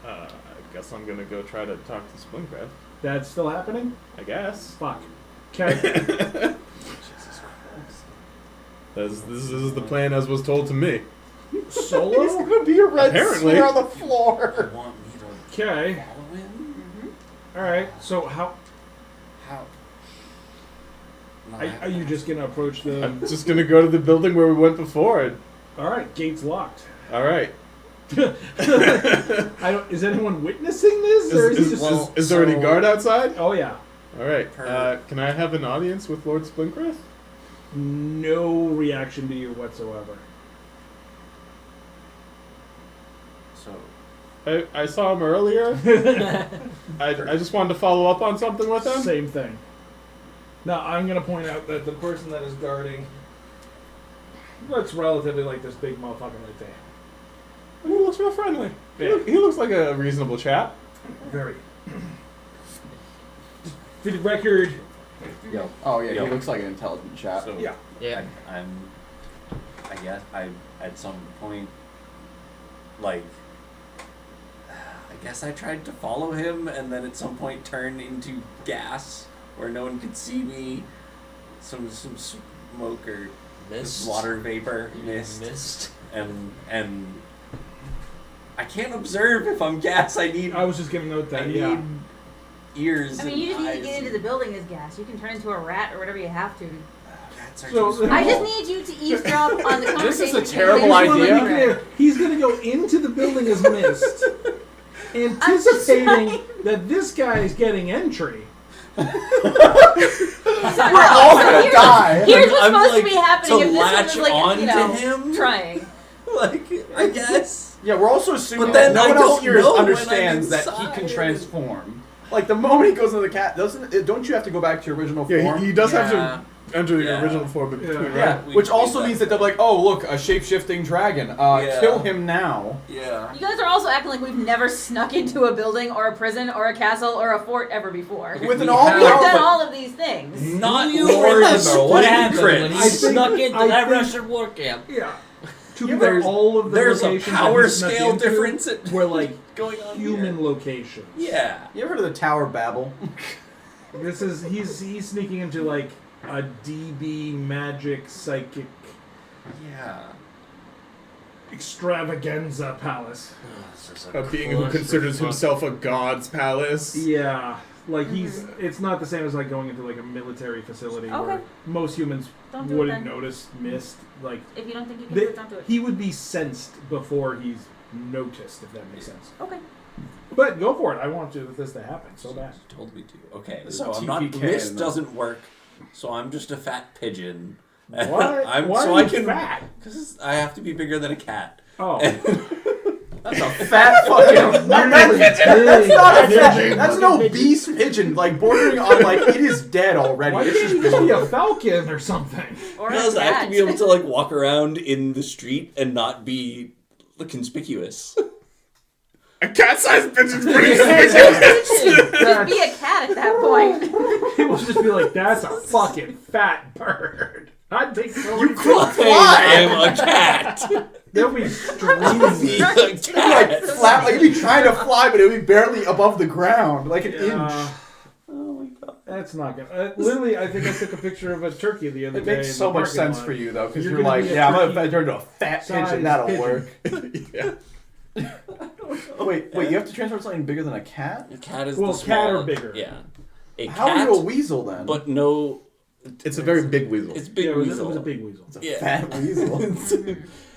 I guess I'm gonna go try to talk to Splinkreth. That's still happening? I guess. Fuck. Okay. This is the plan as was told to me. He's Solo? gonna be a red Apparently. smear on the floor. You want me to Okay. follow him? Alright, so how How? are you just gonna approach the... I'm just gonna go to the building where we went before. And, Alright, gate's locked. all right. Is anyone witnessing this? Or is it just... Is there any guard outside? Oh yeah. All right. Per- Can I have an audience with Lord Splinkreth? No reaction to you whatsoever. So, I saw him earlier. I just wanted to follow up on something with him. Same thing. Now, I'm going to point out that the person that is guarding looks relatively like this big motherfucker right there. He looks real friendly. Yeah. He looks like a reasonable chap. Very. For the record, Yo. Oh yeah, Yo. he looks like an intelligent chap. so yeah. Yeah. I guess I at some point, like, I guess I tried to follow him, and then at some point turned into gas where no one could see me. Some smoke or Mist. water vapor, mist, Mist. and I can't observe if I'm gas. I need I was just going to note that, I need yeah. ears. I mean, you just and need to eyes get into the building as gas. You can turn into a rat or whatever you have to. Cats are So- too small. I just need you to eavesdrop on the conversation. This is a between terrible the idea. He's going to go into the building as mist, anticipating that this guy is getting entry. We're all gonna die. Here's what's I'm supposed like, to be happening to if this one latch was like, on you know, to him? trying. Like, I guess. Yeah, we're also assuming But then that no I one else don't here know when understands I'm that he can inside. transform. Like the moment he goes into the cat, don't you have to go back to your original Yeah, form? he does have Yeah. to enter the Yeah. original form in between, Yeah. right? Yeah, We- which we also got means that they're like, oh look, a shape-shifting dragon. Yeah. Kill him now. Yeah. You guys are also acting like we've never snuck into a building or a prison or a castle or a fort ever before. Okay, With we an all have- We've done powerful. all of these things. Not you Lord remember Splinkreth. what happened when he I think- snuck into I that think- Russian war camp. Yeah. To Yeah, be fair, there's- all of the there's a locations power that he snuck scale into difference at- were like going on human here. locations. Yeah. You ever heard of the Tower of Babel? This is he's sneaking into like a DB magic psychic Yeah. extravaganza palace. A being who considers himself a god's palace. Yeah, like it's not the same as like going into like a military facility Okay. where most humans Don't do it wouldn't then. notice mist. Like If you don't think you can do it, don't do it. he would be sensed before he's noticed, if that makes sense. Okay. But go for it. I want this to happen so bad. You told me to. Okay, It's so a I'm not. TPK, This isn't it? doesn't work. So I'm just a fat pigeon. What? I'm, Why so are I you can, fat? Because I have to be bigger than a cat. Oh, That's a fat fucking. That's not a fat. That's an obese pigeon, like bordering on like it is dead already. why It's can't you just just be a falcon or something? Or a Because I have to be cat. able to like walk around in the street and not be conspicuous. A cat-sized pigeon's pretty Just be a cat at that point. People should just be like, "That's a fucking fat bird." I'd take so many I'm a cat. They'll be Be streaming. a like cat. flat. Like you'd be trying to fly, but it would be barely above the ground, like an inch. Oh my god. That's not good. Literally, I think I took a picture of a turkey the other It day. makes in so the much parking sense lot. for you though, because You're you're gonna like, be a yeah, I'm turkey gonna turn into a fat sized pigeon. That'll pigeon. work. Yeah. Oh, wait, you have to transform something bigger than a cat? A cat is Well, the cat small. or bigger. Yeah. A How cat, are you a weasel then? but no. It's a very big weasel. It's big Yeah, it was weasel. a big weasel. Yeah. Fat weasel.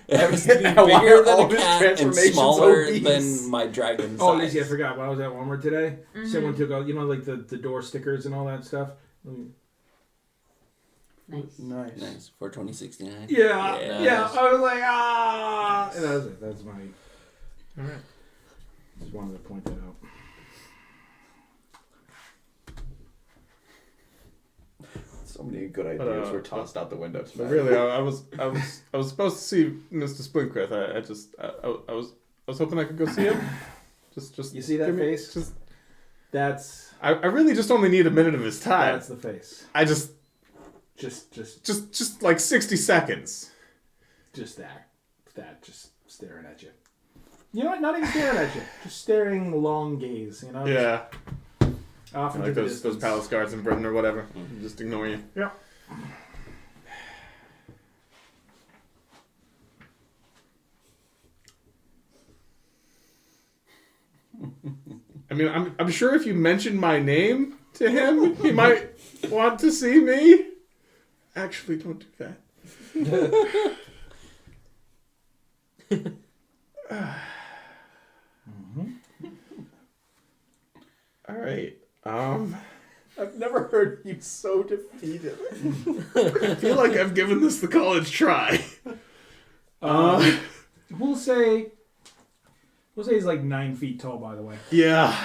It has to be Why bigger are than all a his cat and transformations smaller obese? than my dragon size. Oh, yes, I forgot. What was that one word today? Mhm. Someone took out, like the door stickers and all that stuff. Nice. Nice. Nice. 42069. Yeah, Yeah. yeah. I was like, ah. And that was it. That's my. All right. Just wanted to point that out. So many good ideas were tossed out the window But tonight. really, I was supposed to see Mr. Splinkrith. I was hoping I could go see him. Just You see that give me- face? Just That's I really just only need a minute of his time. that's the face. I just Just like 60 seconds. that just staring at you. You know what? Not even staring at you. Just staring long gaze. Yeah, Off into like the those distance. palace guards in Britain or whatever. Just ignore you. Yeah. I mean, I'm sure if you mentioned my name to him, he might want to see me. Actually, don't do that. All right. I've never heard you so defeated. I feel like I've given this the college try. We'll say he's like 9 feet tall. By the way. Yeah.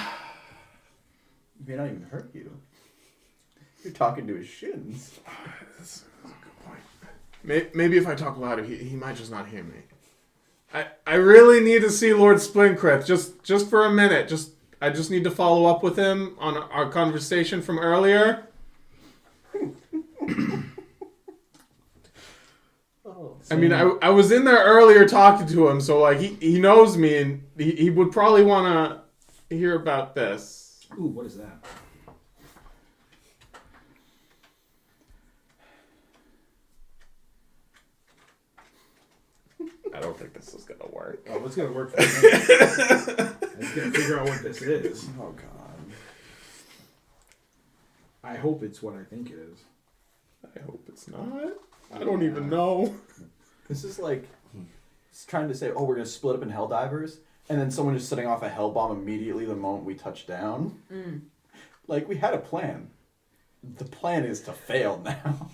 May not even hurt you. You're talking to his shins. That's a good point. Maybe if I talk louder, he might just not hear me. I really need to see Lord Splinkrith just for a minute. I just need to follow up with him on our conversation from earlier. I mean, I was in there earlier talking to him, so like he knows me, and he would probably want to hear about this. Ooh, what is that? I don't think this is gonna work. Oh, it's gonna work for me. Let's gonna figure out what this is. Oh God. I hope it's what I think it is. I hope it's not. I don't even know. This is like it's trying to say, oh, we're gonna split up in Helldivers, and then someone just setting off a hell bomb immediately the moment we touch down. Like we had a plan. The plan is to fail now.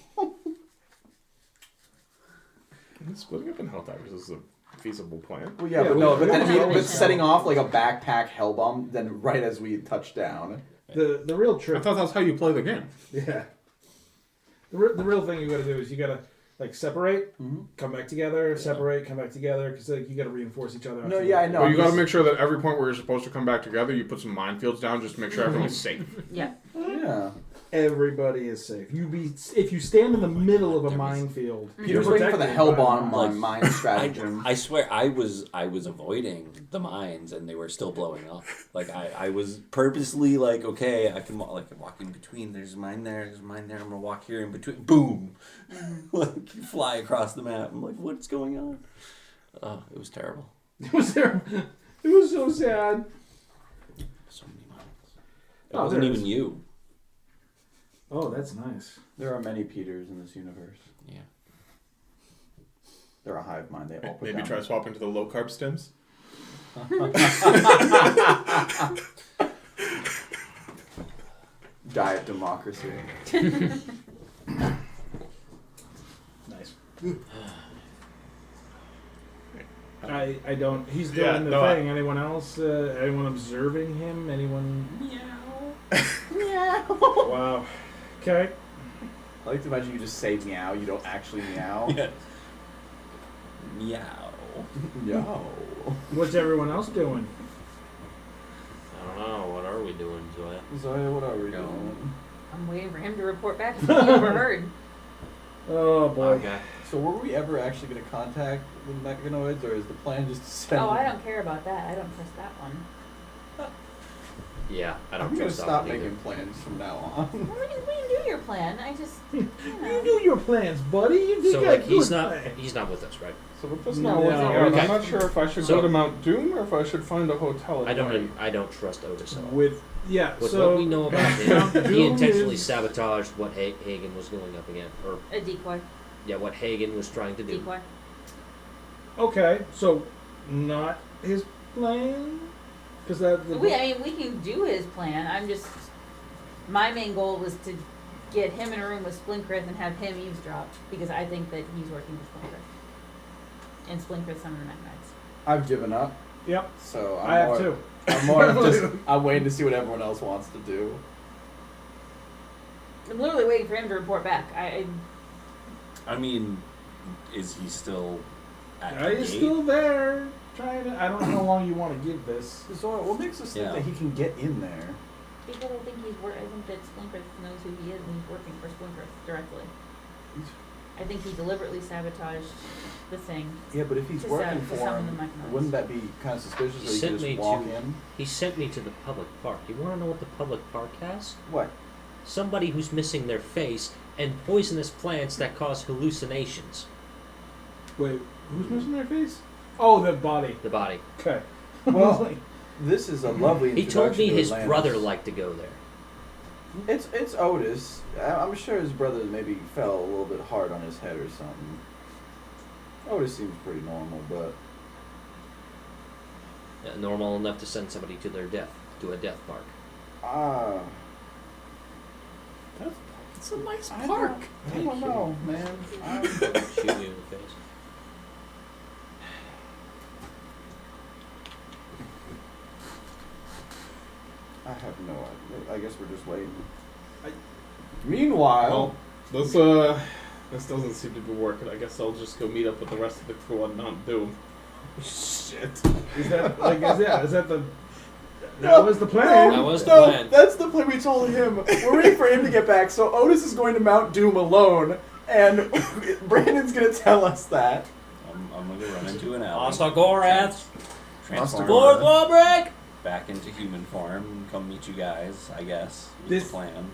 Splitting up in Helldivers is a feasible plan. Well, yeah, Yeah, but no, we- but then I mean, always but setting off like a backpack hell bomb, then right as we touch down. The real I trick. thought that's how you play the game. Yeah. The real thing you got to do is you got to like separate, come back together, separate, come back together, because like, you got to reinforce each other. No, yeah, I know. But you I'm got to just- make sure that every point where you're supposed to come back together, you put some minefields down just to make sure everyone's safe. Yeah. Yeah. Everybody is safe. If you stand in the middle of a minefield, Peter's you're waiting for the protected hell by bomb mines. on mine stratagem. I swear I was avoiding the mines and they were still blowing up. Like I was purposely like, okay, I can walk in between. There's a mine there. There's a mine there. I'm gonna walk here in between. Boom, like fly across the map. I'm like, what's going on? Oh, it was terrible. It was there. It was so sad. So many mines. It Oh, wasn't there even is. you. Oh, that's nice. There are many Peters in this universe. Yeah. They're a hive mind. They all put Maybe down. try swapping to the low carb stims. Diet democracy. Nice. I don't. He's doing Yeah, the no, thing. Anyone else? Anyone observing him? Anyone? Meow. Wow. Okay. I like to imagine you just say meow. You don't actually meow. Yeah. Meow. Meow. What's everyone else doing? I don't know. What are we doing, Zoya? Zoya, what are we doing? I'm waiting for him to report back if he overheard. Oh boy. Okay. So were we ever actually going to contact the mechanoids, or is the plan just to send Oh, I them? don't care about that. I don't trust that one. Yeah, I I'm don't going to trust that stop one either. making plans from now on. We can do your plan. I just, you You know. do your plans, buddy. You So got like good he's not plans. he's not with us, right? So we're just No, not working okay. out. I'm not sure if I should So- go to Mount Doom or if I should find a hotel. I don't trust Otis at all. With With so what we know about Mount him, he Doom intentionally is- sabotaged what Hagen was going up against, or A decoy. yeah, what Hagen was trying to do. Decoy. Okay, so not his plan? Because We can do his plan. My main goal was to get him in a room with Splinkrith and have him eavesdrop, because I think that he's working with Splinkrith. And Splinkrith's some of the Mekanites. I've given up, Yep, so I have too. I'm more of just I'm waiting to see what everyone else wants to do. I'm literally waiting for him to report back. I mean, is he still at the He's gate? still there, trying to. I don't know how long you want to give this. So what makes us think Yeah. that he can get in there? Because I think I think that Splinkrith knows who he is and he's working for Splinkrith directly. I think he deliberately sabotaged the thing. Yeah, but if he's To working sub- to for summon him, the Mekanites. wouldn't that be kind of suspicious He that he sent could me just walk to- in? He sent me to the public park. You want to know what the public park has? What? Somebody who's missing their face and poisonous plants that cause hallucinations. Wait, who's missing their face? Oh, the body. The body. Okay. Well, this is a lovely He told introduction me to his Atlantis. brother liked to go there. It's Otis. I'm sure his brother maybe fell a little bit hard on his head or something. Otis seems pretty normal, but Normal enough to send somebody to their death, to a death park. It's a nice I park. don't know, man. Shoot you in the face. I have no idea. I guess we're just waiting. Meanwhile, Well, this doesn't seem to be working. I guess I'll just go meet up with the rest of the crew on Mount Doom. Shit. Is that the? That was the plan. That was the no, plan. that's the plan we told him. We're waiting for him to get back, so Otis is going to Mount Doom alone, and Brandon's going to tell us that. I'm gonna run into an alley. Ostagorath! Transform Fourth wall break! back into human form and come meet you guys, I guess. Was This- the plan.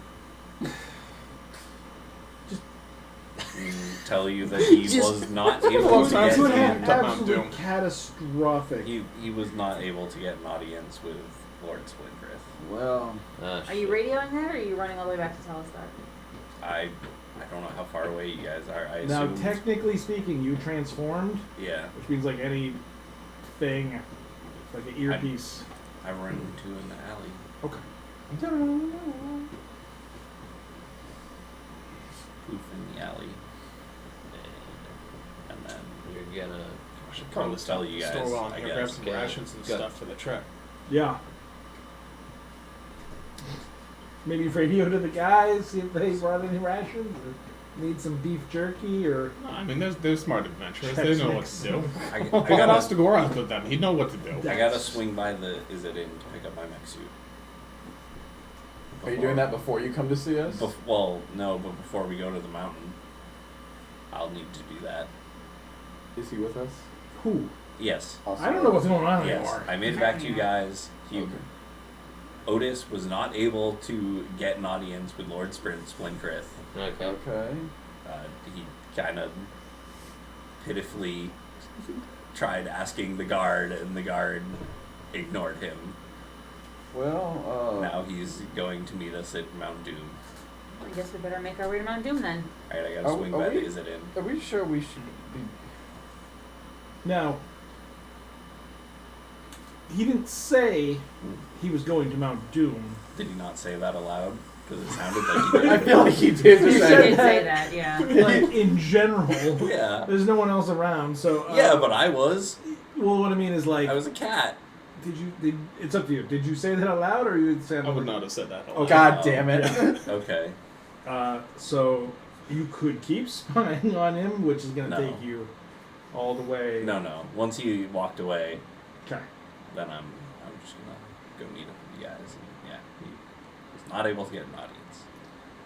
And tell you that he was not able to That's get what would happened. have Mount absolutely Doom. catastrophic. he was not able to get an audience with Lord Splinkrith. Well, Are you radioing that, or are you running all the way back to tell us that? I don't know how far away you guys are. I Now, assumed, technically speaking, you transformed, yeah, which means like any thing, like an earpiece. I run into in the alley. Okay. Poof in the alley, and then You're gonna. I should I'll tell you guys. store well and I grab guess. some Okay. rations and Good. stuff for the trip. Yeah. Maybe radio to the guys, see if they brought any rations, or need some beef jerky, or No, I mean, they're smart adventurers. They know what to do. I Put gotta Ostagorath with them. He'd know what to do. I gotta swing by the Is It In to pick up my mech suit. are you doing that before you come to see us? Well, no, but before we go to the mountain, I'll need to do that. Is he with us? who? Yes. Also, I don't know what's going on Yes. anymore. I made it back to you guys. Okay. Otis was not able to get an audience with Lord Splinkrith. Okay. Okay. He kind of pitifully tried asking the guard, and the guard ignored him. Well, Now he's going to meet us at Mount Doom. I guess we better make our way to Mount Doom then. Alright, I gotta Are- swing are by we- the Is It In. are we sure we should be? Now, he didn't say he was going to Mount Doom. Did he not say that aloud? Because it sounded like he did. I feel like he did. He just He said did that. say that, yeah. Like, in general, Yeah. there's no one else around, so... Yeah, but I was. Well, what I mean is, like... I was a cat. It's up to you. Did you say that out loud, or you said... I would not have said that. Okay. God damn it! Okay. So, you could keep spying on him, which is going to No. take you all the way... No. Once he walked away, Okay. then I'm just gonna go meet up with you guys. And yeah, he was not able to get an audience.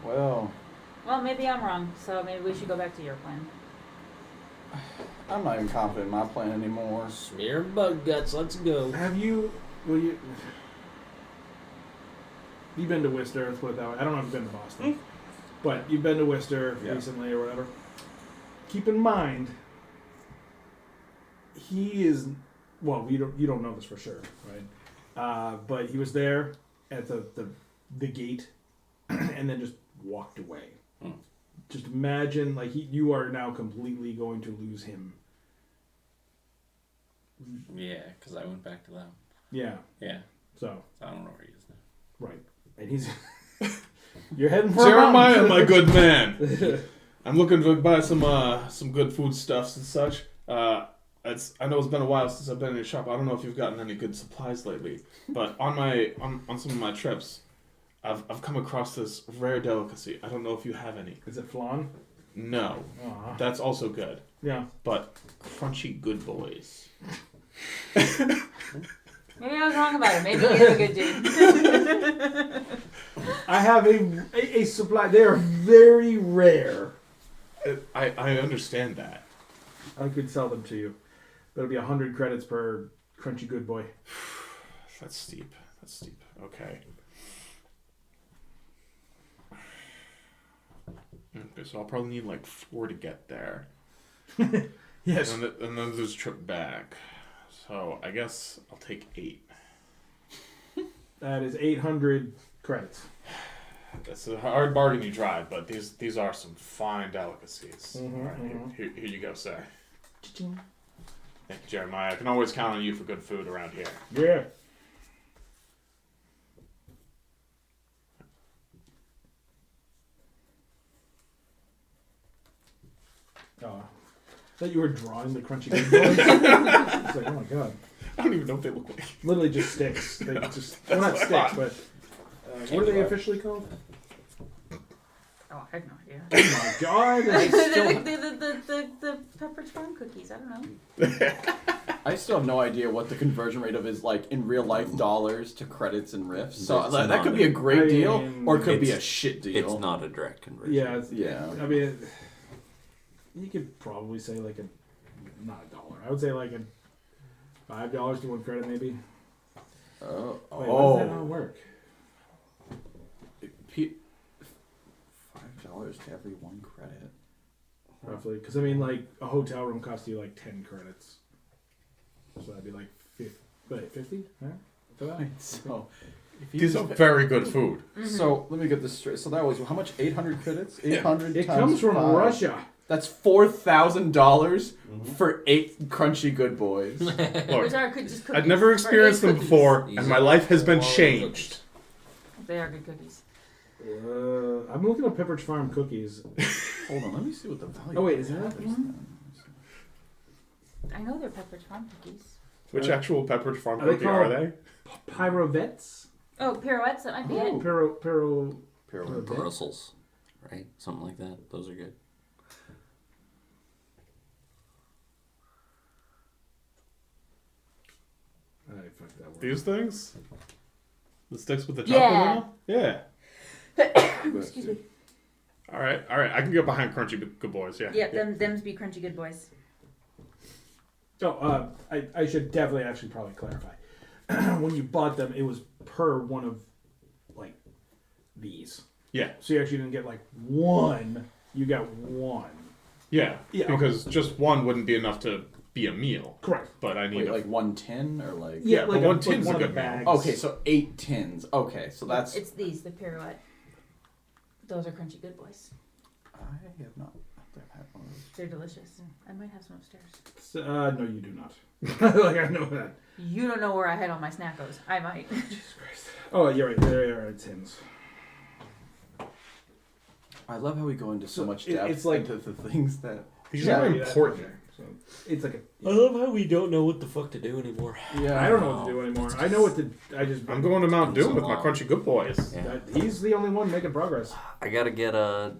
Well, Well, maybe I'm wrong, so maybe we should go back to your plan. I'm not even confident in my plan anymore. Smear bug guts, let's go. Have you... Well, you... You've been to Worcester, let's put it that way. I don't know if you've been to Boston. But you've been to Worcester Yeah. recently or whatever. Keep in mind, he is... Well, you don't know this for sure, right? But he was there at the gate and then just walked away. Hmm. Just imagine, like, you are now completely going to lose him Yeah, because I went back to them. Yeah. Yeah. So. I don't know where he is now. Right. And he's. You're heading for Jeremiah, a my good man. I'm looking to buy some good foodstuffs and such. I know it's been a while since I've been in your shop. I don't know if you've gotten any good supplies lately, but on some of my trips, I've come across this rare delicacy. I don't know if you have any. Is it flan? No, that's also good. Yeah. But crunchy good boys. Maybe I was wrong about it. Maybe he is a good dude. I have a supply. They are very rare. I understand that. I could sell them to you. That'll be 100 credits per crunchy good boy. That's steep. Okay. Okay, so I'll probably need like 4 to get there. Yes. And then there's a trip back. So I guess I'll take 8. That is 800 credits. That's a hard bargain you drive, but these are some fine delicacies. Mhm, All right, mhm. here you go, sir. Thank you, Jeremiah. I can always count on you for good food around here. Yeah. Oh, I thought you were drawing the crunchy good boys. It's like, oh my god. I don't even know what they look like. Literally just sticks. They just, well, not what I sticks, thought. but what are they officially called? Oh, I have no idea. Oh my god. the Pepperidge Farm cookies. I don't know. I still have no idea what the conversion rate of is like in real life dollars to credits and riffs. So It's that not could be a great I deal, mean, or it could be a it's- shit deal. It's not a direct conversion. Yeah. Yeah. I mean, you could probably say like not $1. I would say like $5 to 1 credit maybe. Oh. Wait, how does that not work? $5 to every 1 credit. Roughly, because I mean, like a hotel room costs you like 10 credits, so that'd be like 50, huh? For that? So, if you These are very good food. So let me get this straight. So that was how much? 800 credits. 800. It times comes from 5. Russia. That's $4,000 for 8 crunchy good boys. Look, Which are good, just cookies. I've never Or experienced eight them cookies. before, These and my are life has been quality changed. They are good cookies. I'm looking at Pepperidge Farm cookies. Hold on, let me see what the value. Oh, wait, of is that is one? then. I know they're Pepperidge Farm cookies. Which actual Pepperidge Farm Are they cookie are called- they? Pyrovets? Oh, pirouettes. That might be it. Pyramid. Brussels, right? Something like that. Those are good. I fucked that one. These things? The sticks with the Yeah. chocolate in them? Yeah. Excuse me. All right. I can get behind crunchy good boys. Yeah. Yep, them's be crunchy good boys. Oh, I should definitely actually probably clarify. When you bought them, it was per one of like these. Yeah. So you actually didn't get like one. You got one. Yeah. Yeah, Because just one wouldn't be enough to be a meal. Correct. But I need Wait, a, like 110 or like? Yeah, but one like tin's a one of good the meal. bags. Okay, so 8 tins. Okay, so that's. It's these, the pirouette. Those are crunchy good boys. I have not. I've had one of those. They're delicious. I might have some upstairs. So, no, you do not. Like I know that. You don't know where I hide all my snackos. I might. Oh, you're right. There are tins. I love how we go into so So much it- depth it's like- into the things that. these Yeah, are that's important. okay. So it's like I love how we don't know what the fuck to do anymore. Yeah. I don't know what to do anymore. I know what to. I'm going to Mount Doom So with my long. crunchy good boys. Yeah. He's the only one making progress. I gotta get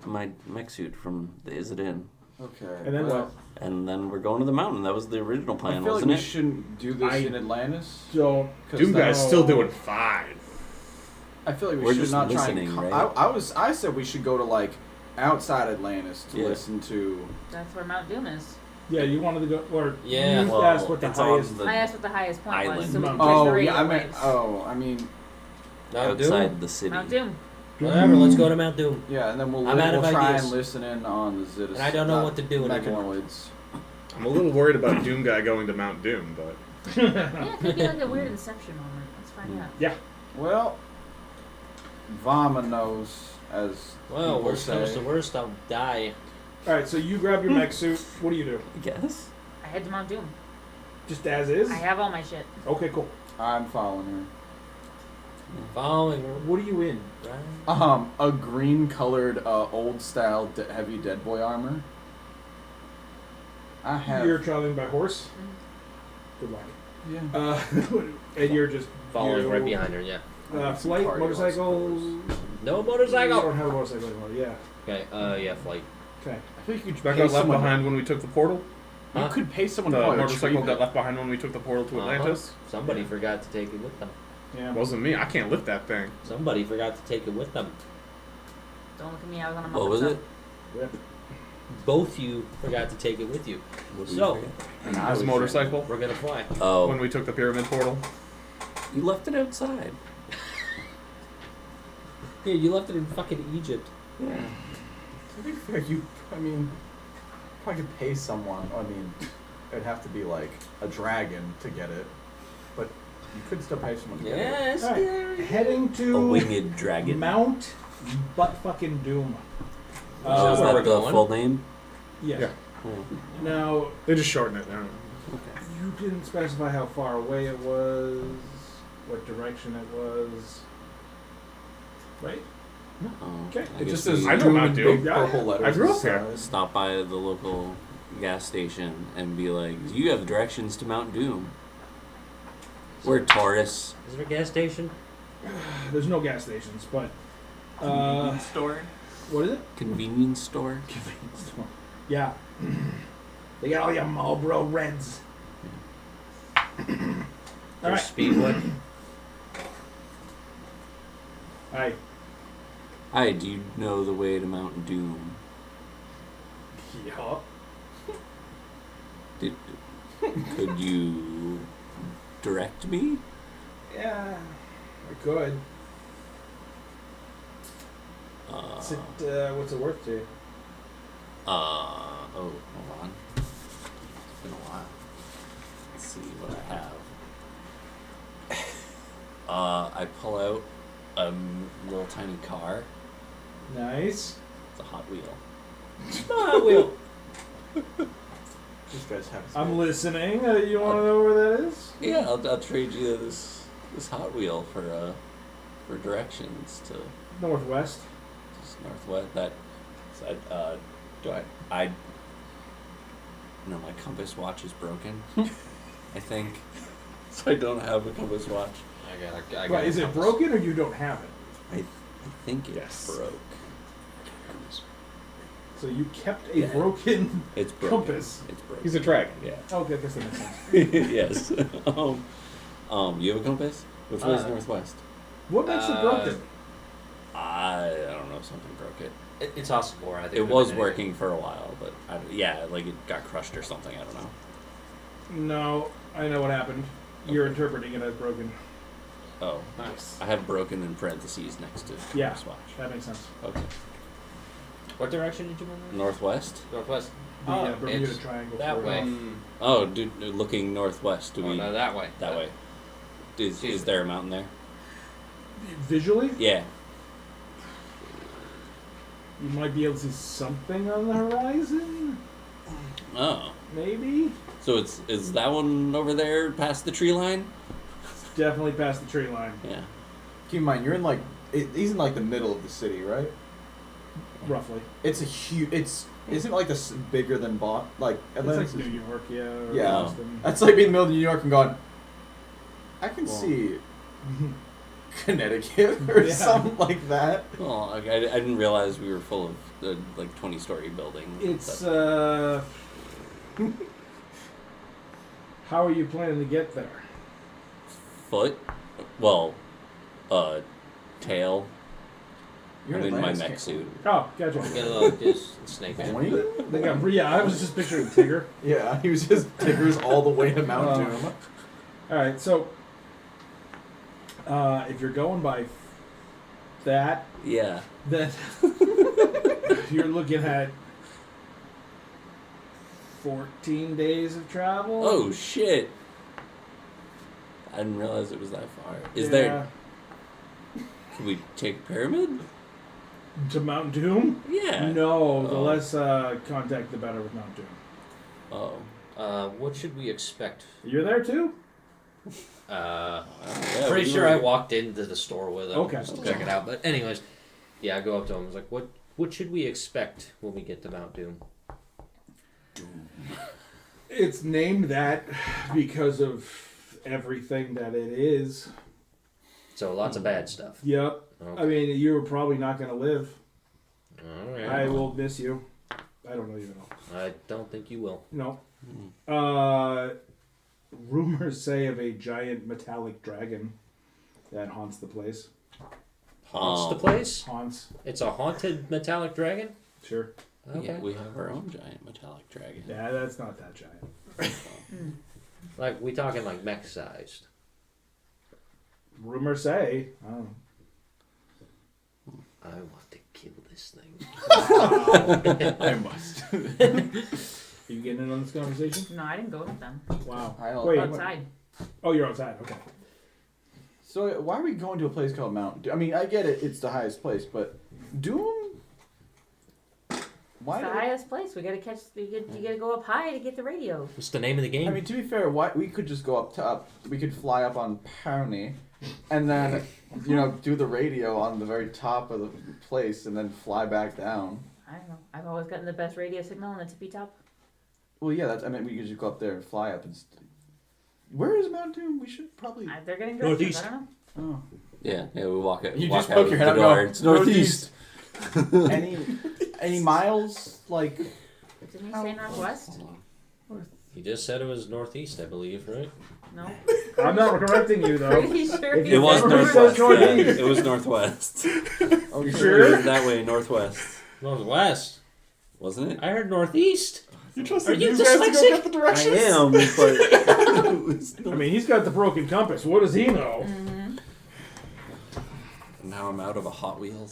my mech suit from the Is It In, Okay. And then well, and then we're going to the mountain. That was the original I plan, feel like wasn't we it? shouldn't do this I in Atlantis. don't. 'cause Doom that- guy's still doing fine. I feel like we We're should just not try and. listening, right? I said we should go to like outside Atlantis to Yeah. listen to. That's where Mount Doom is. Yeah, you wanted to go, or Yeah, you well, asked what the it's highest. on the I asked what the highest point was, island. so we can Oh, catch the Oh radio yeah, I meant. waves. Oh, I mean, Mount Doom? outside the city. Mount Doom. Whatever, let's go to Mount Doom. yeah, and then we'll I'm out of we'll try ideas. and listen in on the Zittis. And I don't know what to do anymore. Mechanoids. I'm a little worried about Doom guy going to Mount Doom, but Yeah, it could be like a weird Inception moment. Let's find out. Well, Vamonos, as Well, people worst comes say. to worst, I'll die. All right, so you grab your mech suit. What do you do? I guess. I head to Mount Doom. Just as is? I have all my shit. Okay, cool. I'm following Following her. What are you in? Right. her. A green colored, old style heavy dead boy armor. I have. You're traveling by horse? Good luck. Yeah. And you're just... Following you- right behind her, yeah. Flight, Cardio, I motorcycle... No You motorcycle! don't have a motorcycle anymore, yeah. Okay, yeah, flight. Okay. I think you could That pay got left someone. behind when we took the portal. You Huh? could pay The someone to probably motorcycle retrieve got it. left behind when we took the portal to Atlantis. Somebody forgot to take it with them. Yeah. Wasn't me. I can't lift that thing. Somebody forgot to take it with them. Don't look at me, I was on a What was it? Yep. Both you forgot to take it with you. What did you So, forget? And I His was motorcycle. we're gonna fly. Oh, When we took the pyramid portal. you left it outside. Yeah, you left it in fucking Egypt. Yeah. To be fair, I mean, probably could pay someone. I mean, it'd have to be like a dragon to get it, but you could still pay someone to get it. Yes. Alright. Heading A to winged dragon. Mount Butt fucking Doom. Oh, is where we're that the going? full name? Yeah. Yeah. Oh. Now, They just shorten it down. Okay. you didn't specify how far away it was, what direction it was. Right? Okay. I It guess just says we I know Doom Mount in Doom. big Yeah, purple yeah. letters. I grew up on the here. side. stop by the local gas station and be like, you have directions to Mount Doom. We're tourists. Is there a gas station? There's no gas stations, but store? what is it? Convenience store? Yeah. They got all your Marlboro Reds. There's Alright. Speedway. Alright. Hi, do you know the way to Mount Doom? Yeah. Could you direct me? Yeah. I could. What's it worth to you? Oh, hold on. It's been a while. Let's see what I have. I pull out a little tiny car. Nice. It's a Hot Wheel. Ah, wheel. These guys have. I'm listening. You want to know where that is? Yeah, I'll trade you this Hot Wheel for directions to Northwest. just northwest. No, my compass watch is broken. I think. So I don't have a compass watch. I Right, is it compass. broken or you don't have it? I think it Yes. broke. So you kept a Yeah. broken It's broken. compass. It's broken. He's a dragon. Yeah. Okay, I guess that makes sense. Yes. You have a compass? Which way is northwest? What makes it broken? I don't know. Something broke it. It's possible. I think It was working for a while, but like it got crushed or something. I don't know. No, I know what happened. You're interpreting it as broken. Oh, Nice. I have broken in parentheses next to Yeah. compass watch. That makes sense. Okay. What direction did you move? Northwest. Northwest. The Bermuda it's Triangle. that for, way. Oh, dude, looking northwest. Do Oh, we no, that way. that way? Is there a mountain there? Visually, Yeah. you might be able to see something on the horizon. Oh, Maybe. so is that one over there past the tree line? It's definitely past the tree line, Yeah. Keep in mind, you're in like he's in like the middle of the city, right? roughly. It's a huge. Isn't it like this bigger than like It's Atlantis? like New York, yeah. Or Yeah. Boston. That's like being in the middle of New York and going. I can Well. see Connecticut or Yeah. something like that. Well, I didn't realize we were full of the 20-story building. It's how are you planning to get there? foot. Well, tail. You're I'm in my Atlantis, mech can't- suit. Oh, gotcha. Get a little this snake man. Boing. They got, yeah, I was just picturing Tigger. Yeah, he was just Tiggers all the way to Mount Oh. Doom. All right, so if you're going by that, Yeah. then you're looking at 14 days of travel. Oh shit! I didn't realize it was that far. Is Yeah. there? Can we take pyramid? To Mount Doom? Yeah. No, the Oh. less contact, the better with Mount Doom. Oh. What should we expect? You're there too? Yeah, Pretty we sure were- I walked into the store with him Okay. just to check it out. But anyways, yeah, I go up to him. I was like, "What should we expect when we get to Mount Doom?" It's named that because of everything that it is. So lots of bad stuff. Yep. Okay. I mean, you're probably not going to live. All right. I will miss you. I don't know you at all. I don't think you will. No. Rumors say of a giant metallic dragon that haunts the place. Haunts the place? Haunts. It's a haunted metallic dragon? Sure. Okay. Yeah, we have our own giant metallic dragon. Yeah, that's not that giant. Like, we talking like mech sized. Rumors say. Oh. I want to kill this thing. I must. You getting in on this conversation? No, I didn't go with them. Wow. Wait, Outside. Oh, you're outside. Okay. So why are we going to a place called Mount Doom? I mean, I get it; it's the highest place, but Doom. Why? It's the highest place. We gotta catch. You gotta go up high to get the radio. What's the name of the game? I mean, to be fair, why we could just go up top. We could fly up on Pony, and then do the radio on the very top of the place, and then fly back down. I don't know. I've always gotten the best radio signal on the tippy top. Well, yeah, that's. I mean, we could just go up there and fly up and. Where is Mount Doom? We should probably. They're getting directions. Northeast. I don't know. Oh. Yeah, we walk it. You walk just out poke your head the up and door. go, It's northeast. any miles like? Didn't he say northwest? He just said it was northeast, I believe, right? No. I'm not correcting you though. Pretty sure. If he It was said northwest. northwest. Yeah, it was northwest. Oh, You It sure? was that way, northwest, Northwest. wasn't it? I heard northeast. You trust Are you these guys to go dyslexic? get the directions? I am, but it was I mean, he's got the broken compass. What does he know? Mm-hmm. now I'm out of a Hot Wheels.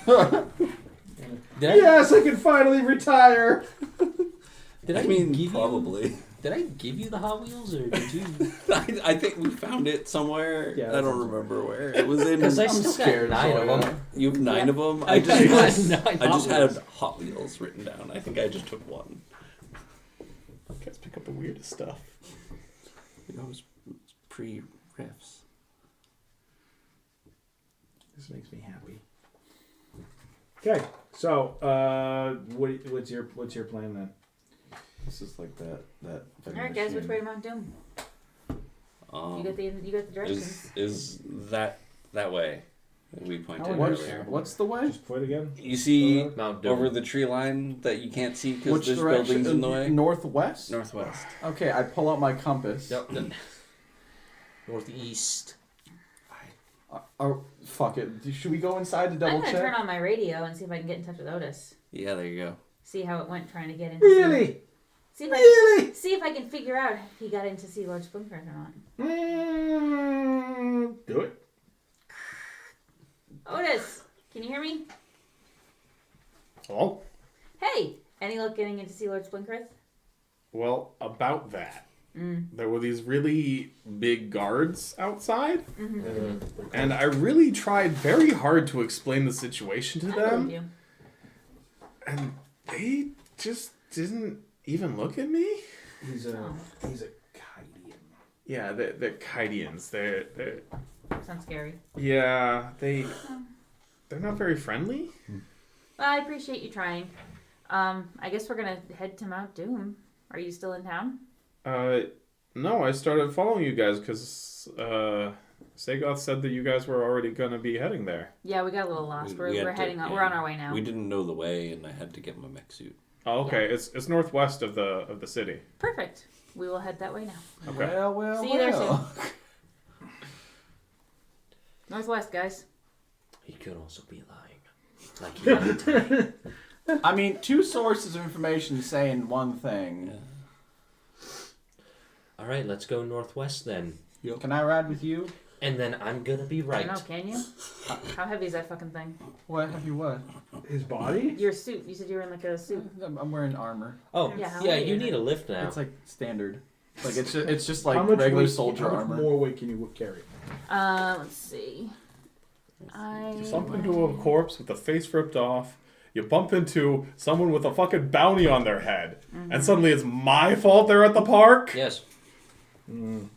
Did I, Yes, I can finally retire. did I, I mean, give probably. you? Did I give you the Hot Wheels, or did you? I think we found it somewhere. Yeah, I that don't sounds remember where. It was in. Because I I'm still scared, got 9 so of them. You have 9 of them. I I got just 9 I just Hot Wheels. had Hot Wheels written down. I think I just took one. You guys pick up the weirdest stuff. It was pre-riffs. This makes me happy. Okay, so what's your plan then? This is like that. All right, guys. Which way to Mount Doom? You got the directions. Is that way that we pointed What's, earlier? what's the way? Just point again. You see Mount Doom. over the tree line that you can't see because Which there's direction? buildings in the way? Northwest. Northwest. Okay, I pull out my compass. Yep. Northeast. Fuck it. Should we go inside to I'm double gonna check? turn on my radio and see if I can get in touch with Otis. Yeah, there you go. See how it went trying to get in. Really? See if I can figure out if he got in to see Lord Splinter or not. Do it. Otis, can you hear me? Hello? Hey, any luck getting in to see Lord Splinter? Well, about that. Mm. There were these really big guards outside, Mm-hmm. and I really tried very hard to explain the situation to I believe them, you. and they just didn't even look at me. He's a Kydian. Yeah, they're Kydians. They're Sounds scary. yeah, they're not very friendly. Well, I appreciate you trying. I guess we're gonna head to Mount Doom. Are you still in town? No, I started following you guys because Sagoth said that you guys were already gonna be heading there. Yeah, we got a little lost. We We're had to- heading on. yeah. We're on our way now. We didn't know the way, and I had to get my mech suit. Oh, okay. It's northwest of the city. Perfect. We will head that way now. Okay. Well. See you there soon. Northwest, guys. He could also be lying. Like he lied to me. I mean, 2 sources of information saying one thing. All right, let's go northwest then. Can I ride with you? And then I'm gonna be I right. know, can you? How heavy is that fucking thing? What have you what? His body? Your suit. You said you were in like a suit. I'm wearing armor. Oh, Yeah, how yeah, heavy you is need it? a lift now. It's like standard. Like it's just like How much regular weight- soldier how much armor. more weight can you carry? Let's see. Bump into a corpse with the face ripped off. you bump into someone with a fucking bounty on their head, and suddenly it's my fault they're at the park? Yes. I'm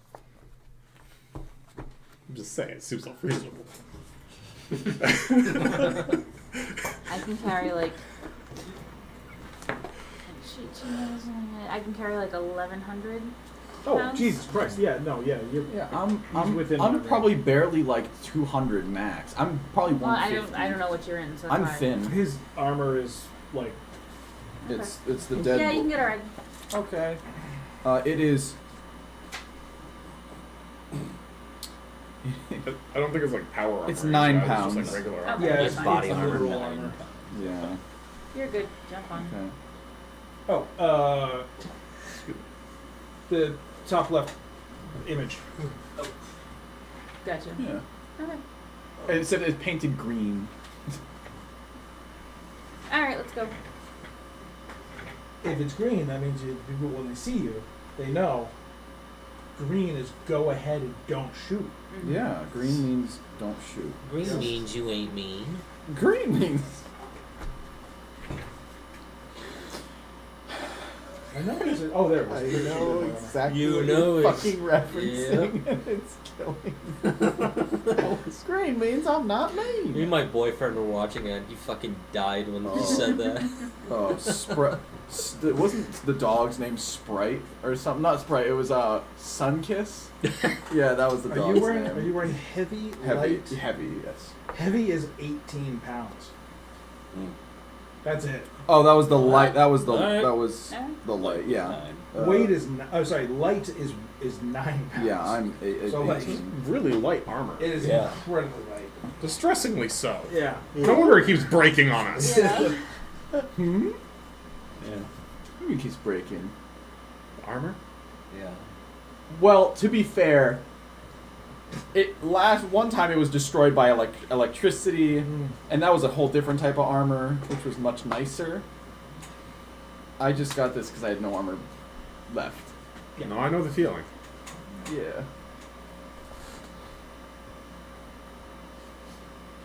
just saying, it seems unreasonable. I can carry like. I can carry like 1,100. Oh, pounds? Jesus Christ! Yeah, no, yeah, you're. Yeah, He's within my I'm range. probably barely like 200 max. I'm probably Well, I 150. don't know what you're in. So I'm far. thin. His armor is like. It's the dead. Yeah, you can get a ride. Okay. It is. I don't think it's like power armor. It's 9 It's just pounds. like regular armor. Okay. Yeah, It's it's body it's armor. literal armor. Yeah. You're good. Jump on. Okay. Oh, the top left image. Gotcha. Yeah. Okay. And it said it's painted green. All right, let's go. If it's green, that means people, when they see you, they know. Green is go ahead and don't shoot. Yeah. Green means don't shoot. Green means you ain't mean. Green means. I know it's a, oh, there it was. I know exactly You what know you're it's- fucking referencing, and it's killing me. Screen means I'm not Me and mean. my boyfriend were watching it. He fucking died when he said that. Oh, wasn't the dog's name Sprite or something? Not Sprite. It was Sunkiss. Yeah, that was the Are dog's you wearing? name. Are you wearing heavy? heavy? Light? Heavy, yes. Heavy is 18 pounds. Mm. That's it. Oh, that was the light. That was the Alright. that was Alright. the light. Yeah. Weight is. Oh, sorry. Light is 9 pounds. Yeah, I'm So, like, 18. Really light armor. It is Yeah. incredibly light. Distressingly so. Yeah. No wonder it keeps breaking on us. Yeah. Hmm. Yeah. It keeps breaking. Armor? Yeah. Well, to be fair, one time it was destroyed by electricity, and that was a whole different type of armor, which was much nicer. I just got this because I had no armor left. No, I know the feeling. Yeah.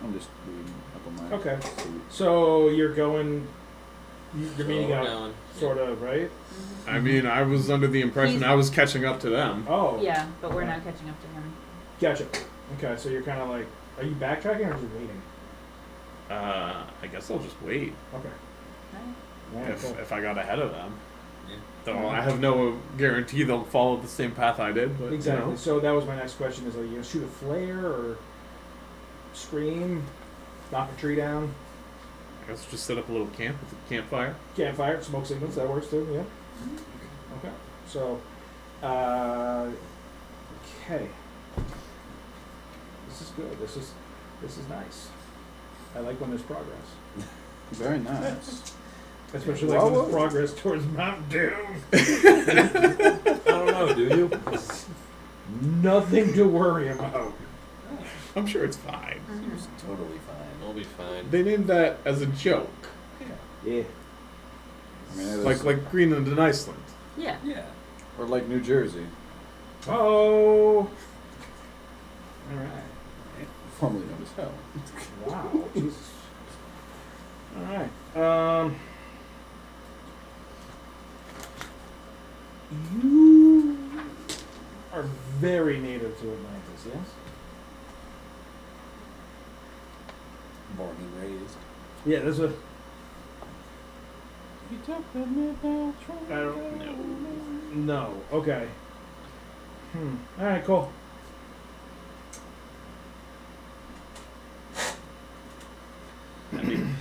I'm just reading up on my. Okay. So you're going. You're meeting So we're out, going. sort of, right? I mean, I was under the impression He's- I was catching up to them. Oh. Yeah, but we're not catching up to him. Gotcha. Okay, so you're kind of like, are you backtracking or just waiting? I guess I'll just wait Okay. Right. Alright, cool. if I got ahead of them. Yeah. Though I have no guarantee they'll follow the same path I did, but Exactly. you know. So that was my next question: is, are you gonna shoot a flare or scream, knock a tree down, I guess just set up a little camp with a campfire. campfire, smoke signals? That works too. Yeah. Okay. So, okay. This is good. This is nice. I like when there's progress, Very nice. especially like when there's progress towards Mount Doom. I don't know, do you? Nothing to worry about. I'm sure it's fine. It's totally fine. I'll be fine. They named that as a joke, Yeah. I mean, it is, like Greenland and Iceland. Yeah. Yeah. or like New Jersey, Oh. All right. formerly known as hell. Wow. Jesus. All right. You are very native to Atlantis, yes? Born and raised. Yeah, that's what. You took the midnight train. I don't know. No. Okay. All right. Cool. I mean,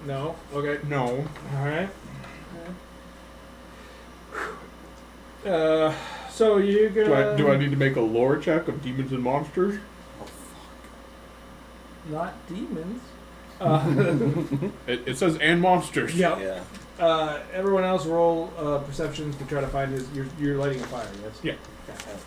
No. Okay. no. All right. So you're gonna. Do I need to make a lore check of demons and monsters? Not demons. It says and monsters. Yeah. Yeah. Everyone else roll perceptions to try to find his. You're lighting a fire. Yes. Yeah.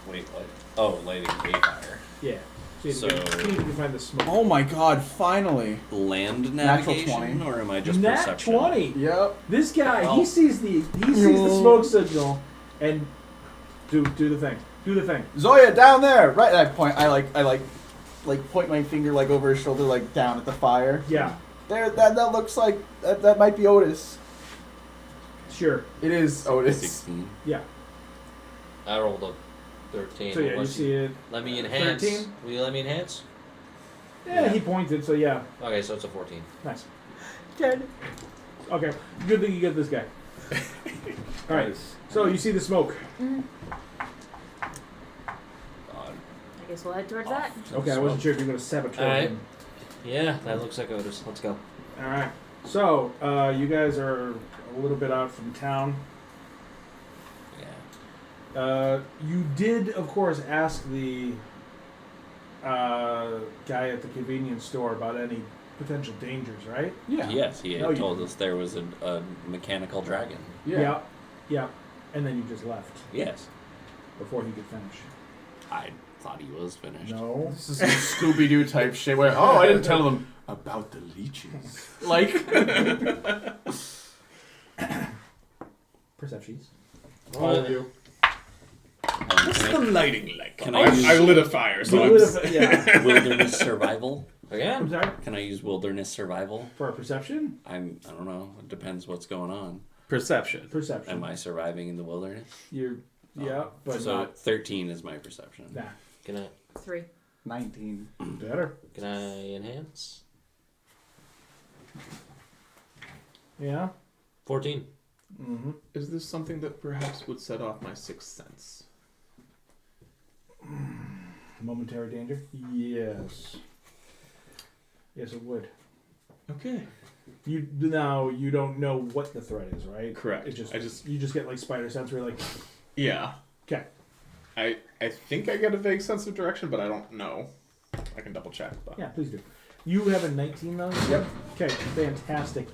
Wait, what? Oh, lighting a fire. Yeah. So, So- you can find the smoke. Oh my god, finally. Land Natural navigation, 20. or am I just Nat perception? 20. Yep. This guy, he Well- sees the smoke signal, and do the thing. Do the thing. Zoya, down there! Right at that point, I like point my finger like over his shoulder, like down at the fire. Yeah, There, that looks like that might be Otis. sure. It is Otis. 16. Yeah. I rolled a 13. So yeah, you Let's- see it. Let me enhance. 13? Will you let me enhance? Yeah, he pointed. So yeah, Okay, so it's a 14. nice. 10. Okay, good thing you get this guy. All right. Nice. So you see the smoke. God. I guess we'll head towards that. Okay, I wasn't sure if you were gonna sabotage All right. him. Yeah, that looks like Otis. Let's go. All right. So you guys are a little bit out from town. Yeah. You did, of course, ask the guy at the convenience store about any potential dangers, right? Yeah. Yes, he had No, you- told us there was a mechanical dragon. Yeah. Yeah. And then you just left Yes. before he could finish. I thought he was finished. No. This is some Scooby Doo type shit where, oh, I didn't tell them about the leeches. Like, Perceptions. All All of you. what's the lighting like? Can I, I use- I lit a fire, so You I'm, would've- yeah. Wilderness survival? I'm Again? sorry. Can I use wilderness survival? For a perception? I don't know. It depends what's going on. perception. Perception. Am I surviving in the wilderness? You're. Yeah, but so not. 13 is my perception. Nah. Can I 3. 19. Better. can I enhance? Yeah. 14. Mm-hmm. Is this something that perhaps would set off my sixth sense? Momentary danger? Yes. Yes, it would. Okay. You don't know what the threat is, right? Correct. You just get like spider sense where you're like, Yeah. okay. I think I get a vague sense of direction, but I don't know. I can double check. But. Yeah, please do. You have a 19 though? Yep. Okay, fantastic.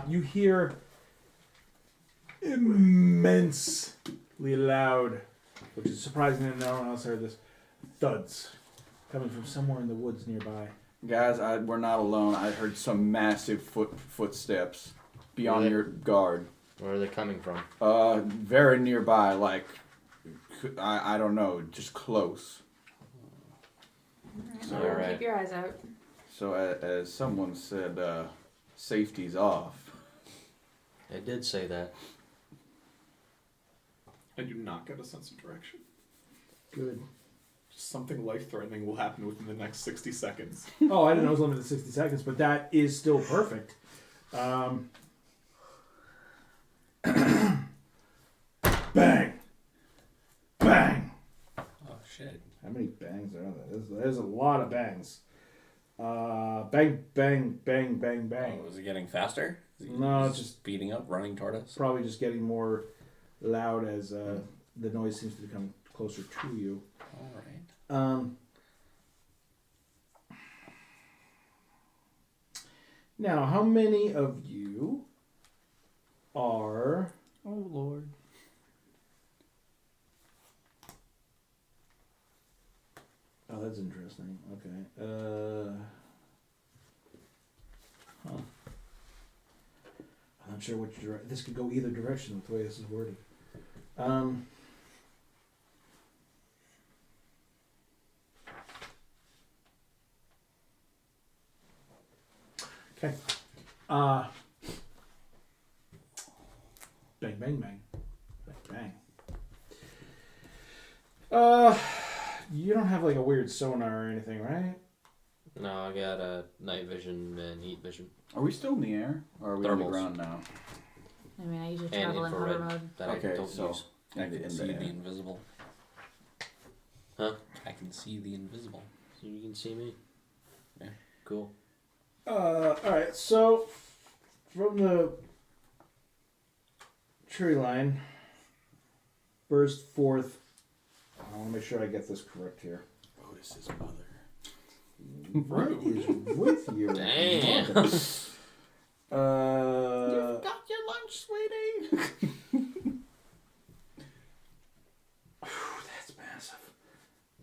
You hear immensely loud, which is surprising that no one else heard this, thuds coming from somewhere in the woods nearby. Guys, we're not alone. I heard some massive footsteps beyond Really? your guard. Where are they coming from? Very nearby, like, I don't know, just close. So Alright. keep your eyes out. So as someone said, safety's off. I did say that. I do not get a sense of direction. Good. Something life-threatening will happen within the next 60 seconds. Oh, I didn't know it was limited to 60 seconds, but that is still perfect. Bang! Bang! Oh, shit. How many bangs are there? There's a lot of bangs. Bang, bang, bang, bang, bang. Oh, is it getting faster? Is he No, it's just speeding up, running toward us? probably just getting more loud as the noise seems to come closer to you. All right. Now, how many of you are... Oh, Lord. Oh, that's interesting. Okay. Huh. I'm not sure which direction. This could go either direction with the way this is worded. Okay. Bang, bang, bang. Bang, bang. You don't have like a weird sonar or anything, right? No, I got night vision and heat vision. Are we still in the air? Or are we on the Thermals. ground now? I mean, I usually And travel in hover infrared. mode. That Okay, I don't so- use. I In the can see air. the invisible. Huh? I can see the invisible. So you can see me? Yeah. Cool. Alright, so from the tree line burst forth. I want to make sure I get this correct here. Otis's mother. What is with you? Damn. You've got your lunch, sweetie. That's massive.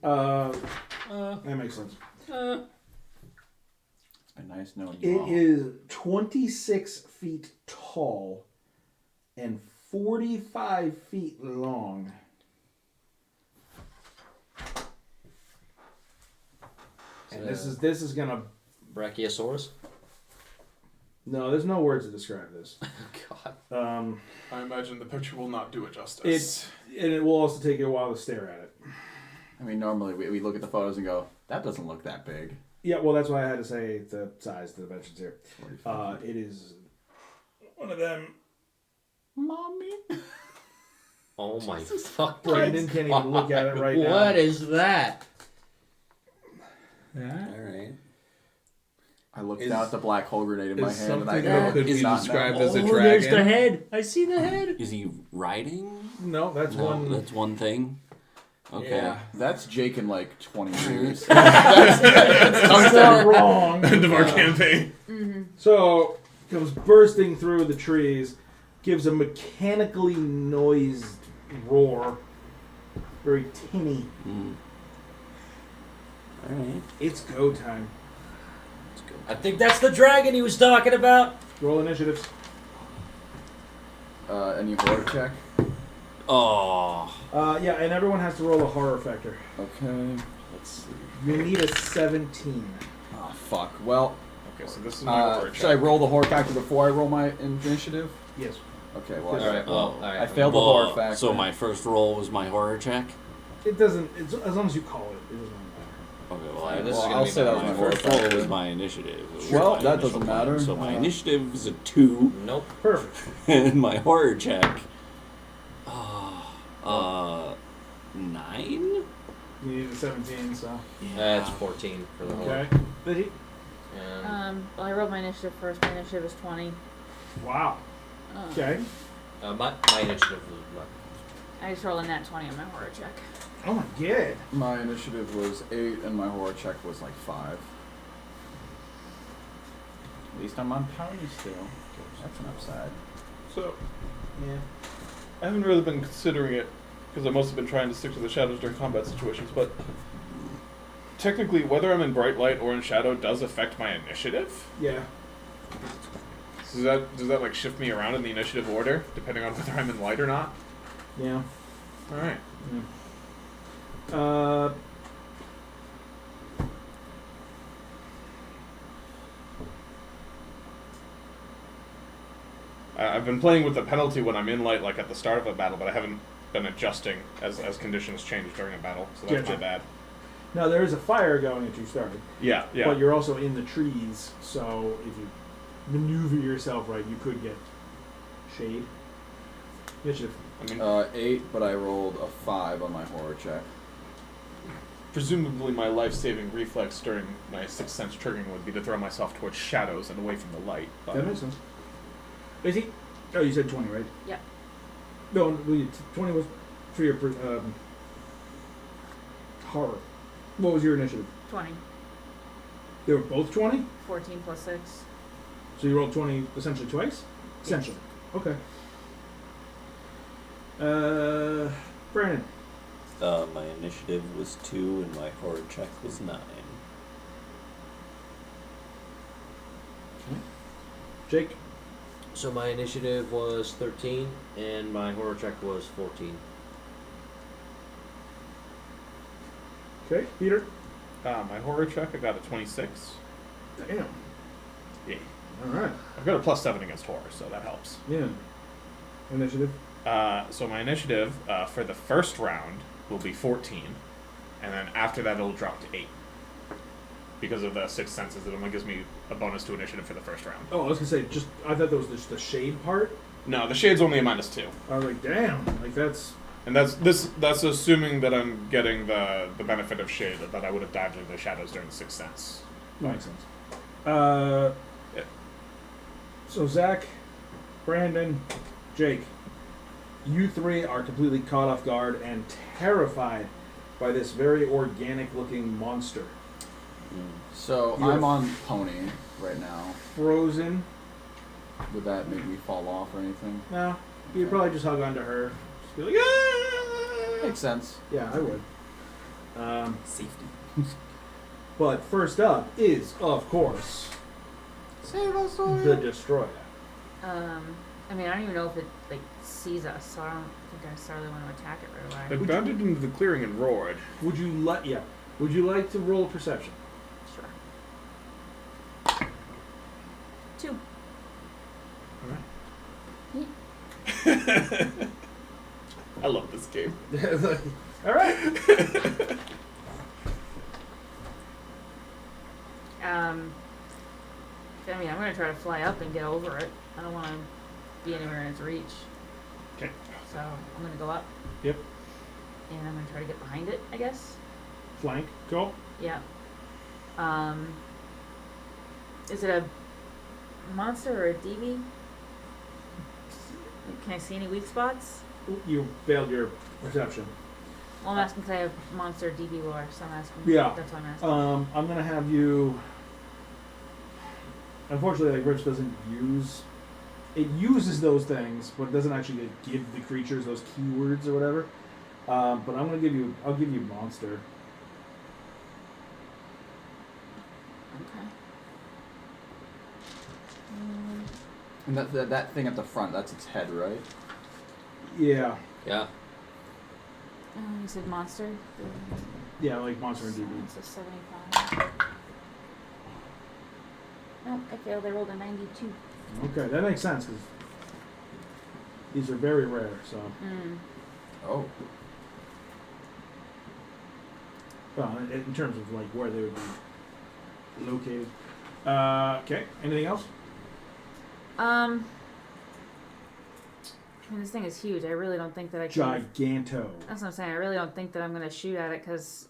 That makes sense. It's been nice knowing you It all. is 26 feet tall and 45 feet long. And this is gonna. Brachiosaurus. No, there's no words to describe this. God. I imagine the picture will not do it justice. And it will also take you a while to stare at it. I mean, normally we look at the photos and go, that doesn't look that big. Yeah, well, that's why I had to say the size, the dimensions here. 45. It is one of them. Mommy. Oh my fuck. Brandon can't even look at it right now. What is that? All right. I looked out the black hole grenade in my Is hand and I something go, that could be it's not described that as a Oh, there's the dragon? head. I see the head. Is he riding? No, that's No, one. that's one thing. Okay. Yeah. That's Jake in like 20 years. That's not wrong. End of our campaign. So, comes bursting through the trees, gives a mechanically noised roar. Very tinny. All right. It's go time. Let's go. I think that's the dragon he was talking about. Roll initiatives. Any horror check? Oh. Yeah, and everyone has to roll a horror factor. Okay. Let's see. You need a 17. Oh, fuck. Well, Okay, so this is my horror should I check. roll the horror factor before I roll my initiative? Yes. Okay, well, All right, well, all right. I failed the horror Well, factor. So my first roll was my horror check. It doesn't. It's as long as you call it. It doesn't matter. Okay, well, Yeah, I, this is well, gonna I'll be say that was my my horror first roll factor. was my initiative. It was Well, my that initial doesn't plan. matter. So my initiative is a 2, Nope. Perfect. and my horror check, 9. You need a 17, so. That's 14 for the whole. Okay. Did he? And, Well, I rolled my initiative first. My initiative is 20. Wow. Okay. my initiative was I just rolled a nat 20 on my horror check. Oh my god. My initiative was 8 and my horror check was like 5. At least I'm on party still. That's an upside. So, Yeah. I haven't really been considering it because I've mostly been trying to stick to the shadows during combat situations, but technically, whether I'm in bright light or in shadow does affect my initiative. Yeah. So does that like shift me around in the initiative order depending on whether I'm in light or not? Yeah. All right. I've been playing with the penalty when I'm in light, like at the start of a battle, but I haven't been adjusting as conditions change during a battle, so that's my Gotcha. bad. Now there is a fire going at you started, Yeah, yeah. but you're also in the trees, so if you maneuver yourself right, you could get shade. Initiative. I mean, 8, but I rolled a 5 on my horror check. presumably my life-saving reflex during my sixth sense triggering would be to throw myself towards shadows and away from the light. But That makes sense. Is he? Oh, you said 20, right? Yep. No, 20 was for your horror. What was your initiative? 20. They were both 20? 14 plus 6. So you rolled 20 essentially twice? Essentially. Okay. Brandon. My initiative was 2, and my horror check was 9. Jake. So my initiative was 13, and my horror check was 14. Okay. Peter. my horror check, I got a 26. Damn. Yeah. Alright. I've got a +7 against horror, so that helps. Yeah. Initiative. So my initiative for the first round will be 14, and then after that it'll drop to 8. Because of the sixth senses, it only gives me a bonus to initiative for the first round. Oh, I was gonna say, I thought that was just the shade part. No, the shade's only a -2. I was like, damn, like that's. And that's assuming that I'm getting the benefit of shade, that I would have dived into the shadows during the sixth sense. Makes sense. Yeah. So Zach, Brandon, Jake, you three are completely caught off guard and terrified by this very organic-looking monster. So You're- I'm on pony right now. Frozen. Would that make me fall off or anything? No, you'd probably just hug onto her. Just be like, ah! Makes sense. Yeah, I would. Safety. But first up is, of course, Save us, the Destroyer. I mean, I don't even know if it like sees us, so I don't think I necessarily want to attack it right away. It bounded into the clearing and roared. Would you like to roll perception? I love this game. All right. I mean, I'm gonna try to fly up and get over it. I don't want to be anywhere in its reach. Okay. So I'm gonna go up. Yep. And I'm gonna try to get behind it, I guess. Flank. Cool. Yeah. Is it a monster or a DB? Can I see any weak spots? You failed your perception. Well, I'm asking because I have monster DB lore, so I'm asking. Yeah. That's what I'm asking. I'm gonna have you. Unfortunately, like Rich doesn't use. It uses those things, but it doesn't actually give the creatures those keywords or whatever. But I'm gonna give you. I'll give you monster. Okay. And that thing at the front, that's its head, right? Yeah. Yeah. You said monster? Yeah, like monster and DB. So 75. Nope, I failed. I rolled a 92. Okay, that makes sense because these are very rare. So, Oh. well, in terms of like where they would be located. Okay. Anything else? I mean, this thing is huge. I really don't think that I can. Giganto. That's what I'm saying. I really don't think that I'm gonna shoot at it because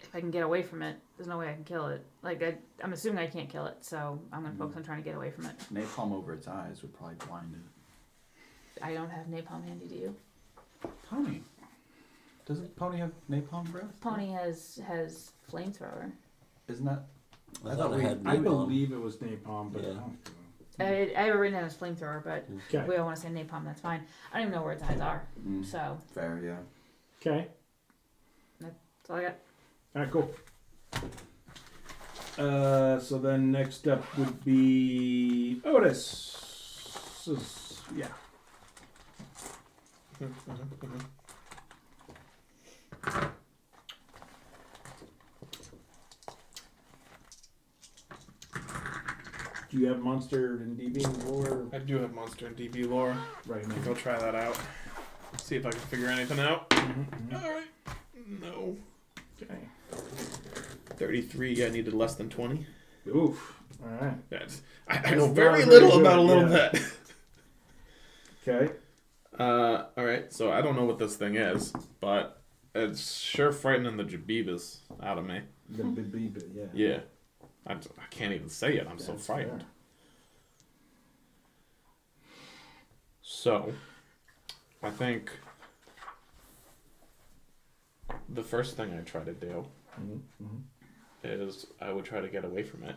if I can get away from it, there's no way I can kill it. Like I'm assuming I can't kill it, so I'm gonna focus on trying to get away from it. Napalm over its eyes would probably blind it. I don't have napalm handy. Do you? Pony. Doesn't Pony have napalm breath? Pony has flamethrower. Isn't that? I thought we- I had I napalm. believe it was napalm, but Yeah. I don't know. I have it written down as flamethrower, but Okay. if we don't want to say napalm, that's fine. I don't even know where its eyes are, Mm, so fair, yeah. Okay. that's all I got. All right. Cool. So then next up would be Otis. Yeah. Do you have monster and DB lore? I do have monster and DB lore. Right I now. think I'll try that out. See if I can figure anything out. Mm-hmm. Alright. No. Okay. 33, I needed less than 20. Oof. All right. That's, I That's know not very very little good, about a little yeah. bit. Okay. Alright, so I don't know what this thing is, but it's sure frightening the jabibas out of me. The BB, yeah. Yeah. I can't even say it, I'm so That's frightened. fair. So, I think the first thing I try to do Mm-hmm. is I would try to get away from it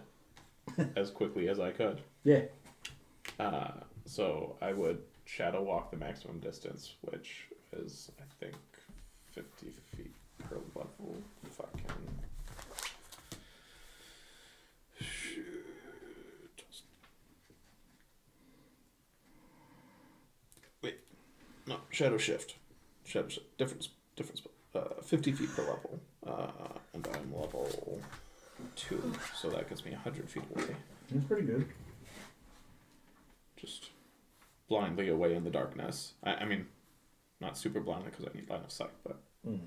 as quickly as I could. Yeah. So I would shadow walk the maximum distance, which is, I think, 50 feet per level, if I can. Wait, no, shadow shift. Shadow shift. Difference. 50 feet per level. And I'm level 2, so that gets me 100 feet away. That's pretty good. Just blindly away in the darkness. I mean, not super blindly because I need line of sight, but, you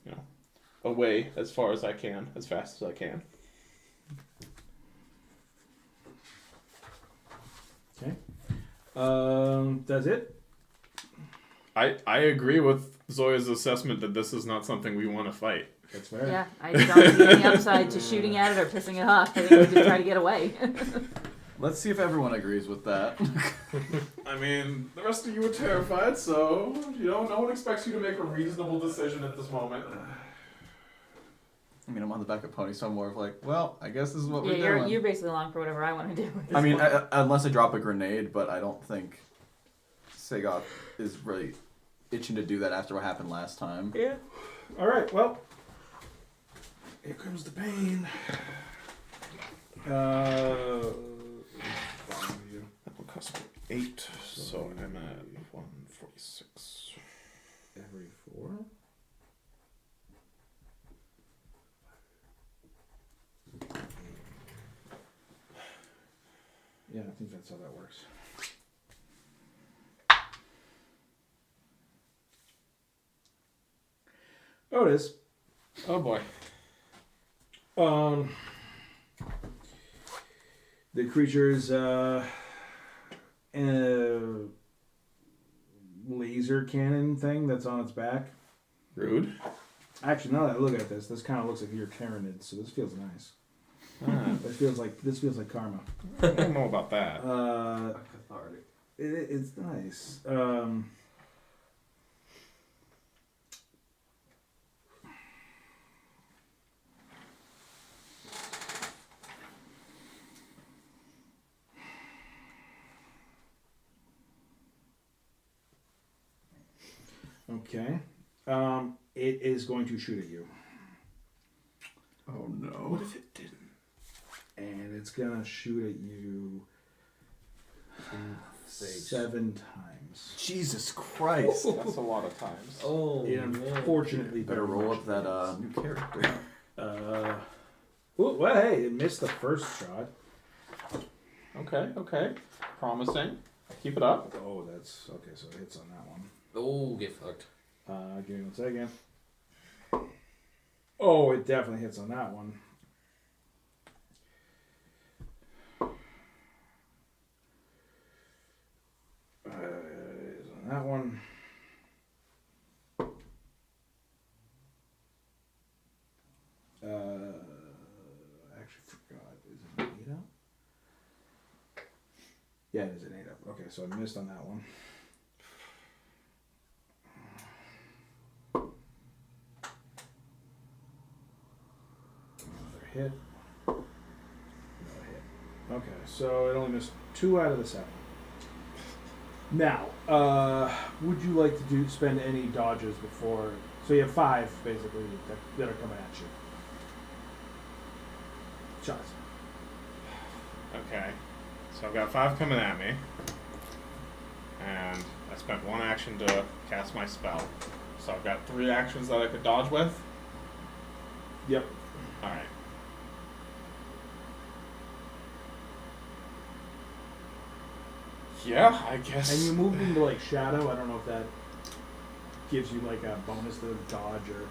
know, away as far as I can, as fast as I can. Okay. That's it? I agree with Zoya's assessment that this is not something we want to fight. That's fair. Yeah, I don't see any upside to shooting at it or pissing it off. I think we just try to get away. Let's see if everyone agrees with that. I mean, the rest of you are terrified, so, no one expects you to make a reasonable decision at this moment. I mean, I'm on the back of Pony, so I'm more of like, well, I guess this is what Yeah, we're doing. you're basically along for whatever I want to do. At this I mean, point. unless I drop a grenade, but I don't think Sagoth is really itching to do that after what happened last time. Yeah. All right. Well, here comes the pain. That will cost me 8, so I'm at 146. Every 4. Yeah, I think that's how that works. Otis. Oh boy. The creature's laser cannon thing that's on its back. Rude. Actually, now that I look at this kind of looks like your Tyranid, so this feels nice. Ah, This feels like karma. I don't know about that. Cathartic. It's nice. Okay. It is going to shoot at you. Oh no. What if it didn't? And it's gonna shoot at you Face. 7 times. Jesus Christ. That's a lot of times. Oh, It unfortunately Better very roll much up that does. new character. Well, hey, it missed the first shot. Okay. Promising. Keep it up. Oh, that's okay. So it hits on that one. Oh, get fucked. Give me 1 second. Oh, it definitely hits on that one. Is on that one. Actually forgot. Is it an 8 up? Yeah, it is an 8 up. Okay, so I missed on that one. Another hit. Another hit. Okay, so it only missed 2 out of the 7. Now, would you like to spend any dodges before? So you have 5 basically that are coming at you. Shots. Okay. So I've got 5 coming at me. And I spent 1 action to cast my spell. So I've got 3 actions that I could dodge with. Yep. Alright. Yeah, I guess. And you moved into like shadow. I don't know if that gives you like a bonus to dodge or.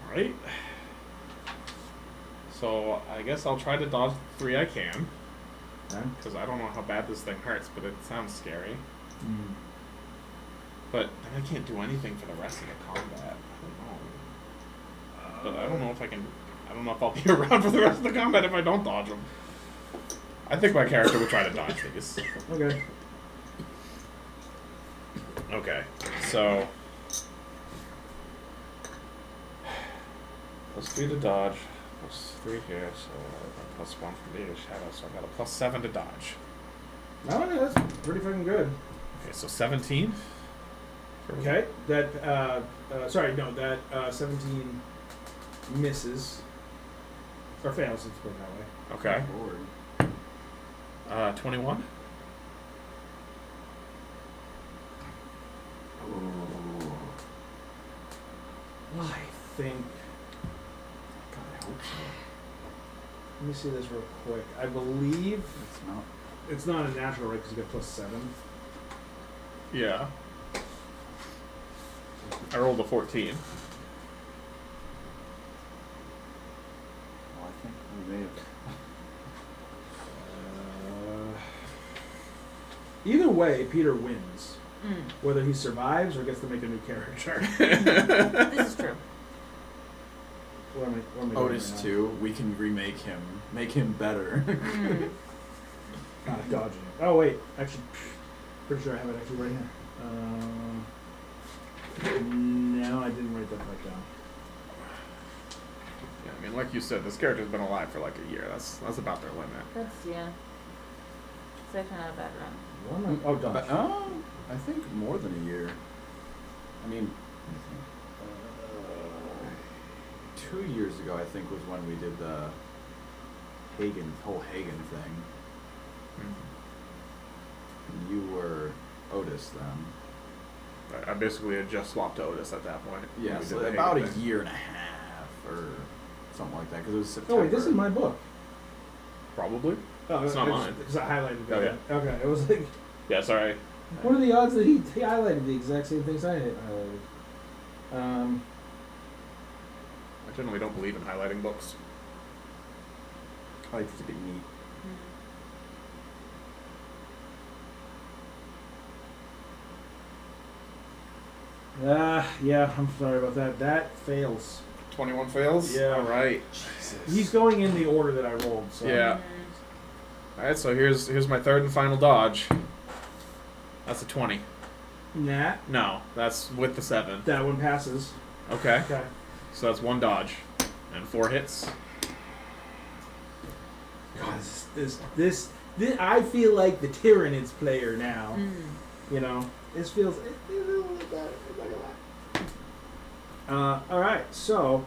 Right. So I guess I'll try to dodge the 3 I can. Okay. Because I don't know how bad this thing hurts, but it sounds scary. Mm. But then I can't do anything for the rest of the combat. I don't know. But I don't know if I can. I don't know if I'll be around for the rest of the combat if I don't dodge them. I think my character would try to dodge these. Okay. Okay, so +3 to dodge, +3 here, so +1 from the shadow, so I got a +7 to dodge. No, that's pretty fucking good. Okay, so 17. Okay. That. That 17 misses or fails. Let's put it that way. Okay. Lord. 21. I think. God, I hope so. Let me see this real quick. I believe It's not. it's not a natural, right? Because you got +7. Yeah. I rolled a 14. Well, I think we may have. Either way, Peter wins. Mm. Whether he survives or gets to make a new character. This is true. What am I doing Otis right now? 2, we can remake him, make him better. Mm. Not dodging it. Oh wait, actually, pretty sure I have it actually right here. No, I didn't write that back down. Yeah, I mean, like you said, this character's been alive for like a year. That's about their limit. That's, yeah. It's actually not a bad run. What am I? Oh, dodge. But, I think more than a year. I mean, 2 years ago, I think, was when we did the whole Hagen thing. And you were Otis then. I basically had just swapped to Otis at that point. when Yeah, we so did the about Hagen a thing. year and a half or something like that, because it was Oh September. wait, this is my book. Probably. Oh, It's not mine. Because I highlighted it. Oh, yeah. Okay, it was like, Yeah, sorry. what are the odds that he highlighted the exact same things I highlighted? I generally don't believe in highlighting books. I like it to be neat. Yeah, I'm sorry about that. That fails. 21 fails? Yeah. Alright. He's going in the order that I rolled. So. Yeah. Alright, so here's my third and final dodge. That's a 20. Nah, No, that's with the 7. that one passes. Okay. Okay. So that's 1 dodge. And 4 hits. God, this I feel like the Tyranids player now. You know, this feels. It feels like that. It's like a lot. All right, so.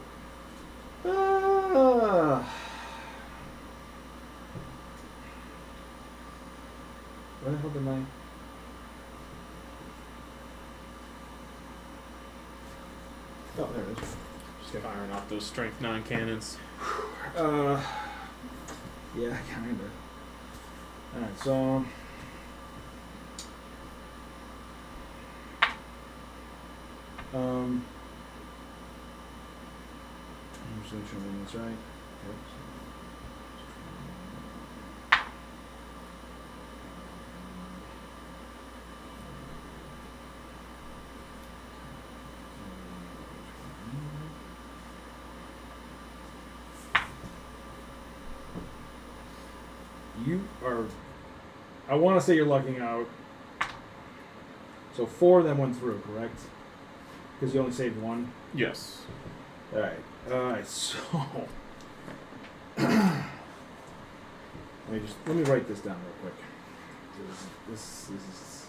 Where the hell did my? Oh, there it is. Just firing off those strength 9 cannons. Yeah, kinda. Alright, so. I'm just gonna try this right. You are. I want to say you're lucking out. So 4 of them went through, correct? Because you only saved 1. Yes. All right. So let me write this down real quick. This is.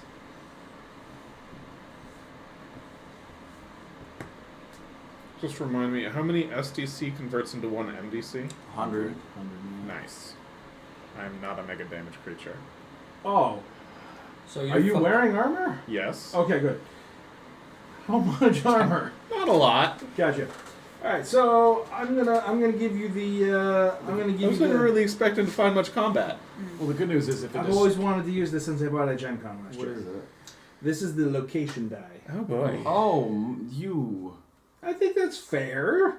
Just remind me, how many SDC converts into 1 MDC? 100. Nice. I'm not a mega damage creature. Oh, So are you wearing armor? Yes. Okay, good. How much armor? Not a lot. Gotcha. All right, so I'm gonna give you the I was never really expecting to find much combat. Well, the good news is if it I've just... always wanted to use this since I bought it at Gen Con last What year. is it? This is the location die. Oh boy. Oh, you... I think that's fair.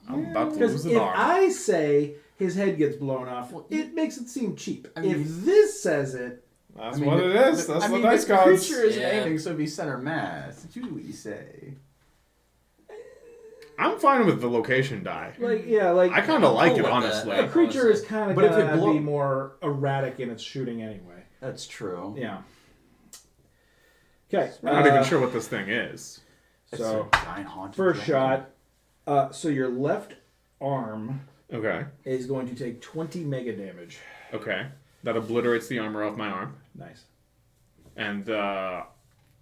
I'm about to Because lose if an arm. I say his head gets blown off, it makes it seem cheap. I mean- if this says it, That's what it is. That's I the mean, dice the gods. creature isn't Yeah. aiming, so it'd be center mass. It's usually what you say. I'm fine with the location die. like I kind of like I'll it, let that. honestly. a creature is kind of But if it gonna blow- be more erratic in its shooting anyway. That's true. Yeah. Okay. I'm not even sure what this thing is. It's So a giant haunted first dragon. shot. So your left arm Okay. is going to take 20 mega damage. Okay. That obliterates the armor off my arm. Nice. And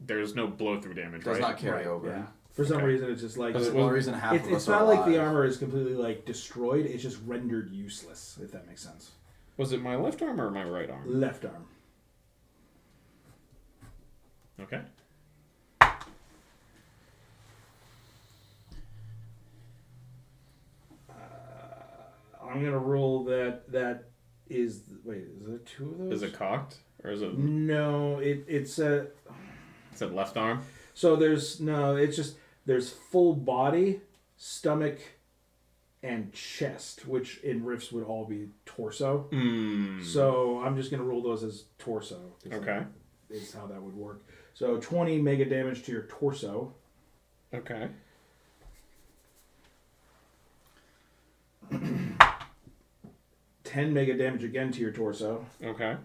there's no blow through damage, Does right? not carry over. Yeah. For some Okay. reason, it's just like That's the only reason half of it's us are not like the alive. armor is completely like destroyed. It's just rendered useless. If that makes sense. Was it my left arm or my right arm? Left arm. Okay. I'm gonna roll that is wait. Is there 2 of those? Is it cocked or is it? No, it's a. Is it left arm? So there's no. It's just there's full body, stomach, and chest, which in riffs would all be torso. So I'm just gonna roll those as torso. 'Cause Okay. that is how that would work. So 20 mega damage to your torso. Okay. Ten mega damage again to your torso, Okay.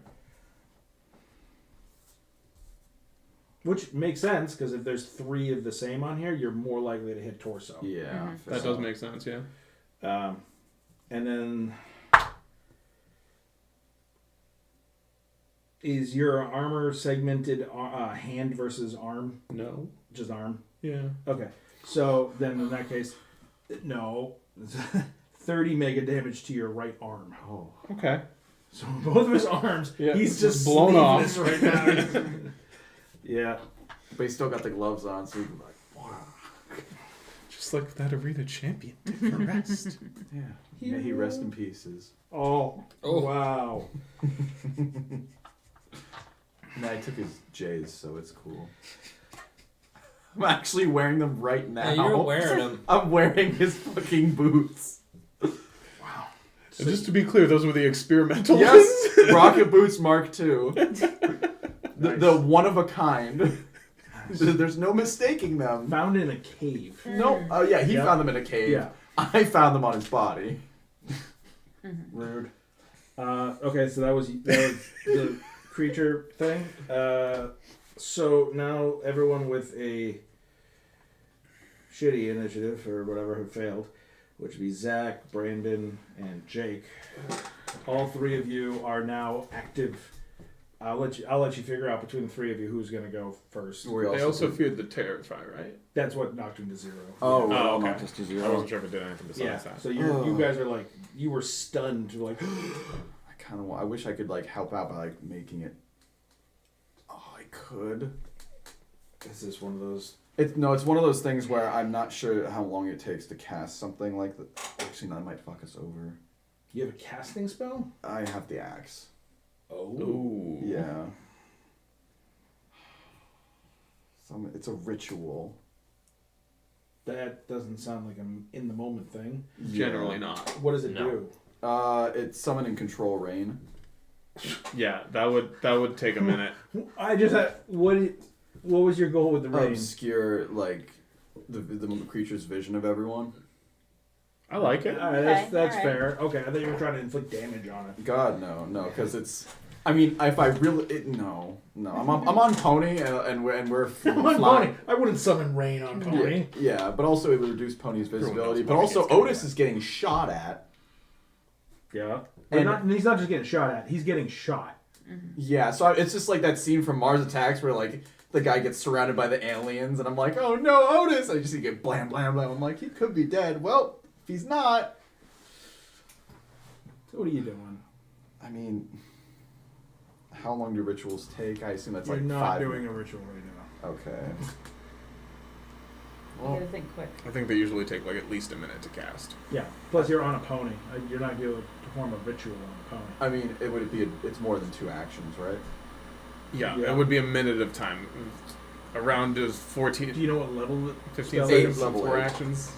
which makes sense because if there's 3 of the same on here, you're more likely to hit torso. Yeah. That does make sense, yeah. And then is your armor segmented hand versus arm? No. Just arm. Yeah. Okay. So then in that case, no. 30 mega damage to your right arm. Oh. Okay. So both of his arms, Yeah, he's just just blown off. sleeveless right now. Yeah. But he's still got the gloves on, so you can like, wow. Just Just like that arena champion did for rest. Yeah. May he rest in pieces. Oh, Oh. wow. Nah, I took his J's, so it's cool. I'm actually wearing them right now. Yeah, you're wearing them. I'm wearing his fucking boots. Wow. And just to be clear, those were the experimental Yes, ones. Rocket Boots Mark II. Nice. The one of a kind. There's no mistaking them. Found in a cave. No, oh yeah, he Yeah. found them in a cave. Yeah. I found them on his body. Rude. Okay, so that was the creature thing. So now everyone with a shitty initiative or whatever who failed, which would be Zach, Brandon, and Jake. All three of you are now active. I'll let you figure out between the three of you who's gonna go first. They also feared the Terrify, right? That's what knocked him to 0. Oh, Oh, well, okay. not just to I zero. wasn't sure if it did anything besides Yeah. that. So you guys are like, you were stunned. You're like, I kind of. I wish I could like help out by like making it. Oh, I could. is this one of those? It's one of those things where I'm not sure how long it takes to cast something like that. Actually, that might fuck us over. You have a casting spell? I have the axe. Oh. Ooh. Yeah. It's a ritual. That doesn't sound like an in the moment thing. Generally not. What does it No. do? It's summon and control rain. Yeah, that would take a minute. I just had, what was your goal with the rain? Obscure like the creature's vision of everyone. I like it. All right, Okay, that's all right. fair. Okay, I thought you were trying to inflict damage on it. God no, because it's. I mean, if I really no, I'm on pony and we're I'm on flying. Pony. I wouldn't summon rain on Pony. Yeah, but also it would reduce Pony's visibility. knows But what also it's gonna Otis be. is getting shot at. Yeah. And- He's not just getting shot at. He's getting shot. Yeah, so it's just like that scene from Mars Attacks where like the guy gets surrounded by the aliens, and I'm like, oh no, Otis! I just see him get blam blam blam. I'm like, he could be dead. Well, if he's not, So what are you doing? I mean, how long do rituals take? I assume that's You're like not 5 doing a ritual right now. Okay. You gotta think quick. I think they usually take like at least a minute to cast. Yeah. Plus, you're on a pony. You're not going to perform a ritual on a pony. I mean, it's more than 2 actions, right? Yeah, Yeah. it would be a minute of time. Around is 14, Do you know what level? 15 spell seconds, is? level 4 8. actions.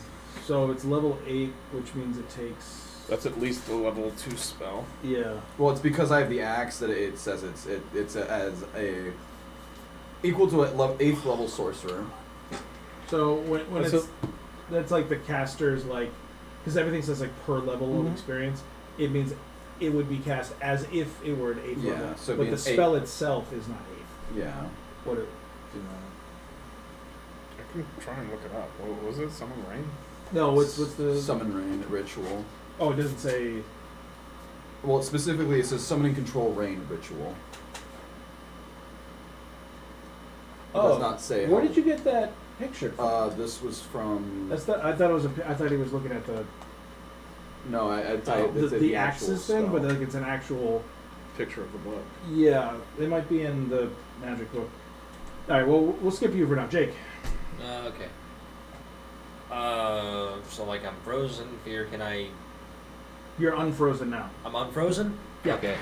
So it's level 8, which means it takes. That's at least a level 2 spell. Yeah. Well, it's because I have the axe that it says it's as a equal to a 8th level sorcerer. So when That's it's that's like the caster's like, because everything says like per level of Mhm. experience, it means it would be cast as if it were an 8th Yeah, level. so it'd but be the an eight. spell itself is not 8th. Yeah. What it? I can try and look it up. What was it? Summon Rain? No, what's the? Summon rain ritual? Oh, it doesn't say. Well, specifically, it says summon and control rain ritual. It does not say. Where how- did you get that picture from? This was from. That's the. I thought it was a. I thought he was looking at the No, I tell you, the, it's the actual axis thing, spell. but like it's an actual. Picture of the book. Yeah, they might be in the magic book. All right, well we'll skip you for now, Jake. Okay. So like I'm frozen. Fear, can I? You're unfrozen now. I'm unfrozen. Yeah. Okay.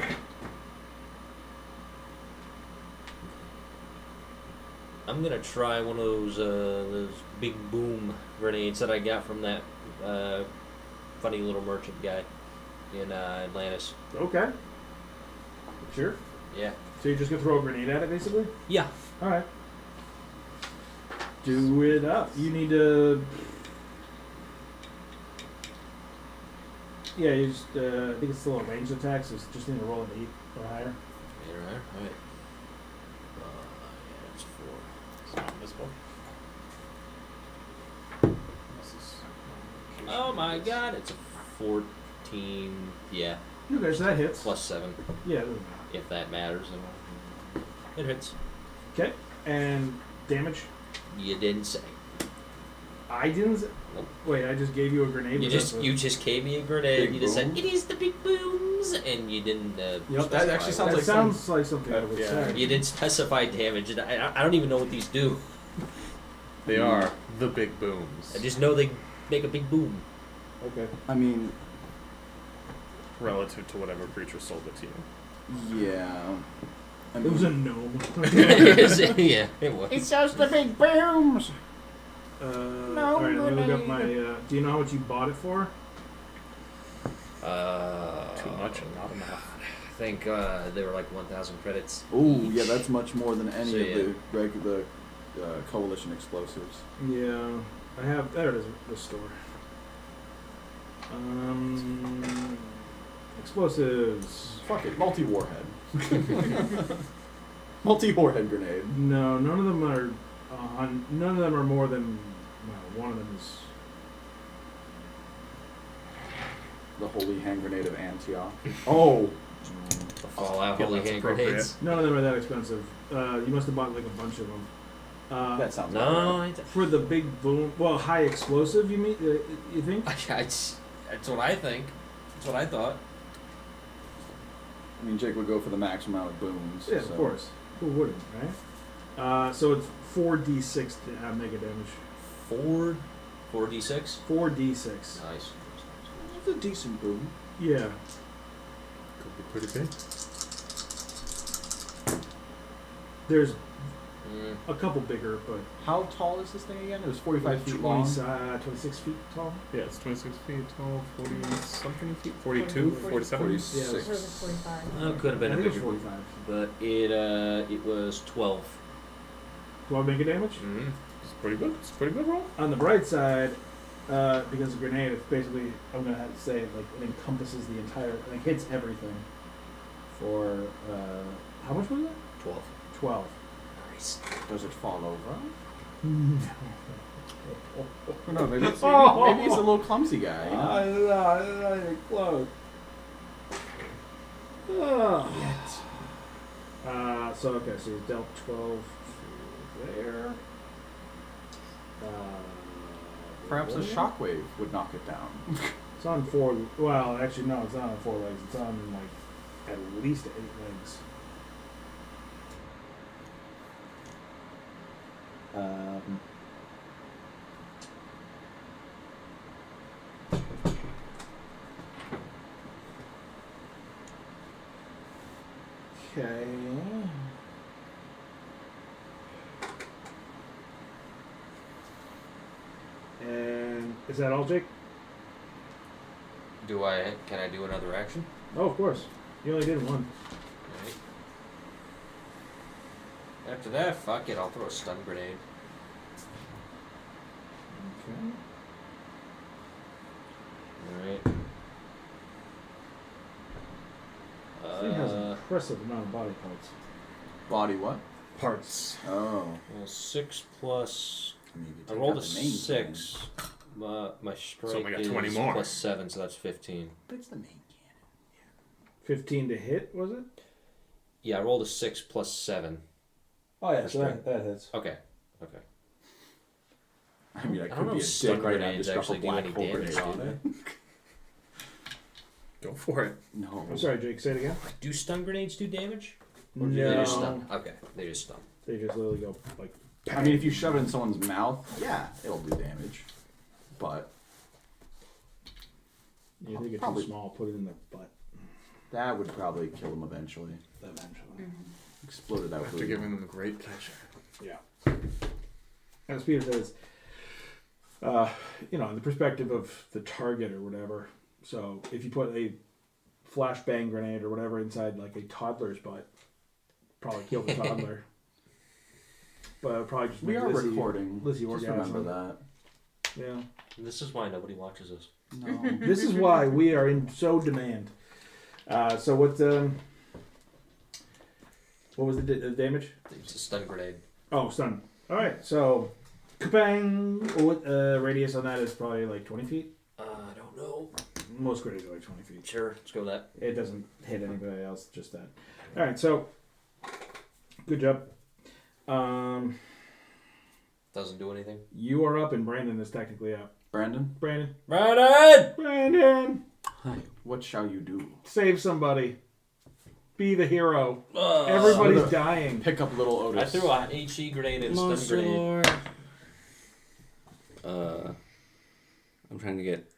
I'm gonna try one of those big boom grenades that I got from that funny little merchant guy in Atlantis. Okay. Sure. Yeah. So you're just gonna throw a grenade at it, basically? Yeah. All right. Do it up. You need to. Yeah, you just. I think it's still a ranged attack, so you just need to roll an 8 or higher. You're right. All right. Yeah, it's 4. It's not in this book. This is- Oh my God! It's a 14. Yeah. Okay, so that hits. Plus 7, Yeah. It doesn't matter. if that matters. It hits. Okay. And damage. You didn't say. I didn't. Nope. Wait, I just gave you a grenade. You Was that just gave me a grenade. Big You just said boom? it is the big booms, and you didn't. Yep, that specify actually what. sounds that like sounds like something I would yeah. say. You didn't specify damage, and I don't even know what these do. They are the big booms. I just know they make a big boom. Okay. I mean, Relative to whatever creature sold it to you. yeah. I It was mean, a gnome. Yeah, it was. It's just the big booms. Alright, let me look up my. Do you know how much you bought it for? Too much and not enough. I think they were like 1,000 credits. Ooh, yeah, that's much more than any So, of yeah. the regular coalition explosives. Yeah, I have. There it is. The store. Explosives. Fuck it, multi-warhead. Multi-warhead grenade. No, none of them are. None of them are more than. Well, one of them is. The holy hand grenade of Antioch. Oh, The Fallout Yeah, Holy that's Hand appropriate. Grenades. None of them are that expensive. You must have bought like a bunch of them. that sounds No, about right. For the big boom. Well, high explosive. You mean? You think? That's what I think. That's what I thought. I mean, Jake would go for the max amount of booms. Yeah, so. of course. Who wouldn't, right? So it's 4d6 to have mega damage. 4d6. 4d6. Nice. It's a decent boom. Yeah. Could be pretty big. There's Mm. a couple bigger, but How tall is this thing again? It was 45 feet long. 26 feet tall. Yeah, it's 26 feet tall, 40 something feet, 42, 47. 46. Oh, could have been I a think it's bigger 45. but it was 12. 12 mega damage. Mm-hmm. It's pretty good. It's a pretty good roll. On the bright side, because of grenade, it's basically, I'm gonna have to say, like, it encompasses the entire, like, hits everything. For how much was it? 12. 12. Nice. Does it fall over? No. No, maybe it's a little clumsy guy. You know? don't know. I'm not even close. So okay, so you dealt 12 there. Perhaps a there. shockwave would knock it down. It's on 4. Well, actually, no, it's not on 4 legs. It's on like at least 8 legs. Okay. And is that all, Jake? Can I do another action? Oh, of course. You only did one. Right. After that, fuck it, I'll throw a stun grenade. Okay. Alright. This thing has an impressive amount of body parts. Body what? Parts. Oh. Well, 6 plus. I mean, you I take rolled out a the main 6. My strike we got is 20 more. plus 7, so that's 15. cannon. But it's the main cannon. 15 to hit, was it? Yeah, I rolled a 6 plus 7. Oh, yeah, so that hits. Okay. I mean, I don't could know be a if stun dick right now and grenades just drop a actually do black any hole damage, grenade do on it. Go for it. No. I'm sorry, Jake, say it again. Do stun grenades do damage? Or do they just No. stun? Okay, they just stun. They just literally go like. I mean, if you shove it in someone's mouth, yeah, it'll do damage. But You think it's Probably. too small, put it in their butt that would probably kill them eventually. eventually. Explode it out. After giving them great pleasure. Yeah. As Peter says, in the perspective of the target or whatever. So if you put a flashbang grenade or whatever inside like a toddler's butt, probably kill the toddler. But it'll probably just We make are Lizzie- recording. Lizzie Just orgasm. remember that. Yeah. This is why nobody watches us. No. This is why we are in so demand. So what was the damage? It's a stun grenade. Oh, stun. All right, so kabang. What radius on that is probably like 20 feet. I don't know. Most grenades are like 20 feet. Sure, let's go with that. It doesn't hit anybody else, just that. All right, so good job. Doesn't do anything. You are up, and Brandon is technically up. Brandon, Brandon, hi. What shall you do? save somebody. Be the hero. Everybody's dying. Pick up little I Otis. threw a HE grenade and a stun grenade. I'm trying to get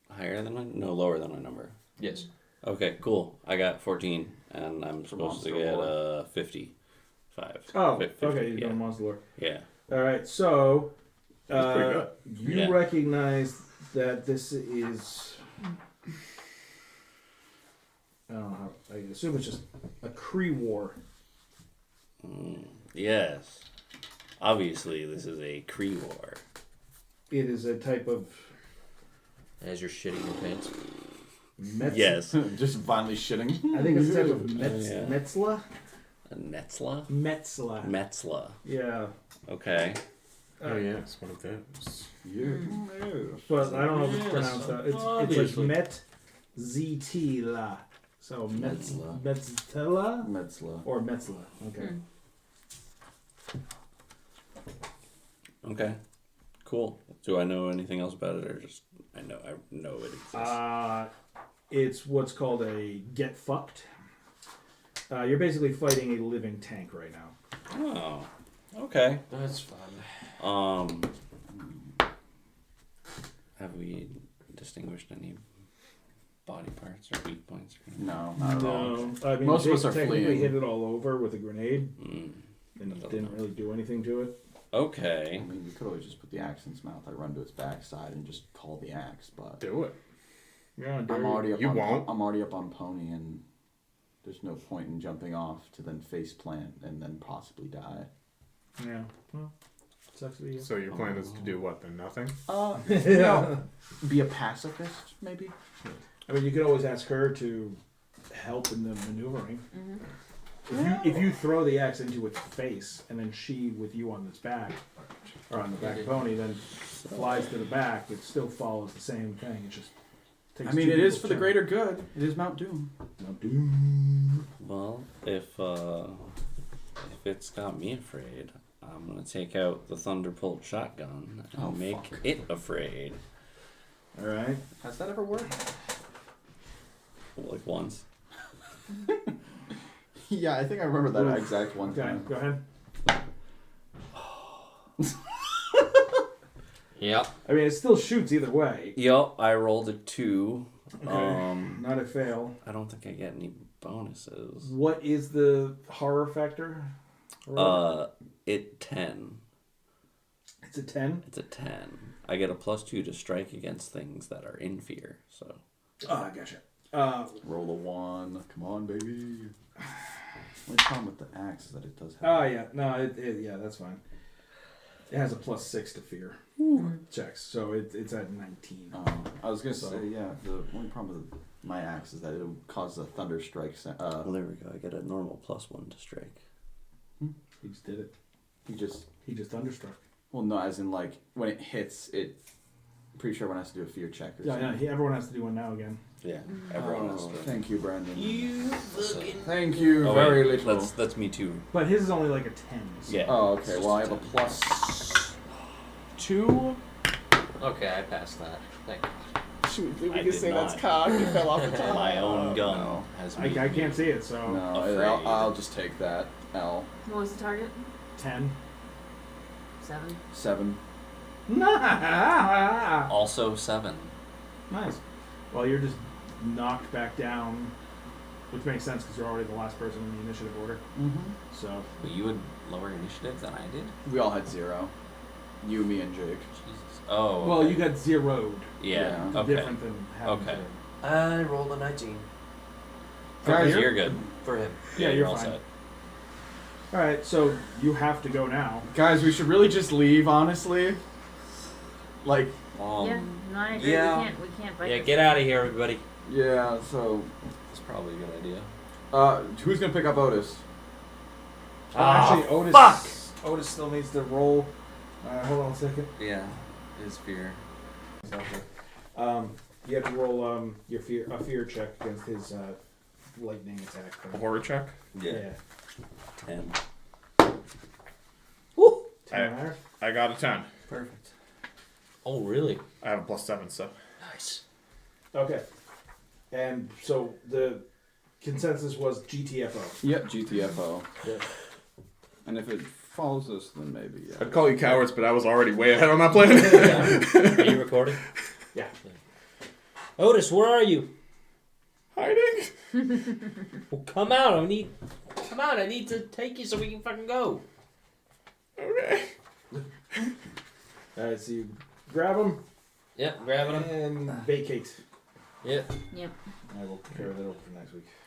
higher than lower than my number. Yes. Okay, cool. I got 14, and I'm supposed to Monster get lore. 55. Oh, 50, okay, you're yeah. doing monster lore. Yeah. All right, so That's pretty good. you Yeah. recognize that this is. I don't know how. I assume it's just a Kree war. Yes. Obviously, this is a Kree war. It is a type of As you're shitting your pants. Metz. Yes. Just violently shitting. I think it's a type of Yeah. Metzla. A Netzla? Metzla. Metzla. Yeah. Okay. Oh yeah, it's one of those. Yeah. But I don't know if it's Yes, pronounced that. It's like obviously. Metzla. So Metzla. Metzla Metzla. or Metzla. Okay. Okay. Cool. Do I know anything else about it, or just I know it exists? It's what's called a get fucked. You're basically fighting a living tank right now. Oh. Okay. That's fun. Have we distinguished any body parts or weak points? Or No, not at all. No, I mean, Most of they us are technically fleeing. hit it all over with a grenade Mm. and didn't really do anything to it. Okay. I mean, you could always just put the axe in its mouth. I run to its backside and just call the axe, but Do it. Yeah, I'm already up You on won't. I'm already up on pony, and there's no point in jumping off to then face plant and then possibly die. Yeah. Well, sucks to be you. So your plan is to do what then? Nothing. No, be a pacifist, maybe. I mean, you could always ask her to help in the maneuvering. If you throw the axe into its face and then she, with you on its back, or on the back pony, then flies to the back, it still follows the same thing. It just takes I mean, two it is people's for the turn. greater good. It is Mount Doom. Mount Doom. Well, if it's got me afraid, I'm gonna take out the Thunderbolt shotgun and Oh, make fuck. it afraid. All right. Has that ever worked? Like once. Yeah, I think I remember that exact one Okay, time. go ahead. Yep. I mean, it still shoots either way. Yup, I rolled a 2. Okay. Not a fail. I don't think I get any bonuses. What is the horror factor? It 10. It's a 10. It's a 10. I get a +2 to strike against things that are in fear. So. Oh, I gotcha. Roll a 1. Come on, baby. Only problem with the axe is that it does have. Oh yeah, no, yeah, that's fine. It has a +6 to fear checks, so it's at 19. I was gonna So- say, yeah. The only problem with my axe is that it'll cause a thunder strike. Well, there we go. I get a normal +1 to strike. He just did it. He just. He just thunderstruck. Well, no, as in like when it hits, it. Pretty sure everyone has to do a fear check or Yeah, something. yeah. Everyone has to do one now again. Yeah, everyone has Oh, to. thank you, Brandon. You fucking. Thank you Oh, very wait, little. That's me too. But his is only like a 10. So. Yeah. Oh, okay. Well, I have a +2. Okay, I passed that. Thank you. Shoot, we I can did say not. that's cocked. It fell off the top. My own gun No, has I made can't me see it, so no Afraid. I'll just take that. L. What was the target? 10. 7. 7. Nice. Also 7. Well, you're just knocked back down, which makes sense because you're already the last person in the initiative order. Mm-hmm. So But you had lower initiative than I did? We all had 0. You, me, and Jake. Jesus. Oh. well, okay. you got zeroed. Yeah. Yeah. Okay. Different than having Okay. zero. I rolled a 19 Guys, You're good. for him. Yeah, you're all fine. set. All right, so you have to go now. Guys, we should really just leave, honestly. Like, Yeah, no, I agree. yeah. We can't fight Yeah, this. get out of here, everybody. yeah, so. That's probably a good idea. Who's gonna pick up Otis? Actually, Otis. fuck! Otis still needs to roll. Hold on a second. Yeah. His fear. You have to roll a fear check against his lightning attack. A horror check. Yeah. 10. 10 higher. I got a 10. Perfect. Oh, really? I have a +7, so. Nice. Okay. And so the consensus was GTFO. Yep, GTFO. Yeah. And if it follows us, then maybe. Yeah. I'd call you cowards, but I was already way ahead on my plan. Are you recording? Yeah. Otis, where are you? Hiding. Well, come out. I need to take you so we can fucking go. Okay. Alright, so you grab him Yep, grabbing him. and vacate. Yep. Yep. I will carry that over for next week.